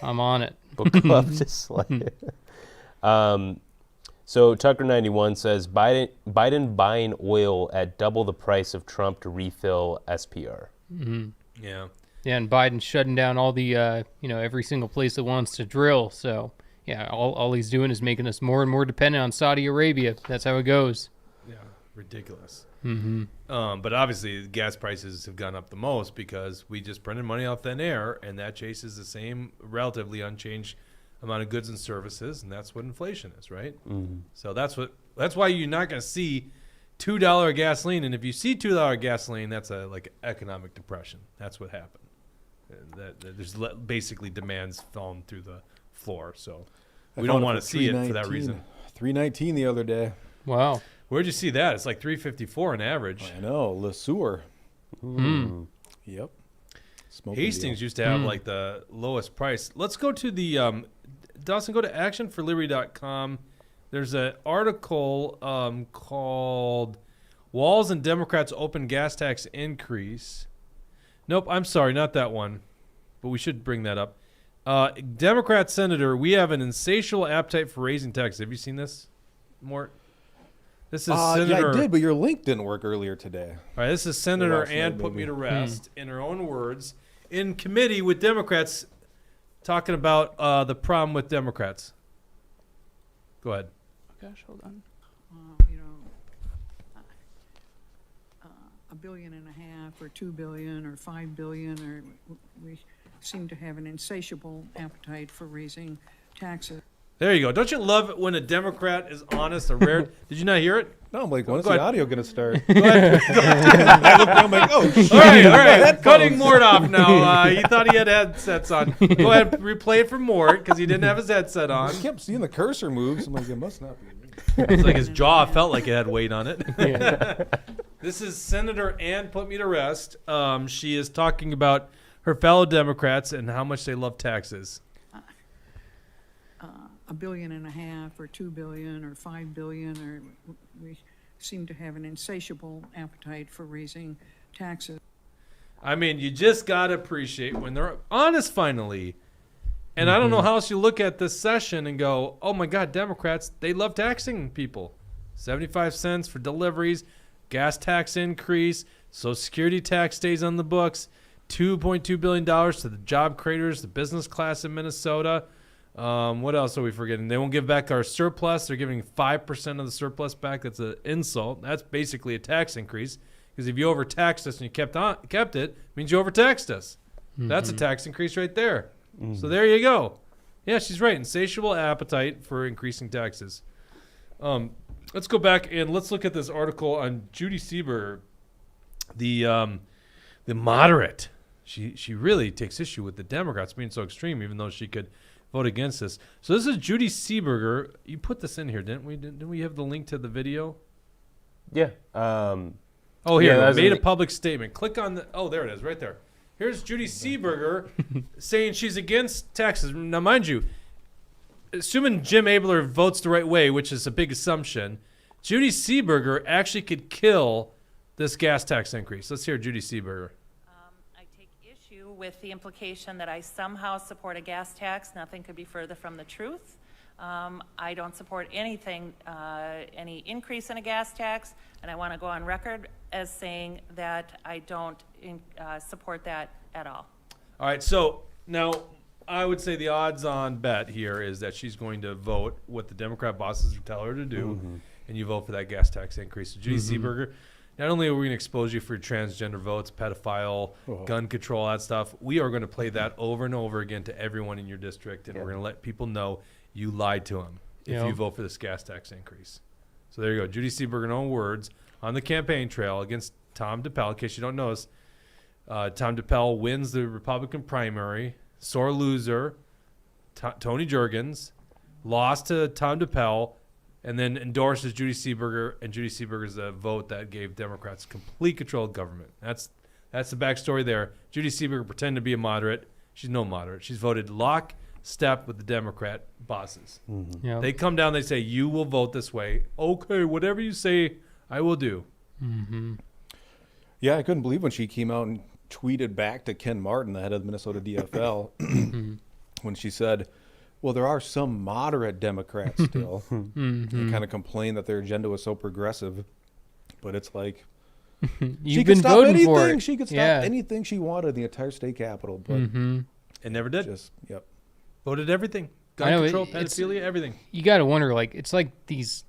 I'm on it. Book club to slay. So Tucker91 says Biden buying oil at double the price of Trump to refill SPR. Yeah. Yeah, and Biden's shutting down all the, every single place that wants to drill. So, yeah, all he's doing is making us more and more dependent on Saudi Arabia. That's how it goes. Yeah, ridiculous. But obviously, the gas prices have gone up the most because we just printed money off thin air, and that chases the same relatively unchanged amount of goods and services, and that's what inflation is, right? So that's why you're not going to see $2 gasoline, and if you see $2 gasoline, that's like economic depression. That's what happened. There's basically demands falling through the floor, so we don't want to see it for that reason. $3.19 the other day. Wow. Where'd you see that? It's like $3.54 on average. I know, Le Sueur. Yep. Smoking Hastings deal. used to have like the lowest price. Let's go to the Dawson. Go to actionforliberty.com. There's an article called "Walls and Democrats Open Gas Tax Increase." Nope, I'm sorry, not that one. But we should bring that up. Democrat Senator, we have an insatiable appetite for raising taxes. Have you seen this, Mort? This is Senator. Yeah, I did, but your link didn't work earlier today. All right, this is Senator last night, Ann put maybe. me to rest, in her own words, in committee with Democrats, talking about the problem with Democrats. Go ahead. Gosh, hold on. $1.5 billion or $2 billion or $5 billion, or we seem to have an insatiable appetite for raising taxes. There you go. Don't you love it when a Democrat is honest? A rare. Did you not hear it? No, I'm like, when's Go the ahead. audio going to start? Go ahead. I looked down, I'm like, oh, shit. All right. Cutting Mort off now. He thought he had headsets on. Go ahead, replay it for Mort because he didn't have his headset on. I kept seeing the cursor moves. I'm like, it must not be me. It's like his jaw felt like it had weight on it. This is Senator Ann put me to rest. She is talking about her fellow Democrats and how much they love taxes. $1.5 billion or $2 billion or $5 billion, or we seem to have an insatiable appetite for raising taxes. I mean, you just got to appreciate when they're honest finally. And I don't know how else you look at this session and go, oh my God, Democrats, they love taxing people. 75 cents for deliveries, gas tax increase, Social Security tax stays on the books, $2.2 billion to the job creators, the business class in Minnesota. What else are we forgetting? They won't give back our surplus. They're giving 5% of the surplus back. That's an insult. That's basically a tax increase. Because if you overtaxed us and you kept it, it means you overtaxed us. That's a tax increase right there. So there you go. Yeah, she's right. Insatiable appetite for increasing taxes. Let's go back and let's look at this article on Judy Seeberger, the moderate. She really takes issue with the Democrats being so extreme, even though she could vote against this. So this is Judy Seeberger. You put this in here, didn't we? Didn't we have the link to the video? Yeah. Oh, here. Yeah, Made a public statement. Click on the. Oh, there it is, right there. Here's Judy Seeberger saying she's against taxes. Now, mind you, assuming Jim Abler votes the right way, which is a big assumption, Judy Seeberger actually could kill this gas tax increase. Let's hear Judy Seeberger. I take issue with the implication that I somehow support a gas tax. Nothing could be further from the truth. I don't support anything, any increase in a gas tax, and I want to go on record as saying that I don't support that at all. All right, so now I would say the odds-on bet here is that she's going to vote what the Democrat bosses tell her to do, and you vote for that gas tax increase. So Judy Seeberger, not only are we going to expose you for your transgender votes, pedophile, gun control, all that stuff, we are going to play that over and over again to everyone in your district, and we're going to let people know you lied to them if you vote for this gas tax increase. So there you go. Judy Seeberger, in her own words, on the campaign trail against Tom DePel. In case you don't know this, Tom DePel wins the Republican primary. Sore loser, Tony Jurgens, lost to Tom DePel, and then endorses Judy Seeberger, and Judy Seeberger's the vote that gave Democrats complete control of government. That's the backstory there. Judy Seeberger pretended to be a moderate. She's no moderate. She's voted lock, step with the Democrat bosses. Yeah. They come down, they say, you will vote this way. Okay, whatever you say, I will do. Yeah, I couldn't believe when she came out and tweeted back to Ken Martin, the head of the Minnesota DFL, when she said, well, there are some moderate Democrats still. And kind of complained that their agenda was so progressive. But it's like, You've been voting for it. She could stop anything she wanted in the entire state capitol. But It never did. just, yep. Voted everything. I Gun know, control, it's- pedophilia, everything. You got to wonder, like, it's like these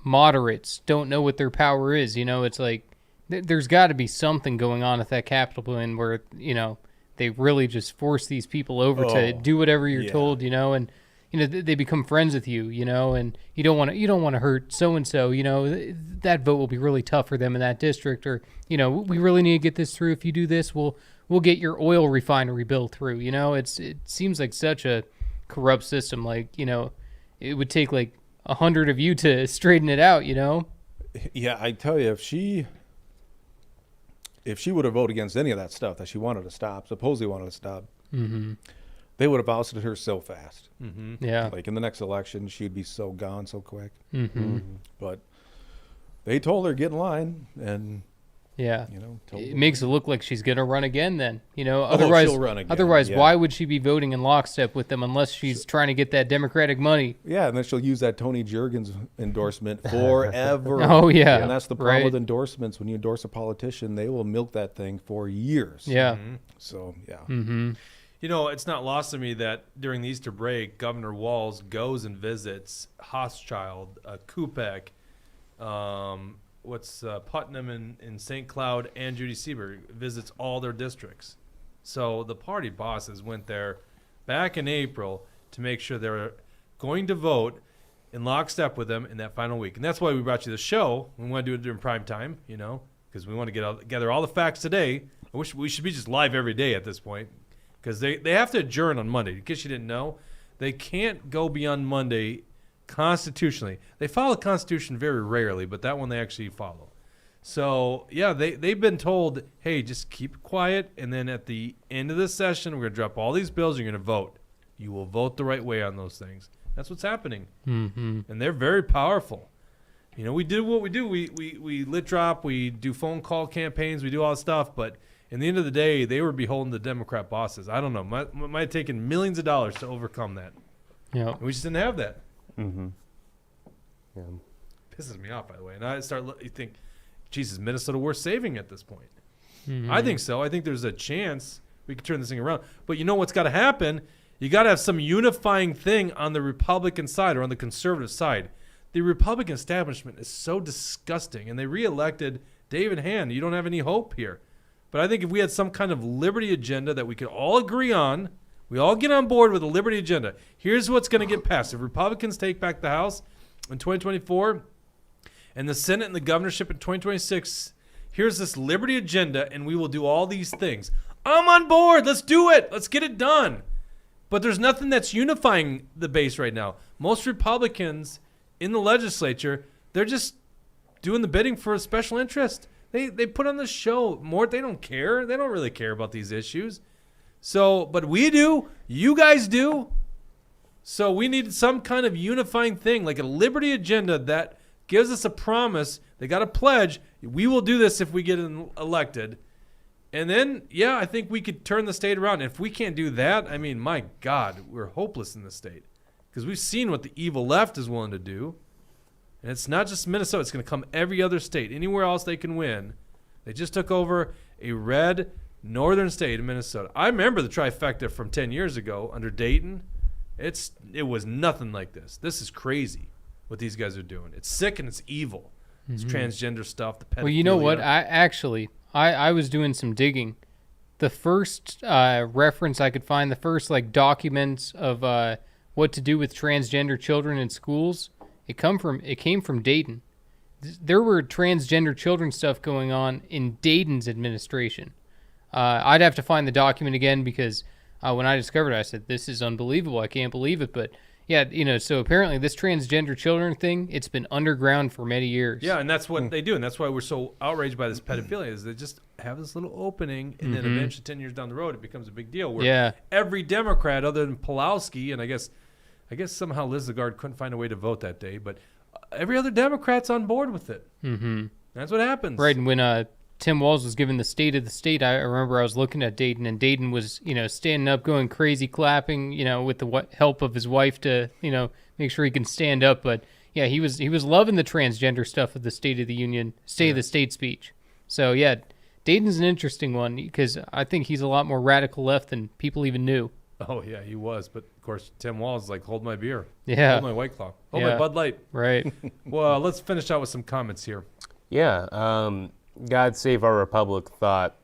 moderates don't know what their power is. You know, it's like there's got to be something going on at that Capitol building where, you know, they really just force these people over to do whatever you're told, you know, and you know they become friends with you, you know, and you don't want to hurt so and so, you know, that vote will be really tough for them in that district, or you know, we really need to get this through. If you do this, we'll get your oil refinery bill through. You know, it seems like such a corrupt system. Like, you know, it would take like 100 of you to straighten it out, you know. Yeah, I tell you, if she would have voted against any of that stuff that she wanted to stop, supposedly wanted to stop, they would have ousted her so fast. Yeah. Like in the next election, she'd be so gone so quick. But they told her get in line, and Yeah. you know, told It her. makes it look like she's going to run again then. You know, Oh, otherwise, she'll run again, otherwise yeah. why would she be voting in lockstep with them unless she's trying to get that Democratic money? Yeah, and then she'll use that Tony Jurgens endorsement forever. Oh, yeah. And that's the problem Right. with endorsements. When you endorse a politician, they will milk that thing for years. Yeah. So, yeah. You know, it's not lost to me that during the Easter break, Governor Walz goes and visits Hochschild, Kupek, Putnam and St. Cloud, and Judy Seberg, visits all their districts. So the party bosses went there back in April to make sure they're going to vote in lockstep with them in that final week. And that's why we brought you the show. We want to do it during prime time, you know, because we want to gather all the facts today. I wish we should be just live every day at this point, because they have to adjourn on Monday. In case you didn't know, they can't go beyond Monday constitutionally. They follow the Constitution very rarely, but that one they actually follow. So, yeah, they've been told, hey, just keep quiet, and then at the end of the session, we're going to drop all these bills, you're going to vote. You will vote the right way on those things. That's what's happening. And they're very powerful. You know, we do what we do. We lit drop, we do phone call campaigns, we do all this stuff, but in the end of the day, they were beholden to Democrat bosses. I don't know. Might have taken millions of dollars to overcome that. Yeah. And we just didn't have that. Yeah. Pisses me off, by the way. And I you think, Jesus, Minnesota worth saving at this point. I think so. I think there's a chance we could turn this thing around. But you know what's got to happen? You got to have some unifying thing on the Republican side or on the conservative side. The Republican establishment is so disgusting, and they reelected David Hand. You don't have any hope here. But I think if we had some kind of liberty agenda that we could all agree on, we all get on board with a liberty agenda. Here's what's going to get passed. If Republicans take back the House in 2024 and the Senate and the governorship in 2026, here's this liberty agenda, and we will do all these things. I'm on board. Let's do it. Let's get it done. But there's nothing that's unifying the base right now. Most Republicans in the legislature, they're just doing the bidding for a special interest. They put on the show more. They don't care. They don't really care about these issues. So, but we do. You guys do. So we need some kind of unifying thing, like a liberty agenda that gives us a promise. They got a pledge. We will do this if we get elected. And then, yeah, I think we could turn the state around. If we can't do that, I mean, my God, we're hopeless in the state. Because we've seen what the evil left is willing to do. And it's not just Minnesota. It's going to come every other state. Anywhere else they can win. They just took over a red northern state in Minnesota. I remember the trifecta from 10 years ago under Dayton. It was nothing like this. This is crazy what these guys are doing. It's sick and it's evil. It's transgender stuff, the pedophilia. Well, you know what? I was doing some digging. The first reference I could find, the first like documents of what to do with transgender children in schools, it came from Dayton. There were transgender children stuff going on in Dayton's administration. I'd have to find the document again because when I discovered it, I said, this is unbelievable. I can't believe it. But Yeah, so apparently this transgender children thing, it's been underground for many years. Yeah, and that's what they do, and that's why we're so outraged by this pedophilia. Is they just have this little opening, and then eventually 10 years down the road, it becomes a big deal. Where every Democrat, other than Pulowski, and I guess somehow Liz Lagarde couldn't find a way to vote that day, but every other Democrat's on board with it. Mm-hmm. That's what happens. Right, and when Tim Walz was given the State of the State, I remember I was looking at Dayton, and Dayton was, standing up, going crazy, clapping, with the help of his wife to, make sure he can stand up. But yeah, he was loving the transgender stuff of the State of the Union, State of the State speech. So yeah, Dayton's an interesting one because I think he's a lot more radical left than people even knew. Oh yeah, he was. But of course, Tim Walz is like, hold my beer, yeah, hold my White Claw, hold my Bud Light. Right. Well, let's finish out with some comments here. Yeah. God Save Our Republic thought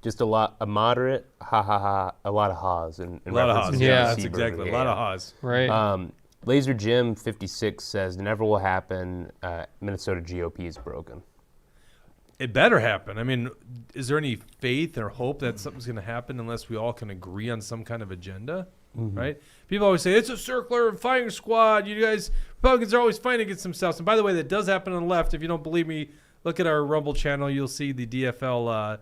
just a moderate, ha ha ha, a lot of ha's. And a lot of ha's. Yeah, that's exactly. A lot of ha's. Right. Laser Jim 56 says, never will happen. Minnesota GOP is broken. It better happen. I mean, is there any faith or hope that something's going to happen unless we all can agree on some kind of agenda? Right? People always say, it's a circular firing squad. You guys, Republicans are always fighting against themselves. And by the way, that does happen on the left. If you don't believe me, look at our Rumble channel. You'll see the DFL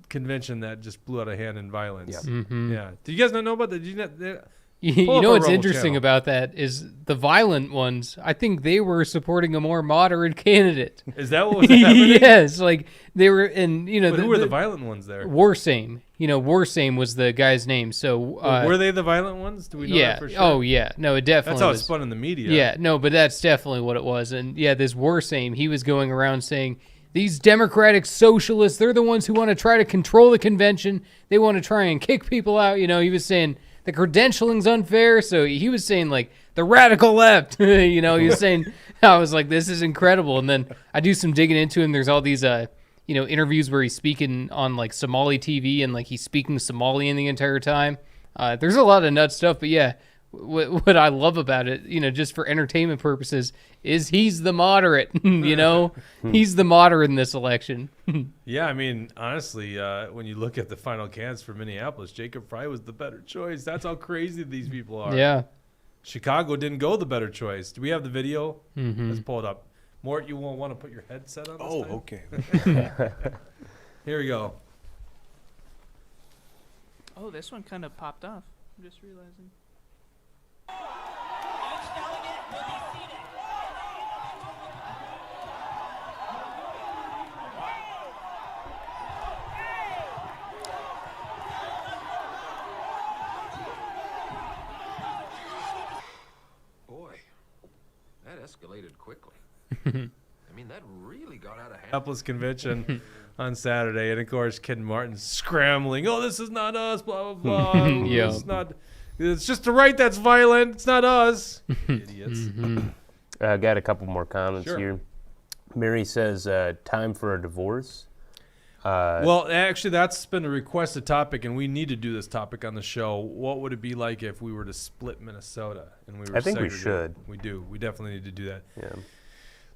convention that just blew out of hand in violence. Yeah. Mm-hmm. Yeah. Did you guys not know about that? Did you not? You know what's interesting about that is the violent ones. I think they were supporting a more moderate candidate. Is that what was happening? Yes, like they were, and But who were the violent ones there? Warsame. Warsame was the guy's name. So were they the violent ones? Do we know that for sure? Oh yeah, no, it definitely. That's how was. it's spun in the media. Yeah, no, but that's definitely what it was. And yeah, this Warsame, he was going around saying, these democratic socialists, they're the ones who want to try to control the convention. They want to try and kick people out. He was saying the credentialing's unfair. So he was saying like the radical left. He was saying, I was like, this is incredible. And then I do some digging into him. There's all these interviews where he's speaking on like Somali TV and like he's speaking Somalian the entire time. There's a lot of nut stuff, but yeah, what I love about it, just for entertainment purposes, is he's the moderate. He's the moderate in this election. Yeah, I mean, honestly, when you look at the final candidates for Minneapolis, Jacob Fry was the better choice. That's how crazy these people are. Yeah. Chicago didn't go the better choice. Do we have the video? Let's pull it up. Mort, you won't want to put your headset on this time? Okay. Here we go. Oh, this one kind of popped off. I'm just realizing. Boy, that escalated quickly. I mean, that really got out of hand. Minneapolis convention on Saturday, and of course, Ken Martin scrambling. Oh, this is not us. Blah blah blah. Yeah. It's not. It's just the right that's violent. It's not us. Idiots. Got a couple more comments Sure. here. Mary says, time for a divorce. Well, actually, that's been a requested topic, and we need to do this topic on the show. What would it be like if we were to split Minnesota and we were I think we segregated? should. We do. We definitely need to do that. Yeah.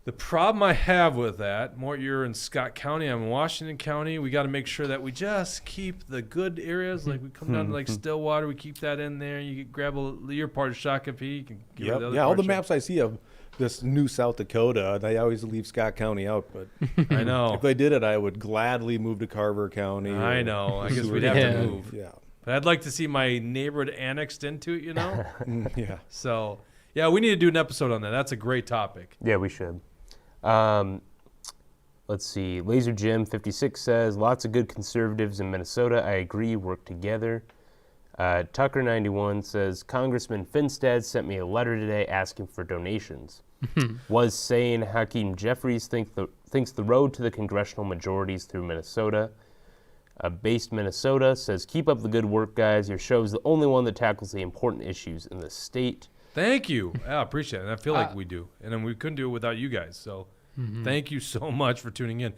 The problem I have with that, Mort, you're in Scott County, I'm in Washington County. We got to make sure that we just keep the good areas. Like we come down to like Stillwater, we keep that in there. You can grab your part of Shakopee. You can give the other Yeah, all part the of maps I see of this new South Dakota, they always leave Scott County out. But I know. if they did it, I would gladly move to Carver County. I know. I guess we'd have Yeah. to move. Yeah. But I'd like to see my neighborhood annexed into it, Yeah. So, yeah, we need to do an episode on that. That's a great topic. Yeah, we should. Let's see. Laser Jim 56 says, lots of good conservatives in Minnesota. I agree. Work together. Tucker 91 says, Congressman Finstad sent me a letter today asking for donations. Was saying Hakeem Jeffries thinks the road to the congressional majorities through Minnesota. Based Minnesota says, keep up the good work, guys. Your show is the only one that tackles the important issues in the state. Thank you. I appreciate it. And I feel like we do. And then we couldn't do it without you guys. So thank you so much for tuning in.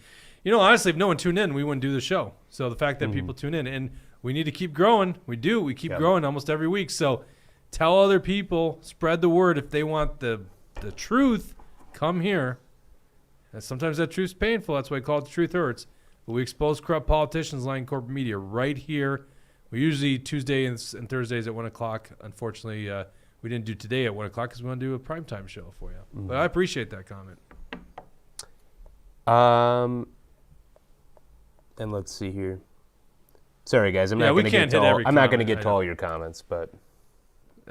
Honestly, if no one tuned in, we wouldn't do the show. So the fact that people tune in, and we need to keep growing. We do. We keep growing almost every week. So tell other people, spread the word. If they want the truth, come here. And sometimes that truth's painful. That's why I call it The Truth Hurts. But we expose corrupt politicians lying corporate media right here. We usually Tuesday and Thursdays at 1 o'clock. Unfortunately, we didn't do today at 1 o'clock because we want to do a primetime show for you. But I appreciate that comment. And let's see here. Sorry, guys. I'm Yeah, not we going to can't get hit to all, every I'm not going to comment, get I to know. all your comments, but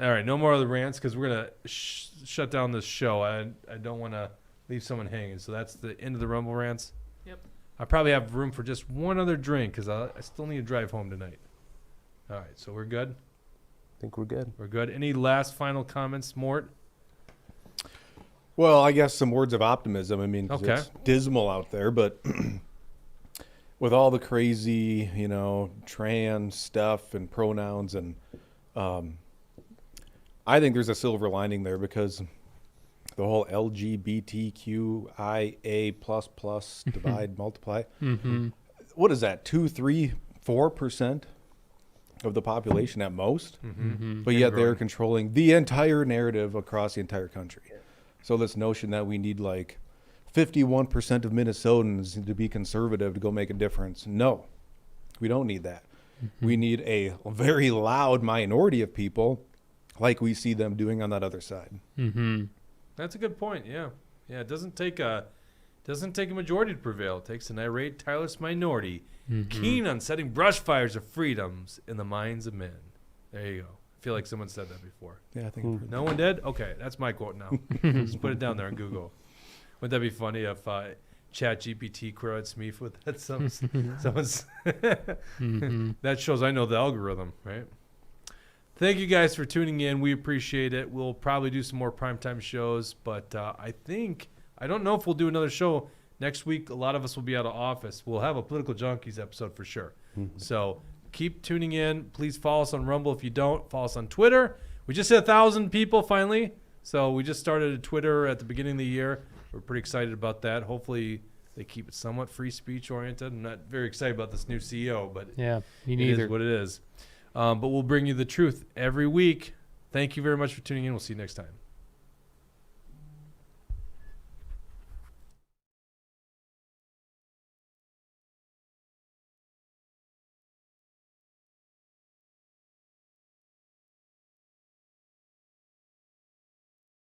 All right, no more of the rants because we're going to shut down this show. I don't want to leave someone hanging. So that's the end of the Rumble rants. Yep. I probably have room for just one other drink because I still need to drive home tonight. All right, so we're good? I think we're good. We're good. Any last final comments, Mort? Well, I guess some words of optimism. I mean, 'cause Okay. it's dismal out there, but with all the crazy, trans stuff and pronouns, and I think there's a silver lining there because the whole LGBTQIA++ divide, multiply. What is that? 2, 3, 4% of the population at most? But yet they're controlling the entire narrative across the entire country. So this notion that we need like 51% of Minnesotans to be conservative to go make a difference. No, we don't need that. We need a very loud minority of people like we see them doing on that other side. That's a good point. Yeah. It doesn't take a majority to prevail. It takes an irate, tireless minority keen on setting brush fires of freedoms in the minds of men. There you go. I feel like someone said that before. Yeah, I think No one did? Okay, that's my quote now. Just put it down there on Google. Wouldn't that be funny if ChatGPT quotes me with that? Someone's that shows I know the algorithm, right? Thank you guys for tuning in. We appreciate it. We'll probably do some more primetime shows, but I don't know if we'll do another show next week. A lot of us will be out of office. We'll have a Political Junkies episode for sure. So keep tuning in. Please follow us on Rumble. If you don't, follow us on Twitter. We just hit 1,000 people finally. So we just started a Twitter at the beginning of the year. We're pretty excited about that. Hopefully they keep it somewhat free speech oriented. I'm not very excited about this new CEO, but Yeah, me it neither. is what it is. But we'll bring you the truth every week. Thank you very much for tuning in. We'll see you next time.